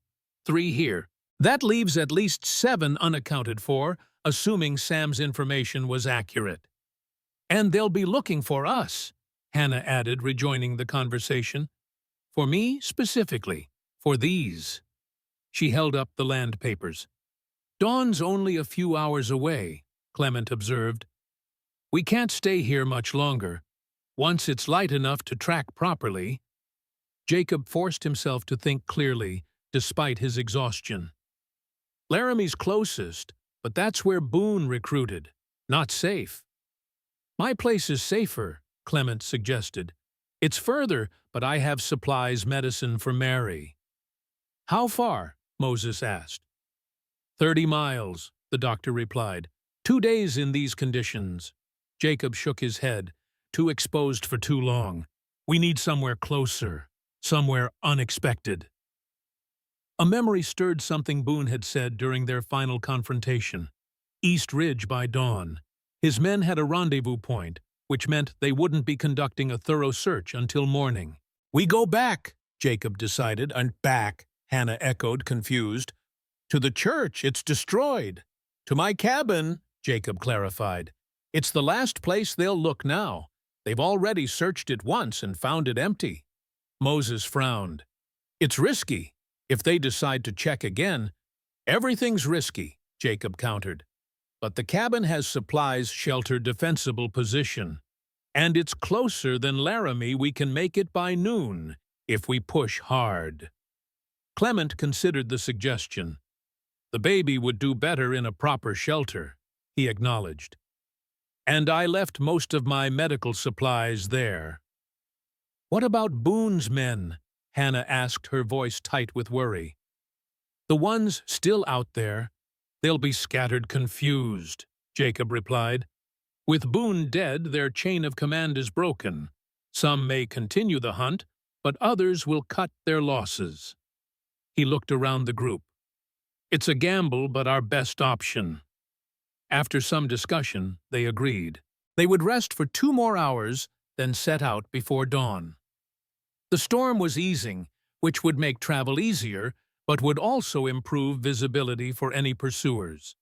3 here. That leaves at least 7 unaccounted for, assuming Sam's information was accurate. And they'll be looking for us, Hannah added, rejoining the conversation. For me, specifically. For these. She held up the land papers. Dawn's only a few hours away, Clement observed. We can't stay here much longer. Once it's light enough to track properly. Jacob forced himself to think clearly, despite his exhaustion. Laramie's closest, but that's where Boone recruited. Not safe. My place is safer, Clement suggested. It's further, but I have supplies medicine for Mary. How far? Moses asked. 30 miles, the doctor replied. 2 days in these conditions. Jacob shook his head. Too exposed for too long. We need somewhere closer. Somewhere unexpected. A memory stirred something Boone had said during their final confrontation. East Ridge by dawn. His men had a rendezvous point, which meant they wouldn't be conducting a thorough search until morning. We go back, Jacob decided. And back, Hannah echoed, confused. To the church, it's destroyed. To my cabin, Jacob clarified. It's the last place they'll look now. They've already searched it once and found it empty. Moses frowned. It's risky. If they decide to check again, everything's risky, Jacob countered. But the cabin has supplies, shelter, defensible position. And it's closer than Laramie. We can make it by noon, if we push hard. Clement considered the suggestion. The baby would do better in a proper shelter, he acknowledged. And I left most of my medical supplies there. What about Boone's men? Hannah asked, her voice tight with worry. The ones still out there. They'll be scattered confused, Jacob replied. With Boone dead, their chain of command is broken. Some may continue the hunt, but others will cut their losses. He looked around the group. It's a gamble, but our best option. After some discussion, they agreed. They would rest for 2 more hours, then set out before dawn. The storm was easing, which would make travel easier, but would also improve visibility for any pursuers.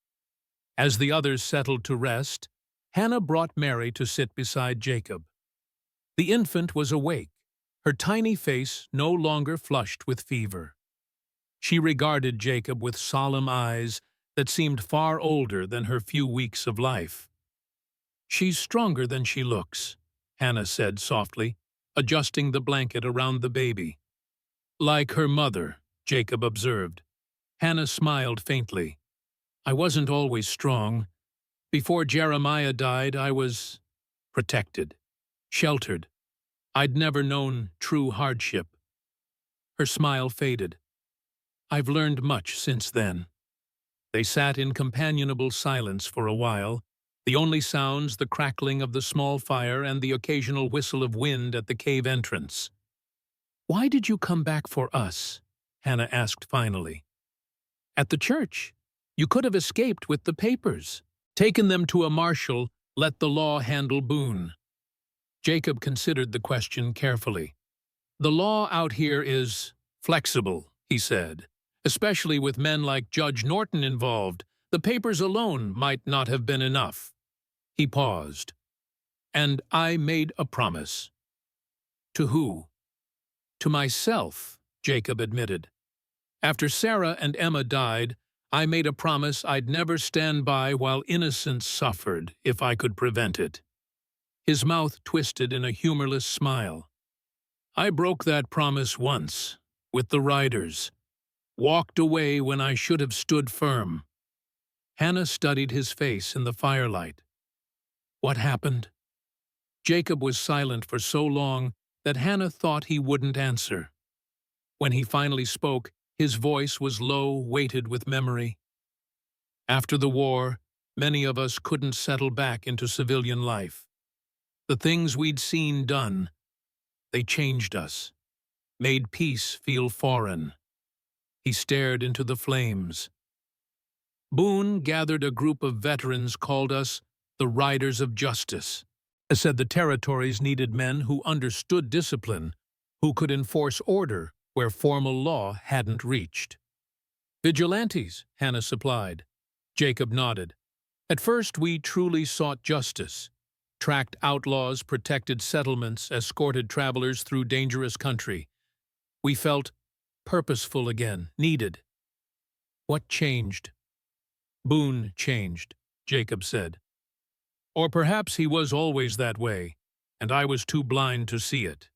As the others settled to rest, Hannah brought Mary to sit beside Jacob. The infant was awake, her tiny face no longer flushed with fever. She regarded Jacob with solemn eyes that seemed far older than her few weeks of life. She's stronger than she looks, Hannah said softly, adjusting the blanket around the baby. Like her mother, Jacob observed. Hannah smiled faintly. I wasn't always strong. Before Jeremiah died, I was protected, sheltered. I'd never known true hardship. Her smile faded. I've learned much since then. They sat in companionable silence for a while, the only sounds the crackling of the small fire and the occasional whistle of wind at the cave entrance. Why did you come back for us? Hannah asked finally. At the church. You could have escaped with the papers. Taken them to a marshal, let the law handle Boone. Jacob considered the question carefully. The law out here is flexible, he said. Especially with men like Judge Norton involved, the papers alone might not have been enough. He paused. And I made a promise. To who? To myself, Jacob admitted. After Sarah and Emma died, I made a promise I'd never stand by while innocence suffered if I could prevent it. His mouth twisted in a humorless smile. I broke that promise once, with the riders. Walked away when I should have stood firm. Hannah studied his face in the firelight. What happened? Jacob was silent for so long that Hannah thought he wouldn't answer. When he finally spoke, his voice was low, weighted with memory. After the war, many of us couldn't settle back into civilian life. The things we'd seen done, they changed us, made peace feel foreign. He stared into the flames. Boone gathered a group of veterans called us the Riders of Justice. I said the territories needed men who understood discipline, who could enforce order where formal law hadn't reached. Vigilantes, Hannah supplied. Jacob nodded. At first, we truly sought justice, tracked outlaws, protected settlements, escorted travelers through dangerous country. We felt purposeful again, needed. What changed? Boone changed, Jacob said. Or perhaps he was always that way, and I was too blind to see it.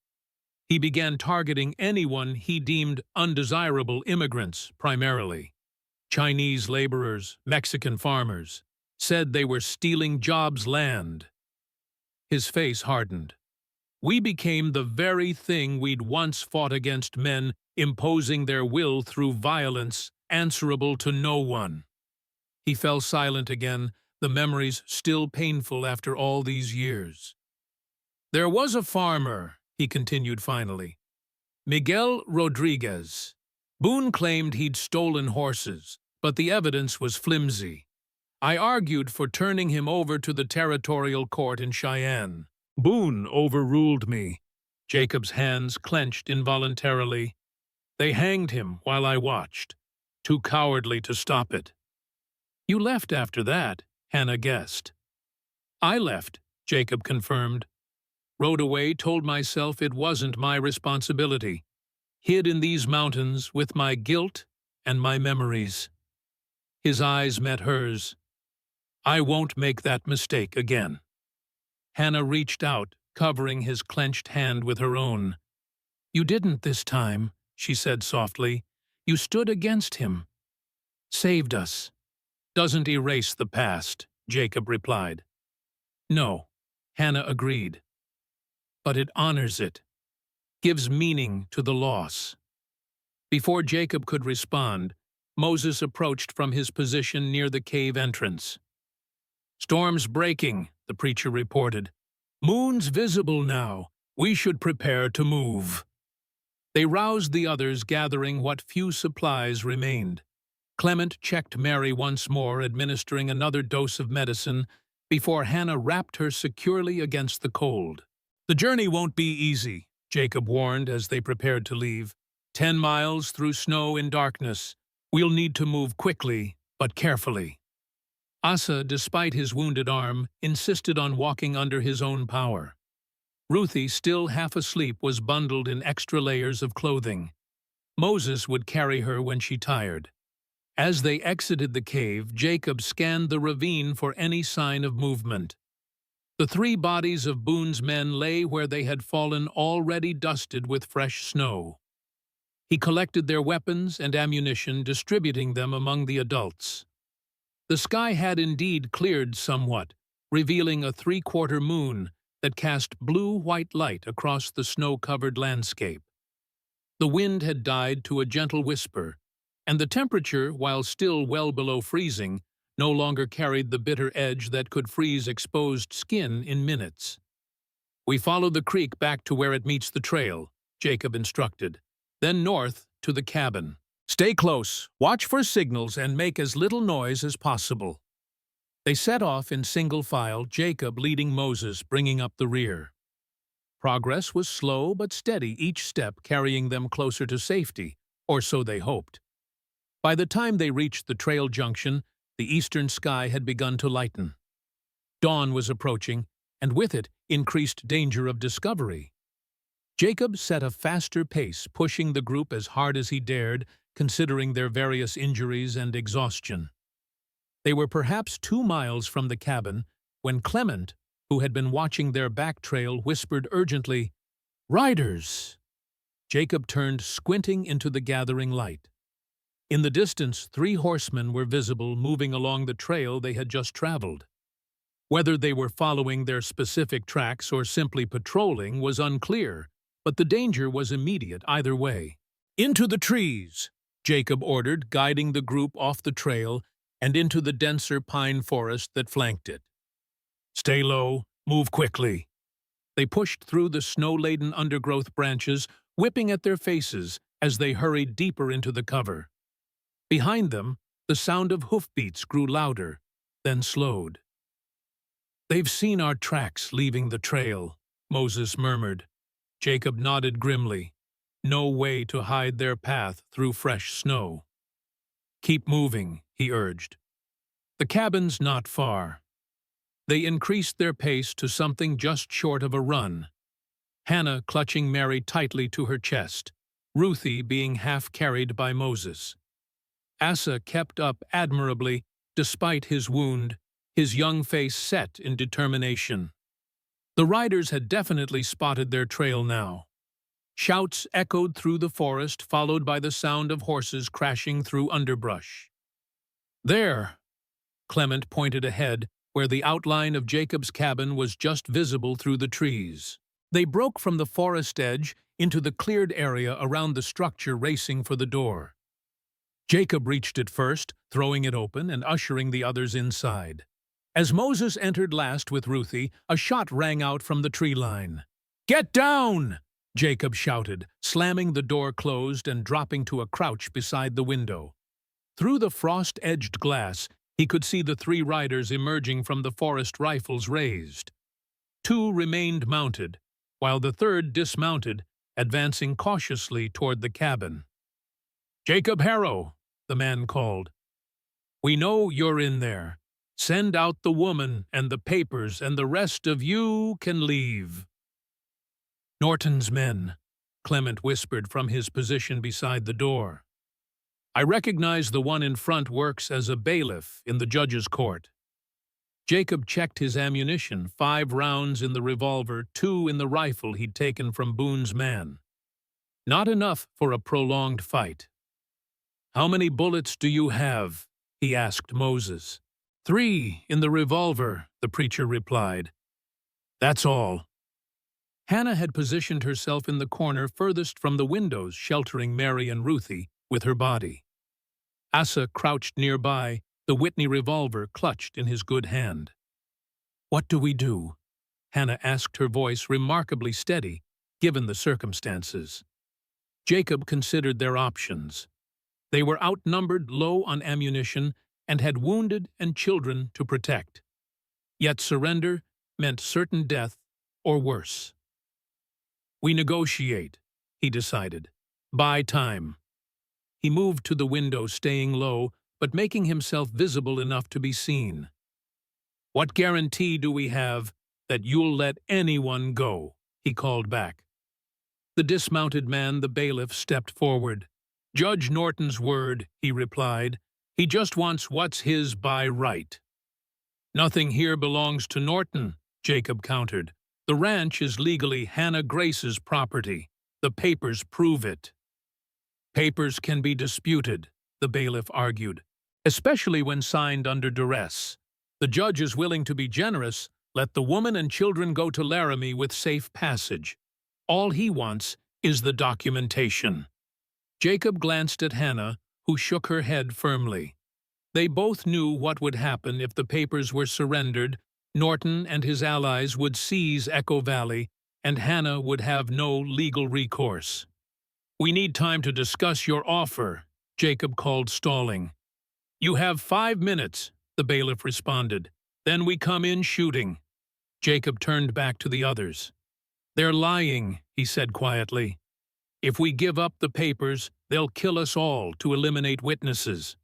He began targeting anyone he deemed undesirable immigrants, primarily. Chinese laborers, Mexican farmers, said they were stealing jobs' land. His face hardened. We became the very thing we'd once fought against, men imposing their will through violence, answerable to no one. He fell silent again, the memories still painful after all these years. There was a farmer, he continued finally, Miguel Rodriguez. Boone claimed he'd stolen horses, but the evidence was flimsy. I argued for turning him over to the territorial court in Cheyenne. Boone overruled me. Jacob's hands clenched involuntarily. They hanged him while I watched, too cowardly to stop it. You left after that, Hannah guessed. I left, Jacob confirmed. Rode away, told myself it wasn't my responsibility. Hid in these mountains with my guilt and my memories. His eyes met hers. I won't make that mistake again. Hannah reached out, covering his clenched hand with her own. You didn't this time, she said softly. You stood against him. Saved us. Doesn't erase the past, Jacob replied. No, Hannah agreed. But it honors it. Gives meaning to the loss. Before Jacob could respond, Moses approached from his position near the cave entrance. Storm's breaking, the preacher reported. Moon's visible now. We should prepare to move. They roused the others, gathering what few supplies remained. Clement checked Mary once more, administering another dose of medicine, before Hannah wrapped her securely against the cold. The journey won't be easy, Jacob warned as they prepared to leave. 10 miles through snow in darkness. We'll need to move quickly, but carefully. Asa, despite his wounded arm, insisted on walking under his own power. Ruthie, still half asleep, was bundled in extra layers of clothing. Moses would carry her when she tired. As they exited the cave, Jacob scanned the ravine for any sign of movement. The 3 bodies of Boone's men lay where they had fallen, already dusted with fresh snow. He collected their weapons and ammunition, distributing them among the adults. The sky had indeed cleared somewhat, revealing a 3/4 moon that cast blue-white light across the snow-covered landscape. The wind had died to a gentle whisper, and the temperature, while still well below freezing, no longer carried the bitter edge that could freeze exposed skin in minutes. We follow the creek back to where it meets the trail, Jacob instructed, then north to the cabin. Stay close, watch for signals, and make as little noise as possible. They set off in single file, Jacob leading Moses, bringing up the rear. Progress was slow but steady, each step carrying them closer to safety, or so they hoped. By the time they reached the trail junction, the eastern sky had begun to lighten. Dawn was approaching, and with it, increased danger of discovery. Jacob set a faster pace, pushing the group as hard as he dared, considering their various injuries and exhaustion. They were perhaps 2 miles from the cabin when Clement, who had been watching their back trail, whispered urgently, "Riders!" Jacob turned, squinting into the gathering light. In the distance, 3 horsemen were visible, moving along the trail they had just traveled. Whether they were following their specific tracks or simply patrolling was unclear, but the danger was immediate either way. "Into the trees!" Jacob ordered, guiding the group off the trail and into the denser pine forest that flanked it. "Stay low, move quickly." They pushed through the snow-laden undergrowth branches, whipping at their faces as they hurried deeper into the cover. Behind them, The sound of hoofbeats grew louder, then slowed. "They've seen our tracks leaving the trail," Moses murmured. Jacob nodded grimly. No way to hide their path through fresh snow. "Keep moving," he urged. "The cabin's not far." They increased their pace to something just short of a run, Hannah clutching Mary tightly to her chest, Ruthie being half-carried by Moses. Asa kept up admirably, despite his wound, his young face set in determination. The riders had definitely spotted their trail now. Shouts echoed through the forest, followed by the sound of horses crashing through underbrush. "There!" Clement pointed ahead, where the outline of Jacob's cabin was just visible through the trees. They broke from the forest edge into the cleared area around the structure, racing for the door. Jacob reached it first, throwing it open and ushering the others inside. As Moses entered last with Ruthie, a shot rang out from the tree line. "Get down!" Jacob shouted, slamming the door closed and dropping to a crouch beside the window. Through the frost-edged glass, he could see the three riders emerging from the forest, rifles raised. Two remained mounted, while the third dismounted, advancing cautiously toward the cabin. "Jacob Harrow," the man called. "We know you're in there. Send out the woman and the papers, and the rest of you can leave." "Norton's men," Clement whispered from his position beside the door. "I recognize the one in front works as a bailiff in the judge's court." Jacob checked his ammunition, 5 rounds in the revolver, 2 in the rifle he'd taken from Boone's man. Not enough for a prolonged fight. "How many bullets do you have?" he asked Moses. 3 in the revolver," the preacher replied. "That's all." Hannah had positioned herself in the corner furthest from the windows, sheltering Mary and Ruthie with her body. Asa crouched nearby, the Whitney revolver clutched in his good hand. "What do we do?" Hannah asked, her voice remarkably steady, given the circumstances. Jacob considered their options. They were outnumbered, low on ammunition, and had wounded and children to protect. Yet surrender meant certain death or worse. "We negotiate," he decided. "Buy time." He moved to the window, staying low, but making himself visible enough to be seen. "What guarantee do we have that you'll let anyone go?" he called back. The dismounted man, the bailiff, stepped forward. "Judge Norton's word," he replied. "He just wants what's his by right." "Nothing here belongs to Norton," Jacob countered. "The ranch is legally Hannah Grace's property. The papers prove it." "Papers can be disputed," the bailiff argued, "especially when signed under duress. The judge is willing to be generous. Let the woman and children go to Laramie with safe passage. All he wants is the documentation." Jacob glanced at Hannah, who shook her head firmly. They both knew what would happen if the papers were surrendered. Norton and his allies would seize Echo Valley, and Hannah would have no legal recourse. "We need time to discuss your offer," Jacob called, stalling. "You have 5 minutes," the bailiff responded. "Then we come in shooting." Jacob turned back to the others. "They're lying," he said quietly. "If we give up the papers, they'll kill us all to eliminate witnesses."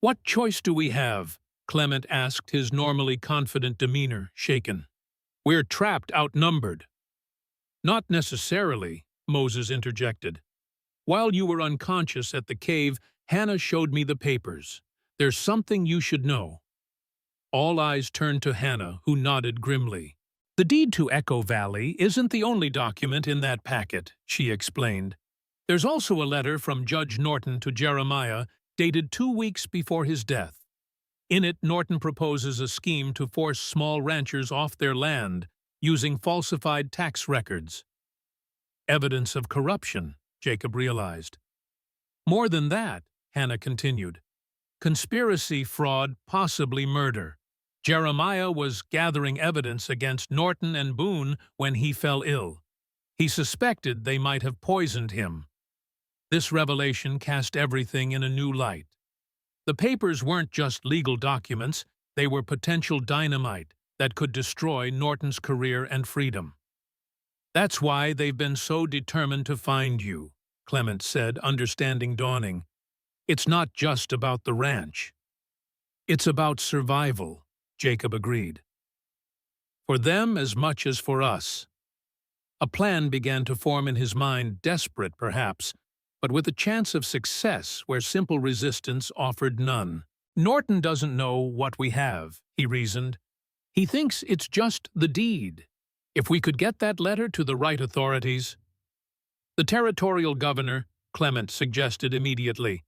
"What choice do we have?" Clement asked, his normally confident demeanor shaken. "We're trapped, outnumbered." "Not necessarily," Moses interjected. "While you were unconscious at the cave, Hannah showed me the papers. There's something you should know." All eyes turned to Hannah, who nodded grimly. "The deed to Echo Valley isn't the only document in that packet," she explained. "There's also a letter from Judge Norton to Jeremiah, dated 2 weeks before his death. In it, Norton proposes a scheme to force small ranchers off their land using falsified tax records." "Evidence of corruption," Jacob realized. "More than that," Hannah continued. "Conspiracy, fraud, possibly murder. Jeremiah was gathering evidence against Norton and Boone when he fell ill. He suspected they might have poisoned him." This revelation cast everything in a new light. The papers weren't just legal documents, they were potential dynamite that could destroy Norton's career and freedom. "That's why they've been so determined to find you," Clement said, understanding dawning. "It's not just about the ranch. It's about survival," Jacob agreed. "For them as much as for us." A plan began to form in his mind, desperate perhaps, but with a chance of success where simple resistance offered none. "Norton doesn't know what we have," he reasoned. "He thinks it's just the deed. If we could get that letter to the right authorities—" "The territorial governor," Clement suggested immediately.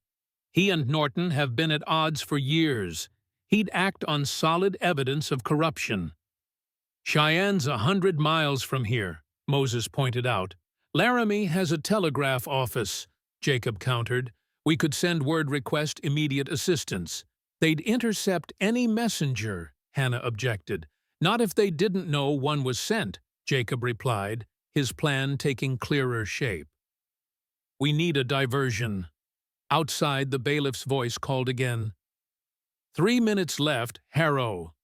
"He and Norton have been at odds for years. He'd act on solid evidence of corruption." "Cheyenne's 100 miles from here," Moses pointed out. "Laramie has a telegraph office," Jacob countered. "We could send word request immediate assistance." "They'd intercept any messenger," Hannah objected. "Not if they didn't know one was sent," Jacob replied, his plan taking clearer shape. "We need a diversion." Outside, the bailiff's voice called again. 3 minutes left, Harrow."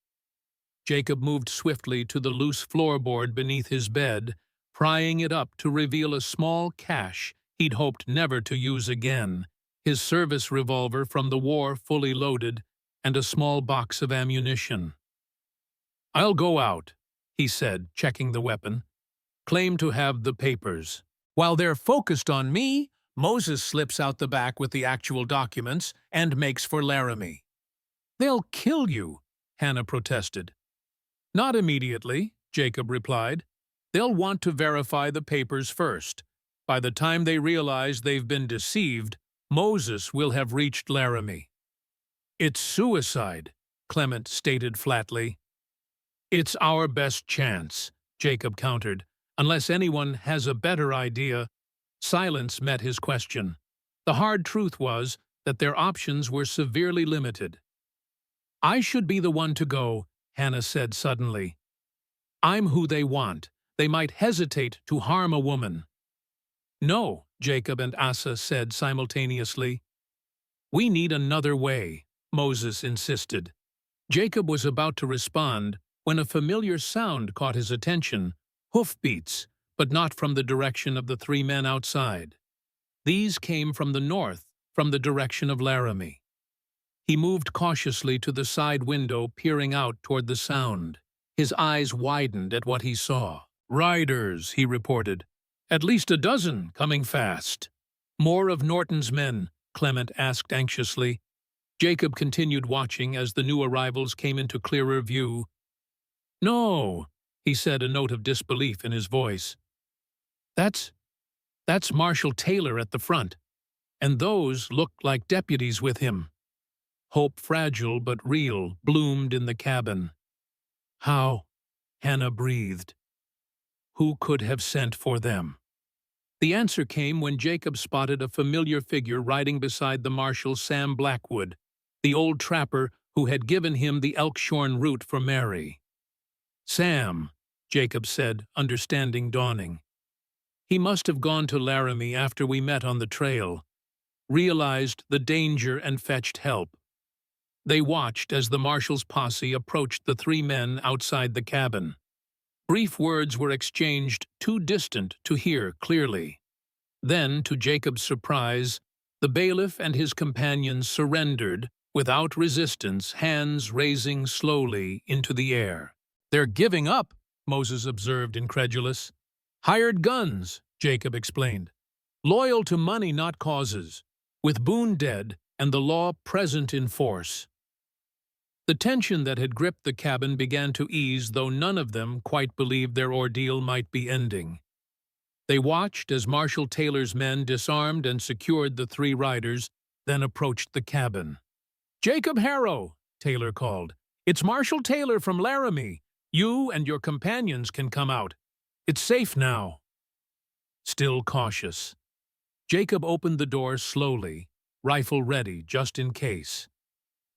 Jacob moved swiftly to the loose floorboard beneath his bed, prying it up to reveal a small cache he'd hoped never to use again, his service revolver from the war fully loaded, and a small box of ammunition. "I'll go out," he said, checking the weapon. "Claim to have the papers." While they're focused on me, Moses slips out the back with the actual documents and makes for Laramie. "They'll kill you," Hannah protested. "Not immediately," Jacob replied. "They'll want to verify the papers first. By the time they realize they've been deceived, Moses will have reached Laramie." "It's suicide," Clement stated flatly. "It's our best chance," Jacob countered. "Unless anyone has a better idea." Silence met his question. The hard truth was that their options were severely limited. "I should be the one to go," Hannah said suddenly. "I'm who they want. They might hesitate to harm a woman." "No," Jacob and Asa said simultaneously. "We need another way," Moses insisted. Jacob was about to respond when a familiar sound caught his attention, hoofbeats, but not from the direction of the 3 men outside. These came from the north, from the direction of Laramie. He moved cautiously to the side window, peering out toward the sound. His eyes widened at what he saw. "Riders," he reported. "At least a dozen, coming fast." "More of Norton's men?" Clement asked anxiously. Jacob continued watching as the new arrivals came into clearer view. "No," he said, a note of disbelief in his voice. That's Marshal Taylor at the front, and those look like deputies with him." Hope, fragile but real, bloomed in the cabin. "How?" Hannah breathed. "Who could have sent for them?" The answer came when Jacob spotted a familiar figure riding beside the marshal, Sam Blackwood, the old trapper who had given him the Elkshorn route for Mary. "Sam," Jacob said, understanding dawning. "He must have gone to Laramie after we met on the trail, realized the danger and fetched help." They watched as the marshal's posse approached the 3 men outside the cabin. Brief words were exchanged, too distant to hear clearly. Then, to Jacob's surprise, the bailiff and his companions surrendered without resistance, hands raising slowly into the air. "They're giving up," Moses observed, incredulous. "Hired guns," Jacob explained. "Loyal to money, not causes. With Boone dead and the law present in force." The tension that had gripped the cabin began to ease, though none of them quite believed their ordeal might be ending. They watched as Marshal Taylor's men disarmed and secured the 3 riders, then approached the cabin. "Jacob Harrow," Taylor called. "It's Marshal Taylor from Laramie. You and your companions can come out. It's safe now." Still cautious, Jacob opened the door slowly, rifle ready just in case.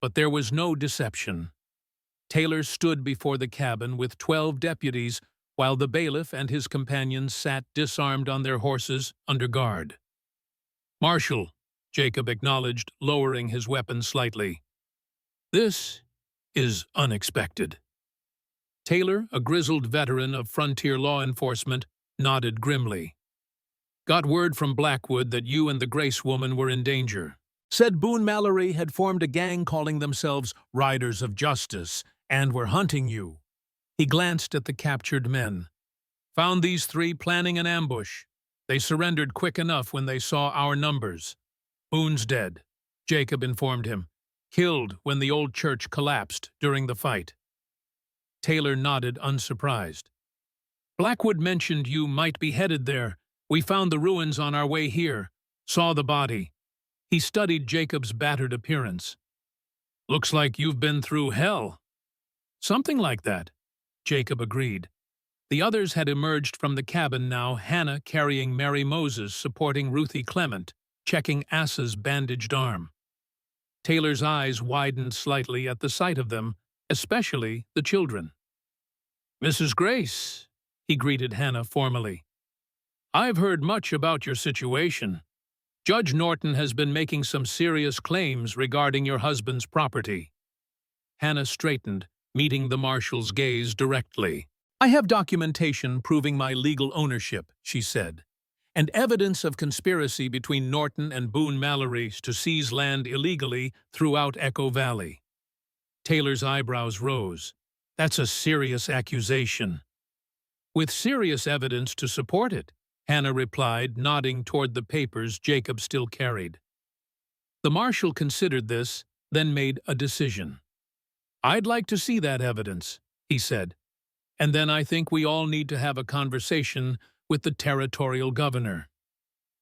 But there was no deception. Taylor stood before the cabin with 12 deputies, while the bailiff and his companions sat disarmed on their horses under guard. "Marshal," Jacob acknowledged, lowering his weapon slightly. This is unexpected. Taylor, a grizzled veteran of frontier law enforcement, nodded grimly. Got word from Blackwood that you and the Grace woman were in danger. Said Boone Mallory had formed a gang calling themselves Riders of Justice and were hunting you. He glanced at the captured men. Found these three planning an ambush. They surrendered quick enough when they saw our numbers. Boone's dead, Jacob informed him. Killed when the old church collapsed during the fight. Taylor nodded, unsurprised. Blackwood mentioned you might be headed there. We found the ruins on our way here. Saw the body. He studied Jacob's battered appearance. Looks like you've been through hell. Something like that, Jacob agreed. The others had emerged from the cabin now, Hannah carrying Mary Moses supporting Ruthie Clement, checking Asa's bandaged arm. Taylor's eyes widened slightly at the sight of them, especially the children. Mrs. Grace, he greeted Hannah formally. I've heard much about your situation. Judge Norton has been making some serious claims regarding your husband's property. Hannah straightened, meeting the marshal's gaze directly. I have documentation proving my legal ownership, she said, and evidence of conspiracy between Norton and Boone Mallory to seize land illegally throughout Echo Valley. Taylor's eyebrows rose. That's a serious accusation. With serious evidence to support it, Hannah replied, nodding toward the papers Jacob still carried. The marshal considered this, then made a decision. I'd like to see that evidence, he said, and then I think we all need to have a conversation with the territorial governor.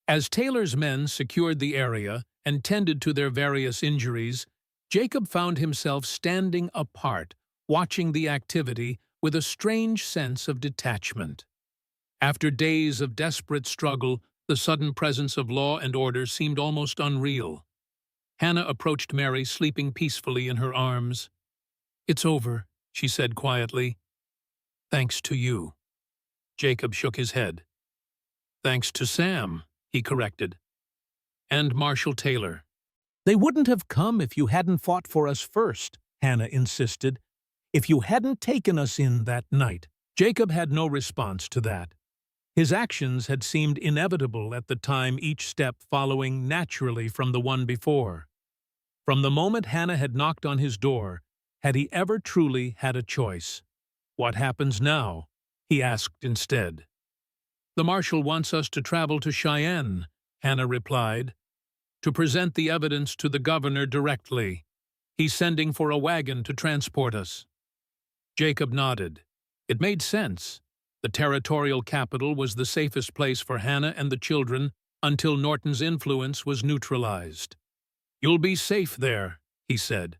As Taylor's men secured the area and tended to their various injuries, Jacob found himself standing apart, watching the activity with a strange sense of detachment. After days of desperate struggle, the sudden presence of law and order seemed almost unreal. Hannah approached Mary, sleeping peacefully in her arms. It's over, she said quietly. Thanks to you. Jacob shook his head. Thanks to Sam, he corrected. And Marshal Taylor. They wouldn't have come if you hadn't fought for us first, Hannah insisted. If you hadn't taken us in that night. Jacob had no response to that. His actions had seemed inevitable at the time, each step following naturally from the one before. From the moment Hannah had knocked on his door, had he ever truly had a choice? What happens now? He asked instead. The marshal wants us to travel to Cheyenne, Hannah replied, to present the evidence to the governor directly. He's sending for a wagon to transport us. Jacob nodded. It made sense. The territorial capital was the safest place for Hannah and the children until Norton's influence was neutralized. You'll be safe there, he said.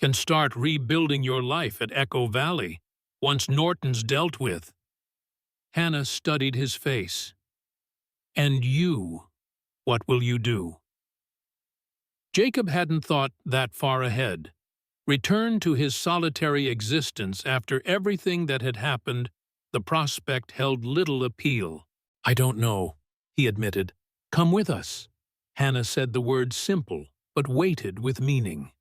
Can start rebuilding your life at Echo Valley once Norton's dealt with. Hannah studied his face. And you, what will you do? Jacob hadn't thought that far ahead. Returned to his solitary existence after everything that had happened, the prospect held little appeal. I don't know, he admitted. Come with us. Hannah said the word simple, but weighted with meaning.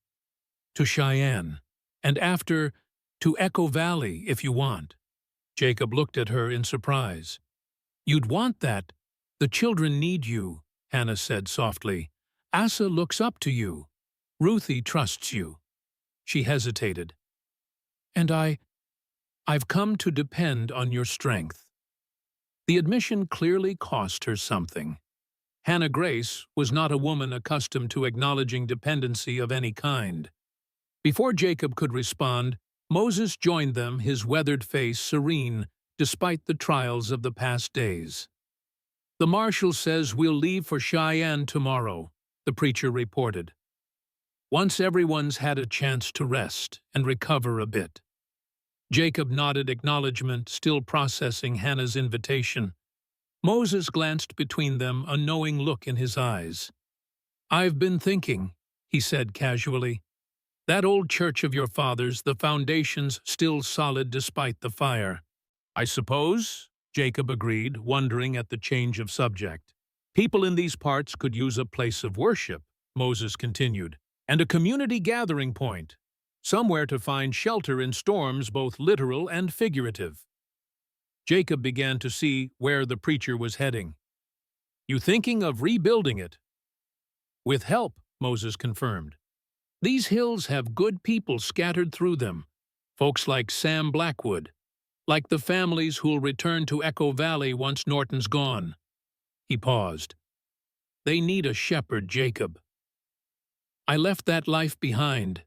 To Cheyenne, and after, to Echo Valley if you want. Jacob looked at her in surprise. You'd want that. The children need you, Hannah said softly. Asa looks up to you. Ruthie trusts you. She hesitated. And I've come to depend on your strength. The admission clearly cost her something. Hannah Grace was not a woman accustomed to acknowledging dependency of any kind. Before Jacob could respond, Moses joined them, his weathered face serene despite the trials of the past days. The marshal says we'll leave for Cheyenne tomorrow, the preacher reported. Once everyone's had a chance to rest and recover a bit. Jacob nodded acknowledgement, still processing Hannah's invitation. Moses glanced between them, a knowing look in his eyes. I've been thinking, he said casually. That old church of your father's, the foundation's still solid despite the fire. I suppose, Jacob agreed, wondering at the change of subject. People in these parts could use a place of worship, Moses continued, and a community gathering point, somewhere to find shelter in storms both literal and figurative. Jacob began to see where the preacher was heading. "You thinking of rebuilding it?" "With help," Moses confirmed. "These hills have good people scattered through them, folks like Sam Blackwood, like the families who'll return to Echo Valley once Norton's gone." He paused. "They need a shepherd, Jacob." "I left that life behind,"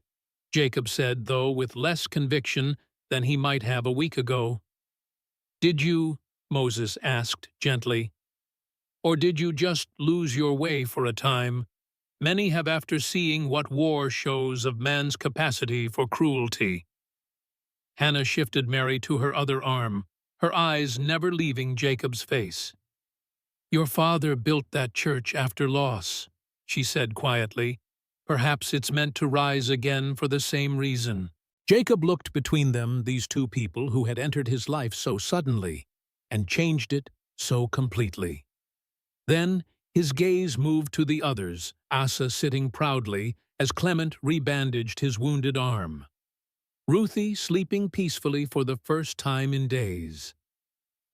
Jacob said, though with less conviction than he might have a week ago. "Did you?" Moses asked gently. "Or did you just lose your way for a time? Many have after seeing what war shows of man's capacity for cruelty." Hannah shifted Mary to her other arm, her eyes never leaving Jacob's face. "Your father built that church after loss," she said quietly. "Perhaps it's meant to rise again for the same reason." Jacob looked between them, these two people who had entered his life so suddenly and changed it so completely. Then his gaze moved to the others, Asa sitting proudly as Clement rebandaged his wounded arm. Ruthie sleeping peacefully for the first time in days.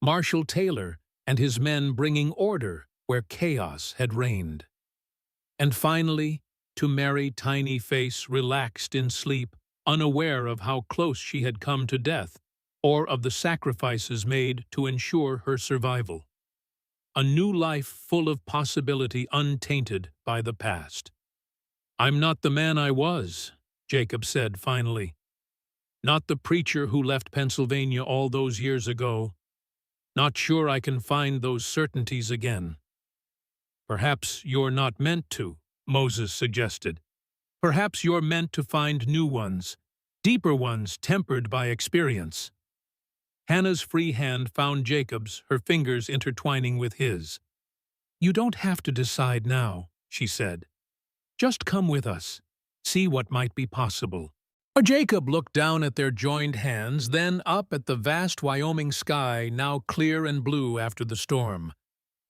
Marshall Taylor and his men bringing order where chaos had reigned. And finally, to Mary, tiny face relaxed in sleep, unaware of how close she had come to death, or of the sacrifices made to ensure her survival. A new life full of possibility untainted by the past. "I'm not the man I was," Jacob said finally. "Not the preacher who left Pennsylvania all those years ago. Not sure I can find those certainties again." "Perhaps you're not meant to," Moses suggested. "Perhaps you're meant to find new ones, deeper ones tempered by experience." Hannah's free hand found Jacob's, her fingers intertwining with his. "You don't have to decide now," she said. "Just come with us. See what might be possible." Jacob looked down at their joined hands, then up at the vast Wyoming sky, now clear and blue after the storm.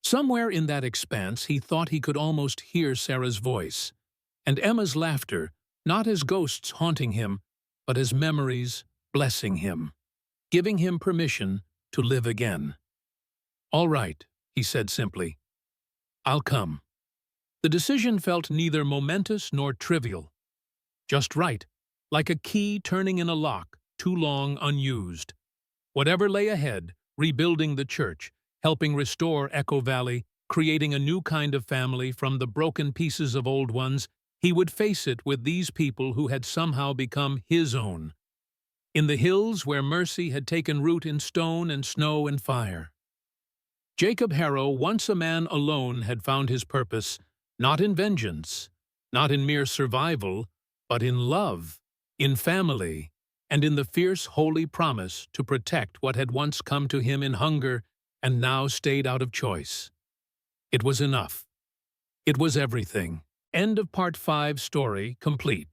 Somewhere in that expanse he thought he could almost hear Sarah's voice, and Emma's laughter, not as ghosts haunting him, but as memories blessing him, giving him permission to live again. "All right," he said simply. "I'll come." The decision felt neither momentous nor trivial. Just right, like a key turning in a lock, too long unused. Whatever lay ahead, rebuilding the church, helping restore Echo Valley, creating a new kind of family from the broken pieces of old ones, he would face it with these people who had somehow become his own. In the hills where mercy had taken root in stone and snow and fire. Jacob Harrow, once a man alone, had found his purpose, not in vengeance, not in mere survival, but in love, in family, and in the fierce, holy promise to protect what had once come to him in hunger and now stayed out of choice. It was enough. It was everything. End of Part 5 story complete.